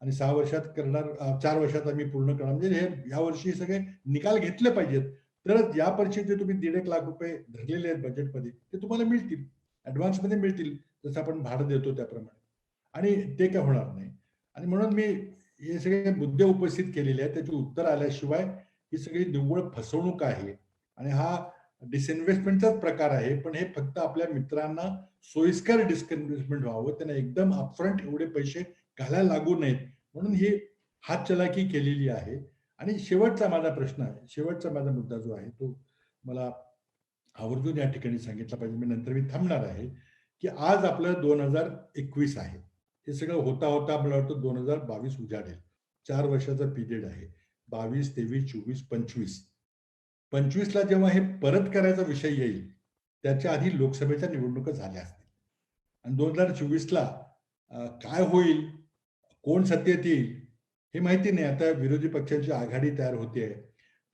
आणि 6 वर्षात करणार, 4 वर्षात आम्ही पूर्ण करणार, म्हणजे हे यावर्षी सगळे निकाल घेतले पाहिजेत तरच या वर्षी जे तुम्ही 1.5 लाख रुपये धरलेले आहेत बजेटमध्ये ते तुम्हाला मिळतील, ऍडव्हान्स मध्ये मिळतील, जसं आपण भाडं देतो त्याप्रमाणे. आणि ते काय होणार नाही. आणि म्हणून मी हे सगळे मुद्दे उपस्थित केलेले आहेत, त्याची उत्तर आल्याशिवाय ही सगळी निव्वळ फसवणूक आहे आणि हा डिसइन्व्हेस्टमेंटचाच प्रकार आहे. पण हे फक्त आपल्या मित्रांना सोयीस्कर डिसइन्व्हेस्टमेंट व्हावं, त्यांना एकदम अपफ्रंट एवढे पैसे घालायला लागू नयेत म्हणून ही हातचलाकी केलेली आहे. आणि शेवटचा माझा प्रश्न आहे, शेवटचा माझा मुद्दा जो आहे तो मला आवर्जून या ठिकाणी सांगितलं पाहिजे, मी नंतर थांबणार आहे, की आज आपलं 2021 आहे. हे सगळं होता होता मला वाटतं 2022 उजाडेल. 4 वर्षाचा पिरियड आहे. 22, 23, 24, 25. 25ला जेव्हा हे परत करायचा विषय येईल त्याच्या आधी लोकसभेच्या निवडणुका झाल्या असतील आणि 2024ला काय होईल, कोण सत्तेत येईल हे माहिती नाही. आता विरोधी पक्षांची आघाडी तयार होते,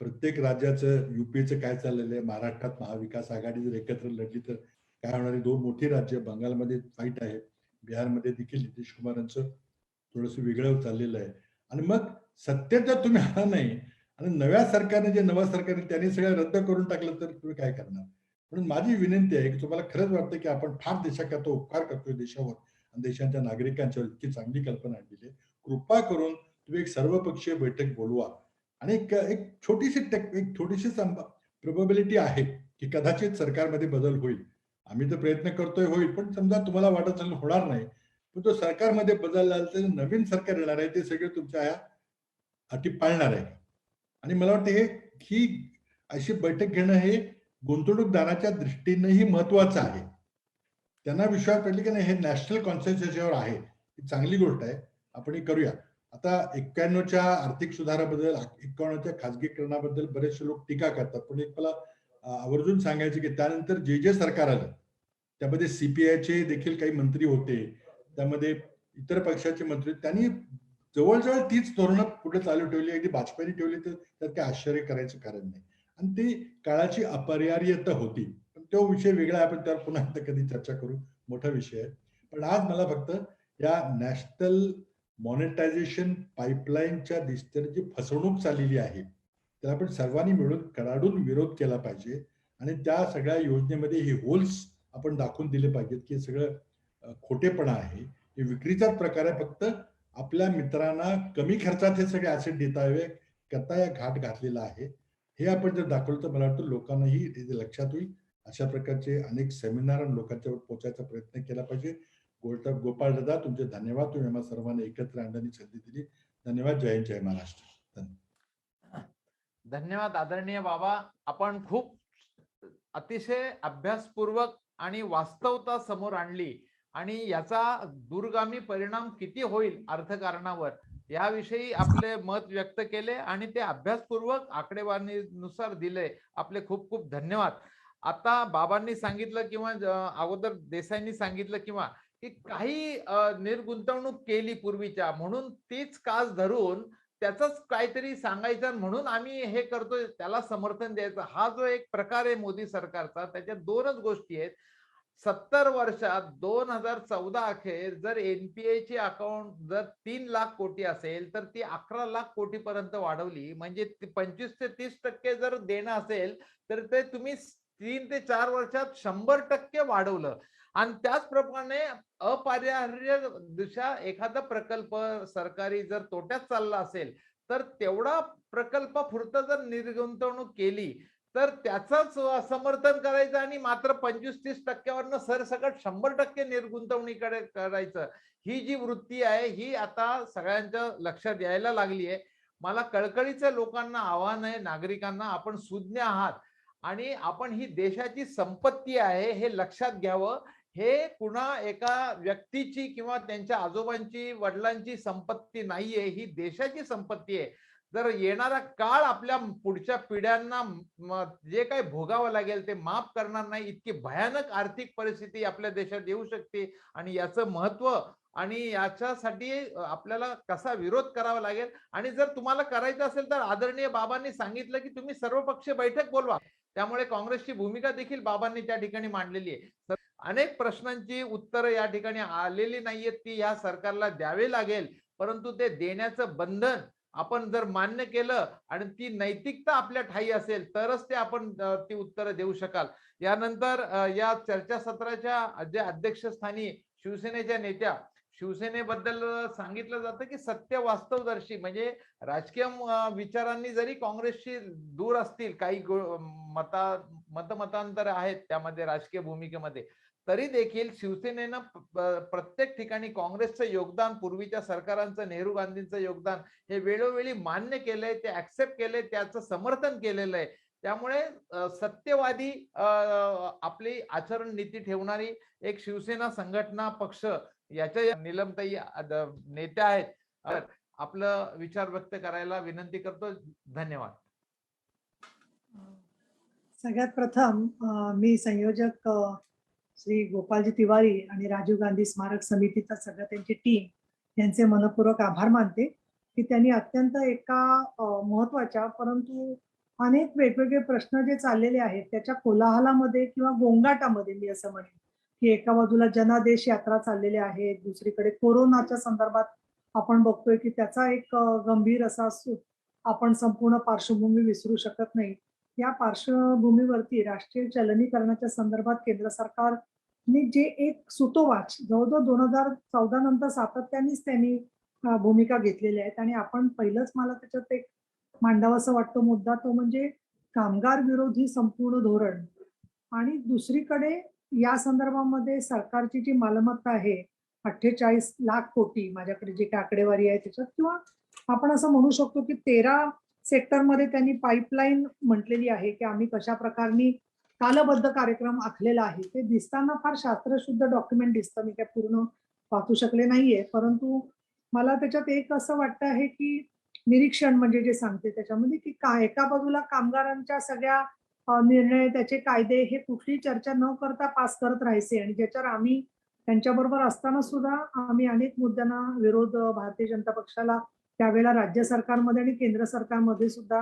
प्रत्येक राज्याचं UPचं काय चाललेलं आहे, महाराष्ट्रात महाविकास आघाडी जर एकत्र लढली तर काय होणार आहे. 2 मोठी राज्य, बंगालमध्ये फाईट आहे, बिहारमध्ये देखील नितीश कुमारांचं थोडंसं वेगळं चाललेलं आहे. आणि मग सत्तेत जर तुम्ही आला नाही आणि नव्या सरकारने जे नवं सरकारने त्यांनी सगळं रद्द करून टाकलं तर तुम्ही काय करणार. म्हणून माझी विनंती आहे की तुम्हाला खरंच वाटतं की आपण फार देशाकरता उपकार करतोय देशावर आणि देशाच्या नागरिकांच्यावर इतकी चांगली कल्पना आणलेली आहे, कृपा करून तुम्ही एक सर्वपक्षीय बैठक बोलवा आणि एक छोटीशी प्रोबॅबिलिटी आहे की कदाचित सरकारमध्ये बदल होईल. आम्ही तर प्रयत्न करतोय होईल, पण समजा तुम्हाला वाटत असेल होणार नाही, पण तो सरकारमध्ये बदल झाला तर नवीन सरकार येणार आहे, ते सगळे तुमच्या ह्या अटी पाळणार आहे. आणि मला वाटतं ही अशी बैठक घेणं हे गुंतवणूकदाराच्या दृष्टीनेही महत्वाचं आहे. त्यांना विश्वास पडले की नाही हे नॅशनल कॉन्सेन्ससवर आहे, ही चांगली गोष्ट आहे, आपण हे करूया. आता 91च्या आर्थिक सुधाराबद्दल, 51च्या खासगीकरणाबद्दल बरेचसे लोक टीका करतात, पण एक मला आवर्जून सांगायचं की त्यानंतर जे सरकार आलं त्यामध्ये CPIचे देखील काही मंत्री होते, त्यामध्ये इतर पक्षाचे मंत्री, त्यांनी जवळजवळ तीच धोरणं पुढे चालू ठेवली. अगदी वाजपेयी ठेवली तर त्यात काय आश्चर्य करायचं कारण नाही. आणि ती काळाची अपरिहार्यता होती, पण तो विषय वेगळा आहे, आपण त्यावर पुन्हा कधी चर्चा करू, मोठा विषय आहे. पण आज मला फक्त या नॅशनल मॉनिटायझेशन पाईपलाईनच्या दिसतेने जी फसवणूक चाललेली आहे त्याला आपण सर्वांनी मिळून कडाडून विरोध केला पाहिजे आणि त्या सगळ्या योजनेमध्ये हे होल्स आपण दाखवून दिले पाहिजेत की सगळं खोटेपणा आहे, हे विक्रीचाच प्रकार आहे. फक्त आपल्या मित्रांना कमी खर्चात हे सगळे ऍसेट देता यावे करता या घाट घातलेला आहे. हे आपण जर दाखवलं तर मला वाटतं लोकांनाही लक्षात होईल. अशा प्रकारचे अनेक सेमिनार लोकांच्यावर पोहोचायचा प्रयत्न केला पाहिजे. गोपाळ दादा, तुमचे धन्यवाद, तुम्ही आम्हाला सर्वांना एकत्र आणण्याची संधी दिली. धन्यवाद. जय हिंद, जय महाराष्ट्र. धन्यवाद आदरणीय बाबा. आपण खूप अतिशय अभ्यासपूर्वक आणि वास्तवता समोर आणली आणि याचा दूरगामी परिणाम किती होईल अर्थकारणावर याविषयी आपले मत व्यक्त केले आणि ते अभ्यासपूर्वक आकडेवारीनुसार दिले. आपले खूप खूप धन्यवाद. आता बाबांनी सांगितलं किंवा अगोदर देसाईंनी सांगितलं किंवा की काही निर्गुंतवणूक केली पूर्वीच्या, म्हणून तीच कास धरून त्याच काहीतरी सांगायचं म्हणून आम्ही हे करतोय त्याला समर्थन द्यायचं, हा जो एक प्रकार आहे मोदी सरकारचा, त्याच्या 2च गोष्टी आहेत. 70 वर्षात 2014 अखेर जर NPA ची अकाउंट जर 3 लाख कोटी असेल तर ती 11 लाख कोटी पर्यंत वाढवली. म्हणजे 25 ते 30% जर देणं असेल तर ते तुम्ही 3 ते 4 वर्षात 100% वाढवलं. आणि त्याचप्रमाणे अपरिहार्य दिशा एखादा प्रकल्प सरकारी जर तोट्यात चालला असेल तर तेवढा प्रकल्प पुरतं जर निर्गुंतवणूक केली तर त्याचंच समर्थन करायचं आणि मात्र 25-30% सरसकट 100% निर्गुंतवणुकीकडे करायचं. ही जी वृत्ती आहे ही आता सगळ्यांच्या लक्षात यायला लागली आहे. मला कळकळीचं लोकांना आव्हान आहे, नागरिकांना, आपण सुज्ञ आहात आणि आपण ही देशाची संपत्ती आहे हे लक्षात घ्यावं. हे कुणा एका व्यक्तीची किंवा त्यांच्या आजोबांची वडिलांची संपत्ती नाहीये, ही देशाची संपत्ती आहे. जर येणारा काळ आपल्या पुढच्या पिढ्यांना जे काही भोगावं लागेल ते माफ करणार नाही, इतकी भयानक आर्थिक परिस्थिती आपल्या देशात येऊ शकते आणि याचं महत्व आणि याच्यासाठी आपल्याला कसा विरोध करावा लागेल. आणि जर तुम्हाला करायचं असेल तर आदरणीय बाबांनी सांगितलं की तुम्ही सर्वपक्षीय बैठक बोलवा. त्यामुळे काँग्रेसची भूमिका देखील बाबांनी त्या ठिकाणी मांडलेली आहे. अनेक प्रश्नांची उत्तरं या ठिकाणी आलेली नाहीयेत, ती या सरकारला द्यावे लागेल. परंतु ते देण्याचं बंधन आपण जर मान्य केलं आणि ती नैतिकता आपल्या ठायी असेल तरच ते आपण ती उत्तरं देऊ शकाल. यानंतर या चर्चासत्राच्या जे अध्यक्षस्थानी शिवसेनेच्या नेत्या, शिवसेनेबद्दल सांगितलं जातं की सत्य वास्तवदर्शी, म्हणजे राजकीय विचारांनी जरी काँग्रेसशी दूर असतील, काही मतमतांतर आहेत त्यामध्ये राजकीय भूमिकेमध्ये, तरी देखील शिवसेनेनं प्रत्येक ठिकाणी काँग्रेसचं योगदान, पूर्वीच्या सरकारांचं, नेहरू गांधींचं योगदान हे वेळोवेळी मान्य केलंय, ते ऍक्सेप्ट केलंय, त्याचं समर्थन केलेलं आहे. त्यामुळे सत्यवादी आपली आचरण नीती ठेवणारी एक शिवसेना संघटना पक्ष याच्या निलमताई नेत्या आहेत. आपलं विचार व्यक्त करायला विनंती करतो. धन्यवाद. सगळ्यात प्रथम मी संयोजक श्री गोपालजी तिवारी आणि राजीव गांधी स्मारक समितीचा सगळं त्यांची टीम यांचे मनपूर्वक आभार मानते की त्यांनी अत्यंत एका महत्वाच्या परंतु अनेक वेगवेगळे प्रश्न जे चाललेले आहेत त्याच्या कोलाहलामध्ये किंवा गोंगाटामध्ये मी असं म्हणेन की एका बाजूला जनादेश यात्रा चाललेल्या आहेत, दुसरीकडे कोरोनाच्या संदर्भात आपण बघतोय की त्याचा एक गंभीर असा आपण संपूर्ण पार्श्वभूमी विसरू शकत नाही. या पार्श्वभूमीवरती राष्ट्रीय चलनीकरणाच्या संदर्भात केंद्र सरकारने जे एक सुतोवाच जवळजवळ 2014 नंतर सातत्यानेच त्यांनी भूमिका घेतलेल्या आहेत आणि आपण पहिलंच मला त्याच्यात एक मांडावासा वाटतो मुद्दा तो म्हणजे कामगार विरोधी संपूर्ण धोरण आणि दुसरीकडे या संदर्भामध्ये सरकारची जी मालमत्ता आहे 48 लाख कोटी, माझ्याकडे जी काही आकडेवारी आहे त्याच्यात, किंवा आपण असं म्हणू शकतो की 13 सेक्टरमध्ये त्यांनी पाईपलाईन म्हटलेली आहे की आम्ही कशा प्रकारने कालबद्ध कार्यक्रम आखलेला आहे. ते दिसताना फार शास्त्रशुद्ध डॉक्युमेंट दिसतं, मी काय पूर्ण वाचू शकले नाहीये, परंतु मला त्याच्यात एक असं वाटतं आहे की निरीक्षण म्हणजे जे सांगते त्याच्यामध्ये की एका बाजूला कामगारांच्या सगळ्या निर्णय, त्याचे कायदे हे कुठली चर्चा न करता पास करत राहायचे आणि ज्याच्यावर आम्ही त्यांच्याबरोबर असताना सुद्धा आम्ही अनेक मुद्द्यांना विरोध भारतीय जनता पक्षाला त्यावेळेला राज्य सरकारमध्ये आणि केंद्र सरकारमध्ये सुद्धा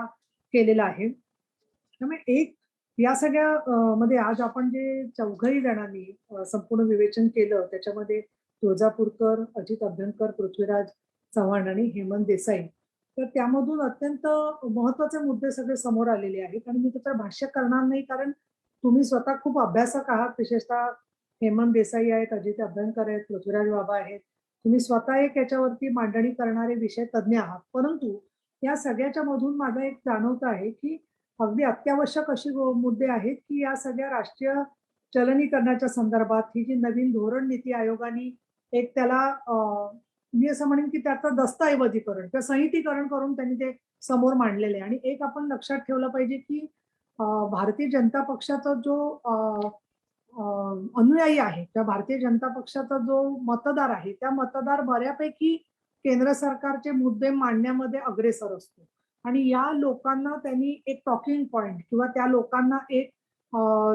केलेला आहे. त्यामुळे एक या सगळ्या मध्ये आज आपण जे चौघही जणांनी संपूर्ण विवेचन केलं त्याच्यामध्ये तुळजापूरकर, अजित अभ्यंकर, पृथ्वीराज चव्हाण आणि हेमंत देसाई, तर त्यामधून अत्यंत महत्वाचे मुद्दे सगळे समोर आलेले आहेत आणि मी त्याच्यावर भाष्य करणार नाही कारण तुम्ही स्वतः खूप अभ्यासक आहात. विशेषतः हेमंत देसाई आहेत, अजित अभ्यंकर आहेत, पृथ्वीराज बाबा आहेत, तुम्ही स्वतः एक याच्यावरती मांडणी करणारे विषय तज्ज्ञ आहात. परंतु या सगळ्याच्या मधून माझं एक जाणवत आहे की अगदी अत्यावश्यक अशी मुद्दे आहेत की या सगळ्या राष्ट्रीय चलनीकरणाच्या संदर्भात ही जी नवीन धोरण नीती आयोगाने एक त्याला मी असं म्हणेन की त्याचं दस्तऐवजीकरण किंवा संहितीकरण करून त्यांनी ते समोर मांडलेले आहे. आणि एक आपण लक्षात ठेवलं पाहिजे की भारतीय जनता पक्षाचा जो अनुयायी आहे त्या भारतीय जनता पक्षाचा जो मतदार आहे त्या मतदार बऱ्यापैकी केंद्र सरकारचे मुद्दे मांडण्यामध्ये अग्रेसर असतो आणि या लोकांना त्यांनी एक टॉकिंग पॉइंट किंवा त्या लोकांना एक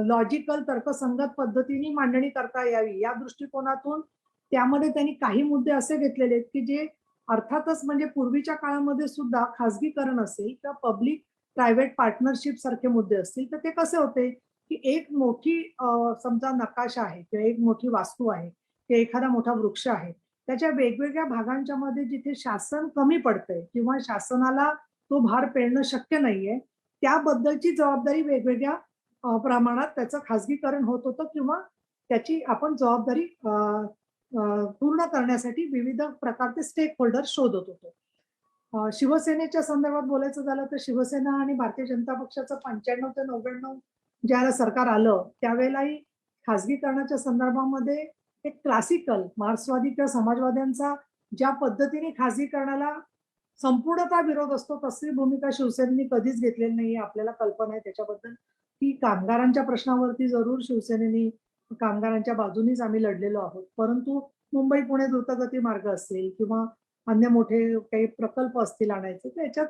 लॉजिकल तर्कसंगत पद्धतीने मांडणी करता यावी या दृष्टिकोनातून त्यामध्ये त्यांनी काही मुद्दे असे घेतलेले आहेत की जे अर्थातच म्हणजे पूर्वीच्या काळामध्ये सुद्धा खासगीकरण असेल किंवा पब्लिक प्रायव्हेट पार्टनरशिप सारखे मुद्दे असतील तर ते कसे होते की एक मोठी समजा नकाशा आहे किंवा एक मोठी वास्तू आहे किंवा एखादा मोठा वृक्ष आहे त्याच्या वेगवेगळ्या भागांच्या मध्ये जिथे शासन कमी पडतंय किंवा शासनाला तो भार पेलणं शक्य नाहीये त्याबद्दलची जबाबदारी वेगवेगळ्या प्रमाणात त्याचं खासगीकरण होत होतं किंवा त्याची आपण जबाबदारी पूर्ण करण्यासाठी विविध प्रकारचे स्टेक होल्डर शोधत होतो. शिवसेनेच्या संदर्भात बोलायचं झालं तर शिवसेना आणि भारतीय जनता पक्षाचं 95 ते 99 ज्यावेळेला सरकार आलं त्यावेळेलाही खासगीकरणाच्या संदर्भामध्ये एक क्लासिकल मार्क्सवादी किंवा समाजवाद्यांचा ज्या पद्धतीने खासगीकरणाला संपूर्णतः विरोध असतो तशी भूमिका शिवसेनेने कधीच घेतलेली नाही. आपल्याला कल्पना आहे त्याच्याबद्दल की कामगारांच्या प्रश्नावरती जरूर शिवसेनेने कामगारांच्या बाजूनीच आम्ही लढलेलो आहोत. परंतु मुंबई पुणे द्रुतगती मार्ग असेल किंवा अन्य मोठे काही प्रकल्प असतील आणायचे, तर याच्यात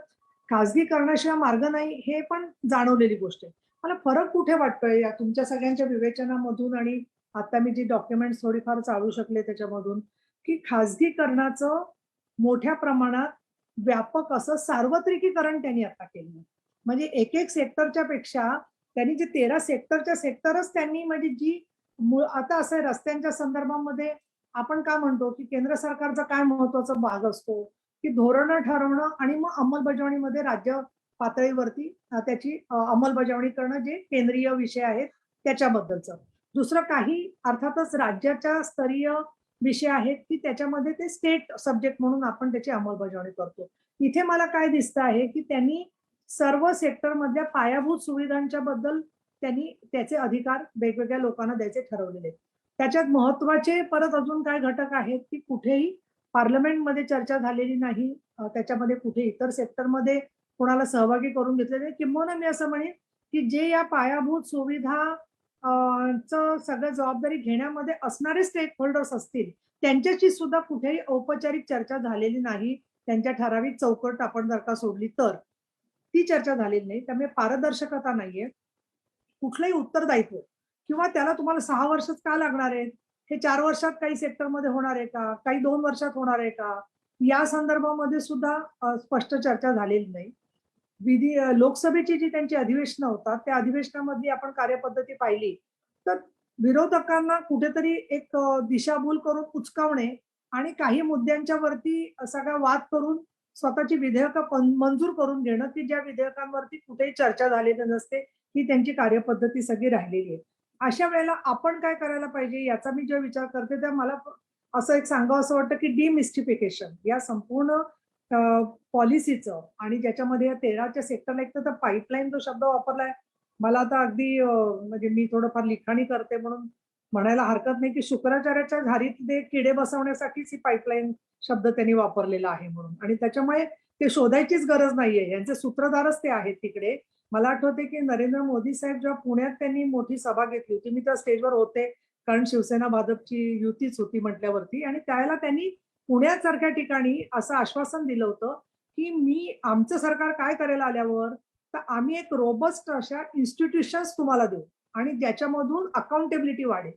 खाजगीकरणाशिवाय मार्ग नाही हे पण जाणवलेली गोष्ट आहे. मला फरक कुठे वाटतोय या तुमच्या सगळ्यांच्या विवेचनामधून आणि आता मी जी डॉक्युमेंट्स थोडीफार चालू शकले त्याच्यामधून, की खाजगीकरणाचं मोठ्या प्रमाणात व्यापक असं सार्वत्रिकीकरण त्यांनी आता केलं. म्हणजे एक एक सेक्टरच्या पेक्षा त्यांनी जे 13 सेक्टरच्या सेक्टरच त्यांनी म्हणजे जी आता असं आहे रस्त्यांच्या संदर्भामध्ये आपण काय म्हणतो की केंद्र सरकारचा काय महत्वाचा भाग असतो की धोरणं ठरवणं आणि मग अंमलबजावणीमध्ये राज्य पातळीवरती त्याची अंमलबजावणी करणं जे केंद्रीय विषय आहेत त्याच्याबद्दलचं. दुसरं काही अर्थातच राज्याच्या स्तरीय विषय आहेत की त्याच्यामध्ये ते स्टेट सब्जेक्ट म्हणून आपण त्याची अंमलबजावणी करतो. इथे मला काय दिसतं आहे की त्यांनी सर्व सेक्टर मधल्या पायाभूत सुविधांच्या बद्दल त्यांनी त्याचे अधिकार वेगवेगळ्या लोकांना द्यायचे ठरवलेले आहेत. त्याच्यात महत्वाचे परत अजून काय घटक आहेत की कुठेही पार्लमेंटमध्ये चर्चा झालेली नाही, त्याच्यामध्ये कुठे इतर सेक्टरमध्ये कोणाला सहभागी करून घेतलेले, किंबहुना मी असं म्हणेन की जे या पायाभूत सुविधा सगळं जबाबदारी घेण्यामध्ये असणारे स्टेक होल्डर्स असतील त्यांच्याशी सुद्धा कुठेही औपचारिक चर्चा झालेली नाही. त्यांच्या ठराविक चौकट आपण जर का सोडली तर ती चर्चा झालेली नाही. त्यामुळे पारदर्शकता नाहीये, कुठलंही उत्तरदायित्व किंवा त्याला तुम्हाला 6 वर्षच का लागणार आहेत, हे 4 वर्षात काही सेक्टरमध्ये होणार आहे का, काही 2 वर्षात होणार आहे का, या संदर्भामध्ये सुद्धा स्पष्ट चर्चा झालेली नाही. लोकसभेची जी त्यांची अधिवेशनं होतात त्या अधिवेशनामधली आपण कार्यपद्धती पाहिली तर विरोधकांना कुठेतरी एक दिशाभूल करून उचकावणे आणि काही मुद्द्यांच्या वरती सगळा वाद करून स्वतःची विधेयकं मंजूर करून घेणं की ज्या विधेयकांवरती कुठेही चर्चा झालेली नसते, ही त्यांची कार्यपद्धती सगळी राहिलेली आहे. अशा वेळेला आपण काय करायला पाहिजे याचा मी जेव्हा विचार करते तेव्हा मला असं एक सांगावं असं वाटतं की डिमिस्टिफिकेशन या संपूर्ण पॉलिसीचं आणि ज्याच्यामध्ये या 13च्या सेक्टरला एक तर पाईपलाईन जो शब्द वापरलाय मला आता अगदी म्हणजे मी थोडंफार लिखाणी करते म्हणून म्हणायला हरकत नाही की शुक्राचार्याच्या घारीत किडे बसवण्यासाठीच ही पाईपलाईन शब्द त्यांनी वापरलेला आहे म्हणून, आणि त्याच्यामुळे ते शोधायचीच गरज नाहीये, यांचे सूत्रधारच ते आहेत तिकडे. मला आठवते की नरेंद्र मोदी साहेब जेव्हा पुण्यात त्यांनी मोठी सभा घेतली होती, मी त्या स्टेजवर होते कारण शिवसेना भाजपची युतीच होती म्हटल्यावरती, आणि त्यावेळेला त्यांनी पुण्यासारख्या ठिकाणी असं आश्वासन दिलं होतं की आमचं सरकार काय करायला आल्यावर तर आम्ही एक रोबस्ट अशा इन्स्टिट्यूशन्स तुम्हाला देऊ आणि ज्याच्यामधून अकाउंटेबिलिटी वाढेल.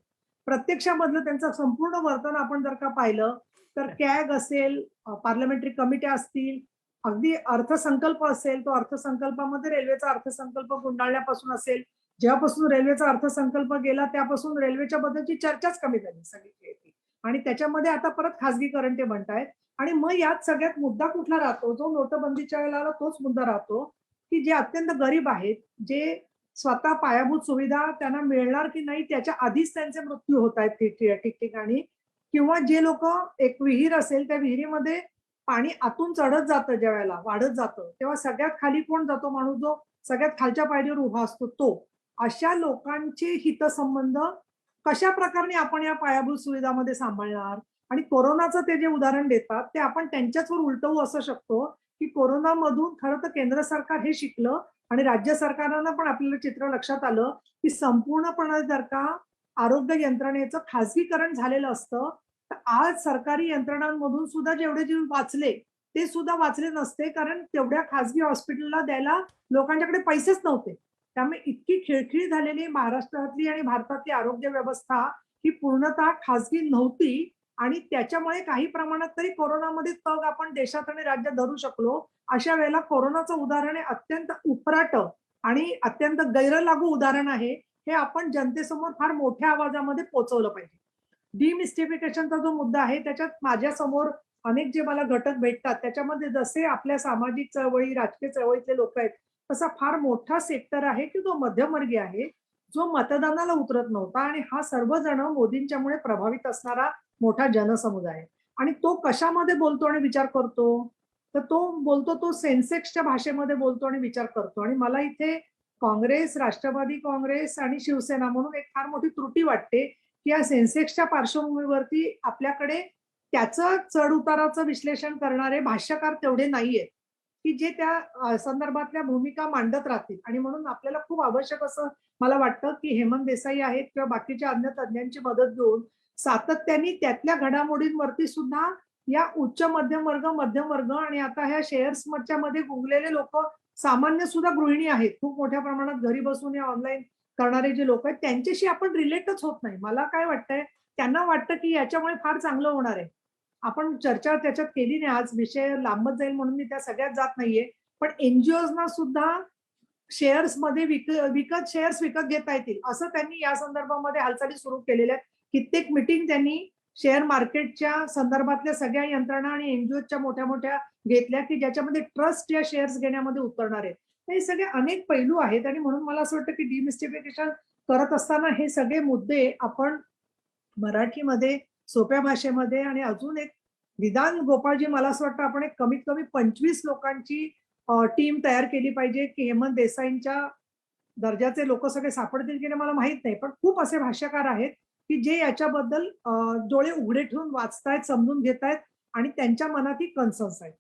प्रत्यक्षामधलं त्यांचं संपूर्ण वर्तन आपण जर का पाहिलं तर कॅग असेल, पार्लमेंटरी कमिट्या असतील, अगदी अर्थसंकल्प असेल, तो अर्थसंकल्पामध्ये रेल्वेचा अर्थसंकल्प गुंडाळण्यापासून असेल, जेव्हापासून रेल्वेचा अर्थसंकल्प गेला त्यापासून रेल्वेच्या बद्दलची चर्चाच कमी झाली सगळी, आणि त्याच्यामध्ये आता परत खासगीकरण ते म्हणतायत. आणि मग यात सगळ्यात मुद्दा कुठला राहतो, जो नोटबंदीच्या वेळेला आला तोच मुद्दा राहतो की जे अत्यंत गरीब आहेत, जे स्वतः पायाभूत सुविधा त्यांना मिळणार की नाही त्याच्या आधीच त्यांचे मृत्यू होत आहेत ठिकठिकाणी, किंवा जे लोक एक विहीर असेल त्या विहिरीमध्ये पाणी आतून चढत जातं, ज्या वेळेला वाढत जातं तेव्हा सगळ्यात खाली कोण जातो, माणूस जो सगळ्यात खालच्या पायरीवर उभा असतो तो. अशा लोकांचे हितसंबंध कशा प्रकारे आपण या पायाभूत सुविधामध्ये सांभाळणार. आणि कोरोनाचं ते जे उदाहरण देतात ते आपण त्यांच्याचवर उलटवू असं शकतो की कोरोनामधून खरं तर केंद्र सरकार हे शिकलं आणि राज्य सरकारांना पण आपल्याला चित्र लक्षात आलं की संपूर्णपणे जर का आरोग्य यंत्रणेचं खासगीकरण झालेलं असतं तर आज सरकारी यंत्रणांमधून सुद्धा जेवढे जीव वाचले ते सुद्धा वाचले नसते, कारण तेवढ्या खासगी हॉस्पिटलला द्यायला लोकांच्याकडे पैसेच नव्हते. त्यामुळे इतकी खिळखिळी झालेली महाराष्ट्रातली आणि भारतातली आरोग्य व्यवस्था ही पूर्णतः खासगी नव्हती, आणि त्याच्यामुळे काही प्रमाणात तरी कोरोनामध्ये तग आपण देशात आणि राज्यात धरू शकलो. अशा वेळेला कोरोनाचं उदाहरण हे अत्यंत उपराट आणि अत्यंत गैरलागू उदाहरण आहे, हे आपण जनतेसमोर फार मोठ्या आवाजामध्ये पोहोचवलं पाहिजे. डिमिस्टिफिकेशनचा जो मुद्दा आहे त्याच्यात माझ्या समोर अनेक जे मला घटक भेटतात त्याच्यामध्ये जसे आपल्या सामाजिक चळवळी राजकीय चळवळीतले लोक आहेत तसा फार मोठा सेक्टर आहे की जो मध्यमवर्गीय आहे, जो मतदानाला उतरत नव्हता, आणि हा सर्वजण मोदींच्यामुळे प्रभावित असणारा मोठा जनसमुदाय आहे. आणि तो कशामध्ये बोलतो आणि विचार करतो तर तो सेन्सेक्सच्या भाषेमध्ये बोलतो आणि विचार करतो. आणि मला इथे काँग्रेस, राष्ट्रवादी काँग्रेस आणि शिवसेना म्हणून एक फार मोठी त्रुटी वाटते की या सेन्सेक्सच्या पार्श्वभूमीवरती आपल्याकडे त्याचं चढ उताराचं विश्लेषण करणारे भाष्यकार तेवढे नाहीयेत की जे त्या संदर्भातल्या भूमिका मांडत राहतील. आणि म्हणून आपल्याला खूप आवश्यक असं मला वाटतं की हेमंत देसाई आहेत किंवा बाकीच्या अन्य तज्ज्ञांची मदत घेऊन सातत्याने त्यातल्या घडामोडींवरती सुद्धा या उच्च मध्यम वर्ग आणि आता ह्या शेअर्सच्या मध्ये गुंगलेले लोक, सामान्य सुद्धा गृहिणी आहेत, खूप मोठ्या प्रमाणात घरी बसून या ऑनलाईन करणारे जे लोक आहेत, त्यांच्याशी आपण रिलेटच होत नाही. मला काय वाटतंय, त्यांना वाटतं की याच्यामुळे फार चांगलं होणार आहे. आपण चर्चा त्याच्यात केली नाही, आज विषय लांबत जाईल म्हणून मी त्या सगळ्यात जात नाहीये. पण एनजीओजना सुद्धा शेअर्स मध्ये विकत शेअर्स विकत घेता येतील असं त्यांनी या संदर्भामध्ये हालचाली सुरू केलेल्या आहेत. कित्येक मिटिंग त्यांनी शेअर मार्केटच्या संदर्भातल्या सगळ्या यंत्रणा आणि एनजीओच्या मोठ्या मोठ्या घेतल्या की ज्याच्यामध्ये ट्रस्ट या शेअर्स घेण्यामध्ये उतरणार आहे. हे सगळे अनेक पैलू आहेत आणि म्हणून मला असं वाटतं की डिमिस्टिफिकेशन करत असताना हे सगळे मुद्दे आपण मराठीमध्ये सोप्या भाषेमध्ये आणि अजून एक विधान गोपाळजी, मला असं वाटतं आपण एक कमीत कमी 25 लोकांची टीम तयार केली पाहिजे की हेमंत देसाईंच्या दर्जाचे लोक सगळे सापडतील की नाही मला माहित नाही, पण खूप असे भाष्यकार आहेत की जे याच्याबद्दल डोळे उघडे ठेवून वाचतायत, समजून घेतायत आणि त्यांच्या मनातही कन्सर्न्स आहेत.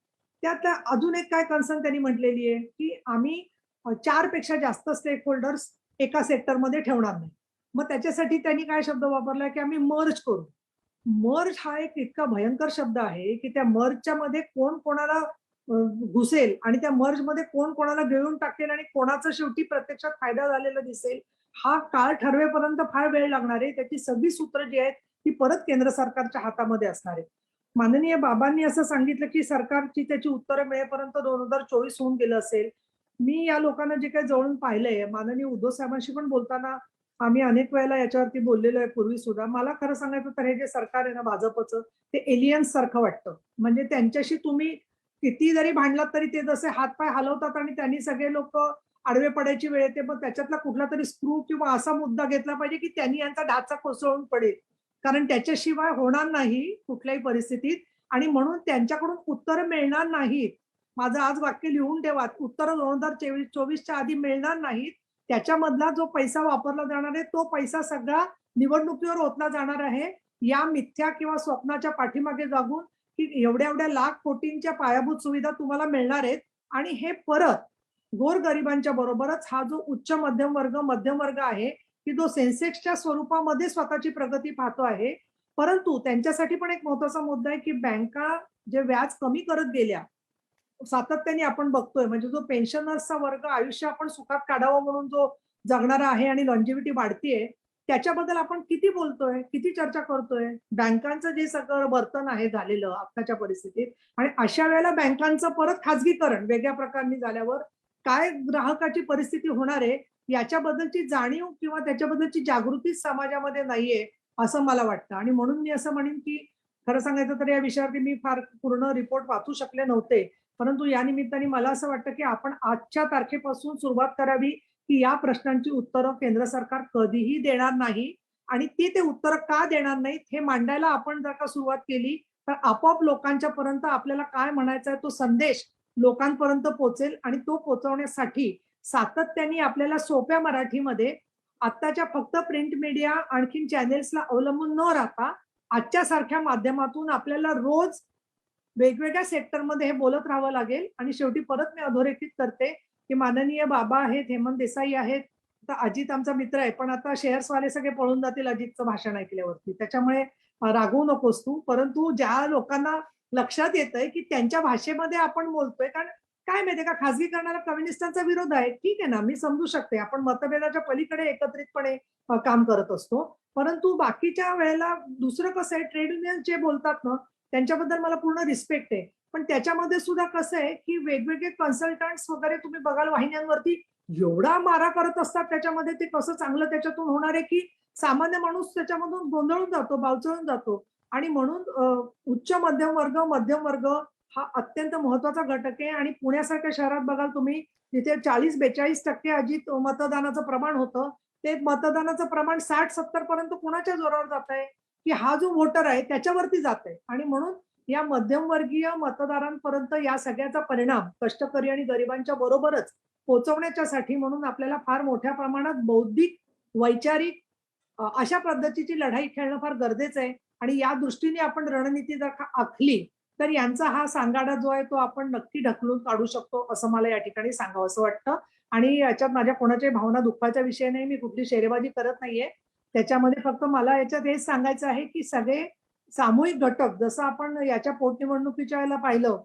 त्यात अजून एक काय कन्सर्न त्यांनी म्हटलेली आहे की आम्ही 4 पेक्षा जास्त स्टेक होल्डर्स एका सेक्टरमध्ये ठेवणार नाही. मग त्याच्यासाठी त्यांनी काय शब्द वापरला की आम्ही मर्ज करू. मर्ज हा एक इतका भयंकर शब्द आहे की त्या मर्जच्या मध्ये कोण कोणाला घुसेल आणि त्या मर्ज मध्ये कोण कोणाला गिळून टाकेल आणि कोणाचा शेवटी प्रत्यक्षात फायदा झालेला दिसेल, हा काळ ठरवेपर्यंत फार वेळ लागणार आहे. त्याची सगळी सूत्र जी आहेत ती परत केंद्र सरकारच्या हातामध्ये असणार आहे. माननीय बाबांनी असं सांगितलं की सरकारची त्याची उत्तरं मिळेपर्यंत 2024 होऊन गेलं असेल. मी या लोकांना जे काही जवळून पाहिलंय, माननीय उद्धव साहेबांशी पण बोलताना आम्ही अनेक वेळेला याच्यावरती बोललेलो आहे पूर्वी सुद्धा. मला खरं सांगायचं तर हे जे सरकार आहे ना भाजपचं, ते एलियन्स सारखं वाटतं. म्हणजे त्यांच्याशी तुम्ही किती जरी भांडलात तरी ते जसे हातपाय हलवतात आणि त्यांनी सगळे लोक आडवे पडायची वेळ येते. मग त्याच्यातला कुठला तरी स्क्रू किंवा असा मुद्दा घेतला पाहिजे की त्यांनी यांचा ढाचा कोसळून पडेल, कारण त्याच्याशिवाय होणार नाही कुठल्याही परिस्थितीत. आणि म्हणून त्यांच्याकडून उत्तर मिळणार नाहीत. माझं आज वाक्य लिहून ठेवा, उत्तर 2024च्या आधी मिळणार नाहीत. त्याच्यामधला जो पैसा वापरला जाणार आहे तो पैसा सगळा निवडणुकीवर ओतला जाणार आहे. या मिथ्या किंवा स्वप्नाच्या पाठीमागे जागून की एवढ्या एवढ्या लाख कोटींच्या पायाभूत सुविधा तुम्हाला मिळणार आहेत आणि हे परत गोरगरिबांच्या बरोबरच हा जो उच्च मध्यम वर्ग आहे की जो सेन्सेक्सच्या स्वरूपामध्ये स्वतःची प्रगती पाहतो आहे. परंतु त्यांच्यासाठी पण एक महत्वाचा मुद्दा आहे की बँका जे व्याज कमी करत गेल्या सातत्याने आपण बघतोय, म्हणजे जो पेन्शनर्सचा वर्ग आयुष्य आपण सुखात काढावं म्हणून जो जगणारा आहे आणि लॉन्जिव्हिटी वाढतीये, त्याच्याबद्दल आपण किती बोलतोय, किती चर्चा करतोय. बँकांचं जे सगळं वर्तन आहे झालेलं आताच्या परिस्थितीत, आणि अशा वेळेला बँकांचं परत खाजगीकरण वेगळ्या प्रकारे झाल्यावर काय ग्राहकाची परिस्थिती होणार आहे याच्याबद्दलची जाणीव किंवा त्याच्याबद्दलची जागृती समाजामध्ये नाहीये असं मला वाटतं. आणि म्हणून मी असं म्हणेन की खरं सांगायचं तर या विषयावरती मी फार पूर्ण रिपोर्ट वाचू शकले नव्हते, परंतु या निमित्ताने मला असं वाटतं की आपण आजच्या तारखेपासून सुरुवात करावी की या प्रश्नांची उत्तरं केंद्र सरकार कधीही देणार नाही. आणि ते उत्तरं का देणार नाहीत हे मांडायला आपण जर का सुरुवात केली तर आपोआप लोकांच्या पर्यंत आपल्याला काय म्हणायचा आहे तो संदेश लोकांपर्यंत पोहोचेल. आणि तो पोहोचवण्यासाठी सातत्याने आपल्याला सोप्या मराठीमध्ये आत्ताच्या फक्त प्रिंट मीडिया आणखीन चॅनेल्सला अवलंबून न राहता आजच्या सारख्या माध्यमातून आपल्याला रोज वेगवेगळ्या सेक्टरमध्ये हे बोलत राहावं लागेल. आणि शेवटी परत मी अधोरेखित करते की माननीय बाबा आहेत, हेमंत देसाई आहेत, तर अजित आमचा मित्र आहे, पण आता शेअर्सवाले सगळे पळून जातील अजितचं भाषण ऐकल्यावरती, त्याच्यामुळे रागवू नकोस तू. परंतु ज्या लोकांना लक्षात येतंय की त्यांच्या भाषेमध्ये आपण बोलतोय, कारण काय माहितीये का, खासगीकरणाला कम्युनिस्टांचा विरोध आहे, ठीक आहे ना, मी समजू शकते, आपण मतभेदाच्या पलीकडे एकत्रितपणे काम करत असतो. परंतु बाकीच्या वेळेला दुसरं कसं आहे, ट्रेड युनियन जे बोलतात ना त्यांच्याबद्दल मला पूर्ण रिस्पेक्ट आहे, पण त्याच्यामध्ये सुद्धा कसं आहे की वेगवेगळे कन्सल्टंट्स वगैरे तुम्ही बघाल वाहिन्यांवरती एवढा मारा करत असतात, त्याच्यामध्ये ते कसं चांगलं त्याच्यातून होणार आहे की सामान्य माणूस त्याच्यामधून गोंधळून जातो, बावचळून जातो. आणि म्हणून उच्च मध्यम वर्ग हा अत्यंत महत्वाचा घटक आहे. आणि पुण्यासारख्या शहरात बघाल तुम्ही, जिथे 40-42% अजित मतदानाचं प्रमाण होतं, ते मतदानाचं प्रमाण 60-70 पर्यंत कुणाच्या जोरावर जात आहे की हा जो वोटर आहे त्याच्यावरती जात आहे. आणि म्हणून या मध्यमवर्गीय मतदारांपर्यंत या सगळ्याचा परिणाम कष्टकरी आणि गरिबांच्या बरोबरच पोहोचवण्याच्यासाठी म्हणून आपल्याला फार मोठ्या प्रमाणात बौद्धिक, वैचारिक अशा पद्धतीची लढाई खेळणं फार गरजेचं आहे. आणि या दृष्टीने आपण रणनीती जर आखली तर यांचा हा सांगाडा जो आहे तो आपण नक्की ढकलून काढू शकतो असं मला या ठिकाणी सांगावं असं वाटतं. आणि याच्यात माझ्या कोणाच्याही भावना दुःखाच्या विषय नाही, मी कुठली शेरेबाजी करत नाहीये. त्याच्यामध्ये फक्त मला याच्यात हेच सांगायचं आहे की सगळे सामूहिक घटक, जसं आपण याच्या पोटनिवडणुकीच्या वेळेला पाहिलं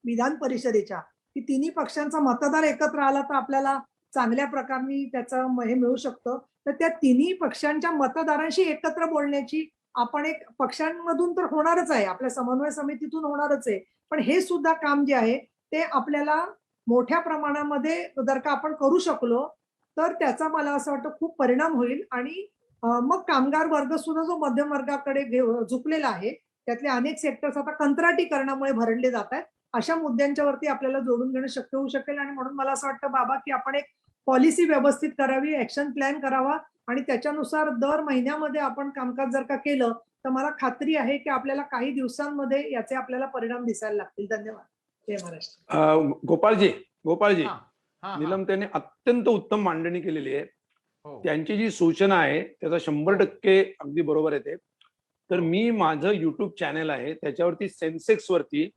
विधान परिषदेच्या, की तिन्ही पक्षांचा मतदार एकत्र आला तर आपल्याला चांगल्या प्रकारे त्याचं हे मिळू शकतं. तर त्या तिन्ही पक्षांच्या मतदारांशी एकत्र बोलण्याची आपण एक पक्षांमधून तर होणारच आहे, आपल्या समन्वय समितीतून होणारच आहे. पण हे सुद्धा काम जे आहे ते आपल्याला मोठ्या प्रमाणामध्ये जर का आपण करू शकलो तर त्याचा मला असं वाटतं खूप परिणाम होईल. आणि मग कामगार वर्ग सुद्धा जो मध्यम वर्गाकडे झुकलेला आहे, त्यातले अनेक सेक्टर्स आता कंत्राटीकरणामुळे भरडले जात आहेत. अशा मुद्द्यांच्या वरती आपल्याला जोडून घेणं शक्य होऊ शकेल. आणि म्हणून मला असं वाटतं बाबा की आपण एक पॉलिसी व्यवस्थित करावी, ऍक्शन प्लॅन करावा आणि त्याच्यानुसार दर महिन्यामध्ये आपण कामकाज जर का केलं तर मला खात्री आहे की आपल्याला काही दिवसांमध्ये याचे आपल्याला परिणाम दिसायला लागतील. धन्यवाद. जय महाराष्ट्र. गोपाळजी, हा, हा. निलमताईने अत्यंत उत्तम मांडणी केलेली आहे. हो. त्यांची जी सूचना आहे त्याचा 100% अगदी बरोबर येते. तर मी माझं युट्यूब चॅनल आहे त्याच्यावरती सेन्सेक्स वरती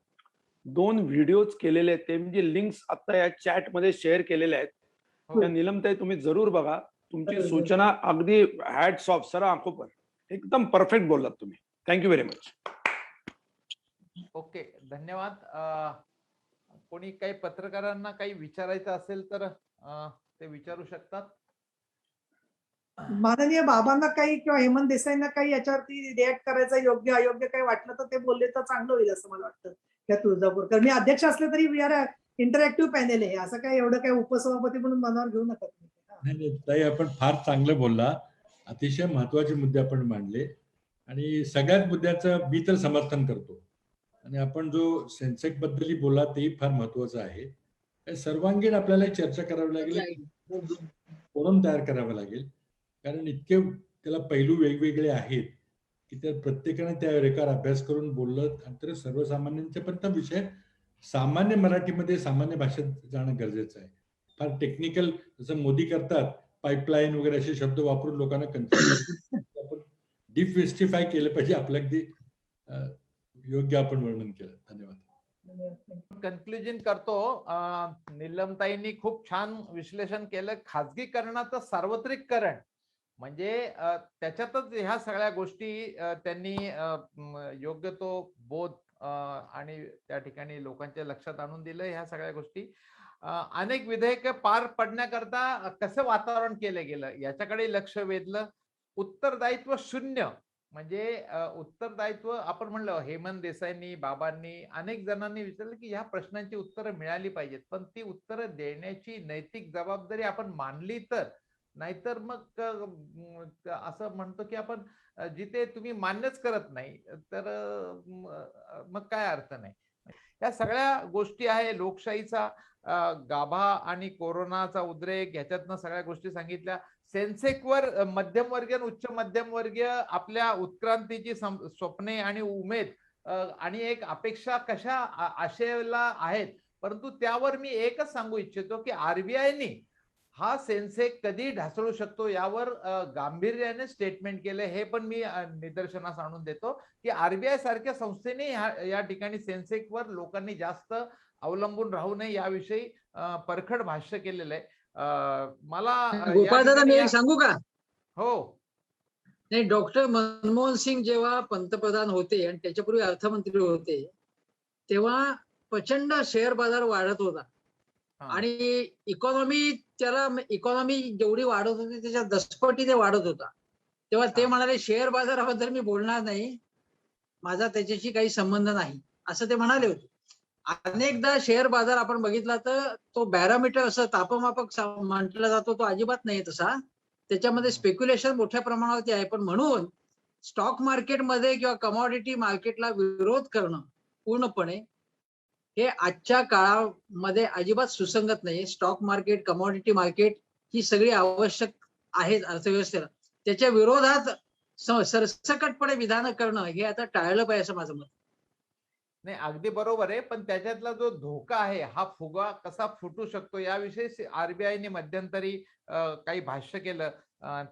2 व्हिडिओज केलेले आहेत, ते म्हणजे लिंक्स आता या चॅट मध्ये शेअर केलेले आहेत. हो. त्या निलमताई तुम्ही जरूर बघा. तुमची सूचना अगदी हॅट्स ऑफ, सर आंखों पर, एकदम परफेक्ट बोललात तुम्ही. Thank you very much. ओके, धन्यवाद. कोणी काही पत्रकारांना काही विचारायचं असेल तर ते विचारू शकतात. माननीय बाबांना काही किंवा हेमंत देसाईंना काही याच्यावरती रिॲक्ट करायचं योग्य अयोग्य काही वाटलं तर ते बोलले तर चांगलं होईल असं मला वाटतं. त्या तुळजापूरकर, मी अध्यक्ष असले तरी वी आर इंटरॅक्टिव्ह पॅनेल आहे, असं काय एवढं काही उपसभापती म्हणून मनावर घेऊ नका तुम्ही. नाही ताई, आपण फार चांगलं बोलला. अतिशय महत्वाचे मुद्दे आपण मांडले आणि सगळ्याच मुद्द्याचं मी तर समर्थन करतो. आणि आपण जो सेन्सेक्स बद्दलही बोला तेही फार महत्वाचं आहे. सर्वांगीण आपल्याला चर्चा करावी लागेल, फोरम तयार करावा लागेल, कारण इतके त्याला पैलू वेगवेगळे आहेत की त्या प्रत्येकाने त्या रेखावर अभ्यास करून बोललं तर सर्वसामान्यांच्या पर्यंत विषय सामान्य मराठीमध्ये सामान्य भाषेत जाणं गरजेचं आहे. फार टेक्निकल जसं मोदी करतात पाईपलाईन वगैरे असे शब्द वापरून लोकांना कन्फ्युज आपण डिफिस्टिफाय केलं पाहिजे. आपल्या अगदी योग्य आपण वर्णन केलं. धन्यवाद. कन्क्लुजन करतो. निलमताईंनी खूप छान विश्लेषण केलं. खाजगीकरणाचं सार्वत्रिककरण म्हणजे त्याच्यातच ह्या सगळ्या गोष्टी त्यांनी योग्य तो बोध आणि त्या ठिकाणी लोकांच्या लक्षात आणून दिलं. ह्या सगळ्या गोष्टी अनेक विधेयक पार पडण्याकरता कसं वातावरण केलं गेलं याच्याकडे लक्ष वेधलं. उत्तरदायित्व शून्य म्हणजे उत्तरदायित्व आपण म्हणलं हेमंत देसाईंनी, बाबांनी, अनेक जणांनी विचारलं की ह्या प्रश्नांची उत्तरं मिळाली पाहिजेत, पण ती उत्तरं देण्याची नैतिक जबाबदारी आपण मानली तर, नाहीतर मग असं म्हणतो की आपण जिथे तुम्ही मान्यच करत नाही तर मग काय अर्थ नाही. या सगळ्या गोष्टी आहे लोकशाहीचा गाभा आणि कोरोनाचा उद्रेक, ह्याच्यातनं सगळ्या गोष्टी सांगितल्या. सेन्सेक्सवर मध्यमवर्गीय आणि उच्च मध्यमवर्गीय आपल्या उत्क्रांतीची स्वप्ने आणि उमेद आणि एक अपेक्षा कशा आशेला आहेत, परंतु त्यावर मी एकच सांगू इच्छितो की आरबीआयने हा सेन्सेक्स कधी ढासळू शकतो यावर गांभीर्याने स्टेटमेंट केले. हे पण मी निदर्शनास आणून देतो की आरबीआय सारख्या संस्थेने या ठिकाणी सेन्सेक्सवर लोकांनी जास्त अवलंबून राहू नये याविषयी परखड भाष्य केलेलं आहे. मला गोपाळ दादा मी एक सांगू का? हो. नाही, डॉक्टर मनमोहन सिंग जेव्हा पंतप्रधान होते आणि त्याच्यापूर्वी अर्थमंत्री होते तेव्हा प्रचंड शेअर बाजार वाढत होता आणि इकॉनॉमी जेवढी वाढत होती त्याच्या दसपटीने वाढत होता. तेव्हा ते म्हणाले शेअर बाजाराबद्दल मी बोलणार नाही, माझा त्याच्याशी काही संबंध नाही, असं ते म्हणाले होते. अनेकदा शेअर बाजार आपण बघितला तर तो बॅरोमीटर असं तापमापक म्हटला जातो, तो अजिबात नाही तसा. त्याच्यामध्ये स्पेक्युलेशन मोठ्या प्रमाणावरती आहे. पण म्हणून स्टॉक मार्केटमध्ये किंवा कमॉडिटी मार्केटला विरोध करणं पूर्णपणे हे आजच्या काळामध्ये अजिबात सुसंगत नाही. स्टॉक मार्केट, कमॉडिटी मार्केट ही सगळी आवश्यक आहेत अर्थव्यवस्थेला. त्याच्या विरोधात सरसकटपणे विधान करणं हे आता टाळलं पाहिजे असं माझं मत. नाही, अगदी बरोबर आहे, पण त्याच्यातला जो धोका आहे हा फुगा कसा फुटू शकतो याविषयी आरबीआयने मध्यंतरी काही भाष्य केलं,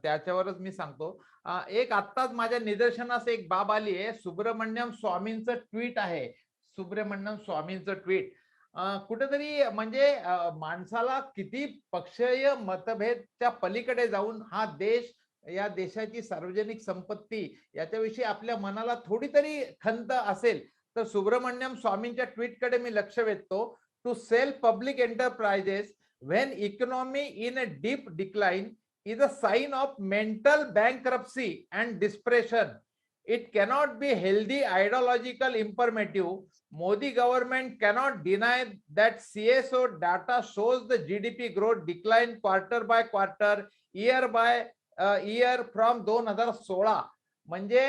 त्याच्यावरच मी सांगतो. एक आत्ताच माझ्या निदर्शनास एक बाब आली आहे. सुब्रमण्यम स्वामींचं ट्विट आहे. सुब्रमण्यम स्वामींचं ट्विट कुठेतरी म्हणजे माणसाला किती पक्षीय मतभेदच्या पलीकडे जाऊन हा देश, या देशाची सार्वजनिक संपत्ती याच्याविषयी आपल्या मनाला थोडी तरी खंत असेल तर सुब्रमण्यम स्वामींच्या ट्विटकडे मी लक्ष वेधतो. To sell public enterprises when economy in a deep decline is a sign of mental bankruptcy and desperation. It cannot be healthy ideological imperative. Modi government cannot deny that CSO data shows the GDP growth decline quarter by quarter, year by year from 2016. म्हणजे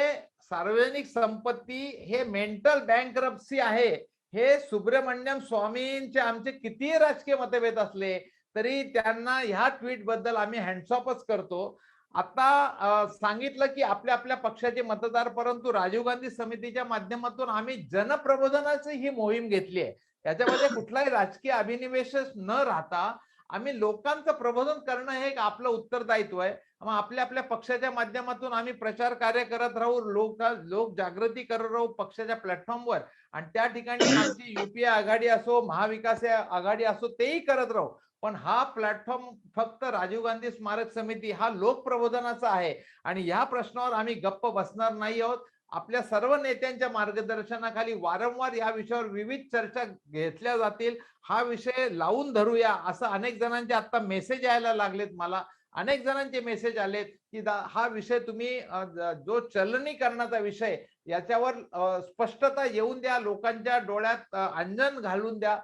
सार्वजनिक संपत्ती हे mental बँकरप्सी आहे. हे सुब्रमण्यम स्वामींचे आमचे किती राजकीय मतभेद असले तरी त्यांना ह्या ट्विट बद्दल आम्ही हँड्सऑफच करतो. आता सांगितलं की आपल्या आपल्या पक्षाचे मतदार, परंतु राजीव गांधी समितीच्या माध्यमातून आम्ही जनप्रबोधनाची ही मोहीम घेतली आहे. याच्यामध्ये कुठलाही राजकीय अभिनिवेश न राहता आम्ही लोकांचं प्रबोधन करणं हे एक आपलं उत्तरदायित्व आहे. मग आपल्या आपल्या पक्षाच्या माध्यमातून आम्ही प्रचार कार्य करत राहू, लोक जागृती करत राहू पक्षाच्या प्लॅटफॉर्मवर, आणि त्या ठिकाणी आमची युपीए आघाडी असो, महाविकास आघाडी असो, तेही करत राहू. पण हा प्लॅटफॉर्म फक्त राजीव गांधी स्मारक समिती हा लोक प्रबोधनाचा आहे आणि या प्रश्नावर आम्ही गप्प बसणार नाही आहोत. आपल्या सर्व नेत्यांच्या मार्गदर्शनाखाली वारंवार या विषयावर विविध चर्चा घेतल्या जातील. हा विषय लावून धरूया असं अनेक जणांचे आता मेसेज यायला लागलेत. मला अनेक जणांचे मेसेज आलेत की हा विषय तुम्ही जो चलनीकरणाचा विषय याच्यावर स्पष्टता येऊन द्या, लोकांच्या डोळ्यात अंजन घालून द्या,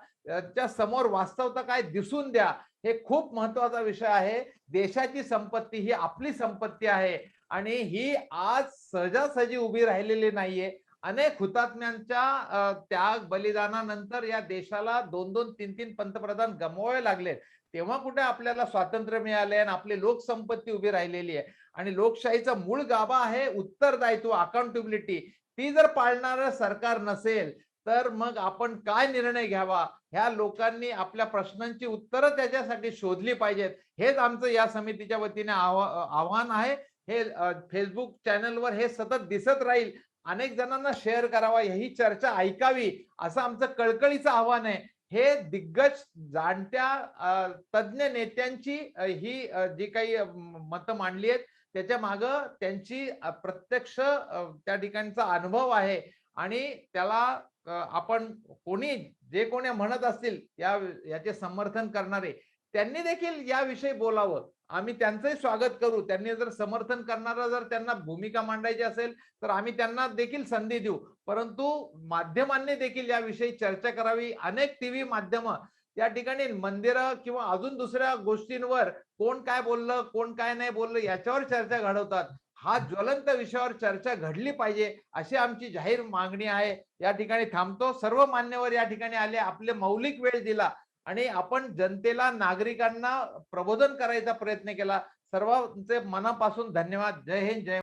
त्या समोर वास्तवता काय दिसून द्या. हे खूप महत्वाचा विषय आहे. देशाची संपत्ती ही आपली संपत्ती आहे आणि ही आज सहजासहजी उभी राहिलेली नाहीये. अनेक हुतात्म्यांच्या त्याग बलिदानानंतर या देशाला 2-2, 3-3 पंतप्रधान गमवावे लागले. तेव्हा कुठे आपल्याला स्वातंत्र्य मिळाले आणि आपली लोकसंपत्ती उभी राहिलेली आहे. आणि लोकशाहीचा मूळ गाभा आहे उत्तरदायित्व, अकाउंटेबिलिटी. ती जर पाळणारं सरकार नसेल तर मग आपण काय निर्णय घ्यावा. ह्या लोकांनी आपल्या प्रश्नांची उत्तरं त्याच्यासाठी शोधली पाहिजेत. हेच आमचं या समितीच्या वतीने आव्हान आहे. हे फेसबुक चॅनलवर हे सतत दिसत राहील. अनेक जणांना शेअर करावा, ही चर्चा ऐकावी असं आमचं कळकळीचं आव्हान आहे. हे दिग्गज जाणत्या तज्ञ नेत्यांची ही जी काही मतं मांडली आहेत त्याच्या मागं त्यांची प्रत्यक्ष त्या ठिकाणचा अनुभव आहे आणि त्याला आपण जे कोणी म्हणत असतील याचे समर्थन करणारे त्यांनी देखील याविषयी बोलावं. आम्ही त्यांचंही स्वागत करू. त्यांनी जर समर्थन करणारा जर त्यांना भूमिका मांडायची असेल तर आम्ही त्यांना देखील संधी देऊ. परंतु माध्यमांनी देखील याविषयी चर्चा करावी. अनेक टीव्ही माध्यम या ठिकाणी मंदिरं किंवा अजून दुसऱ्या गोष्टींवर कोण काय बोललं, कोण काय नाही बोललं याच्यावर चर्चा घडवतात. हा ज्वलंत विषयावर चर्चा घडली पाहिजे अशी आमची जाहीर मागणी आहे. या ठिकाणी थांबतो. सर्व मान्यवर या ठिकाणी आले, आपले मौलिक वेळ दिला आणि आपण जनतेला, नागरिकांना प्रबोधन करायचा प्रयत्न केला. सर्वांचे मनापासून धन्यवाद. जय हिंद, जय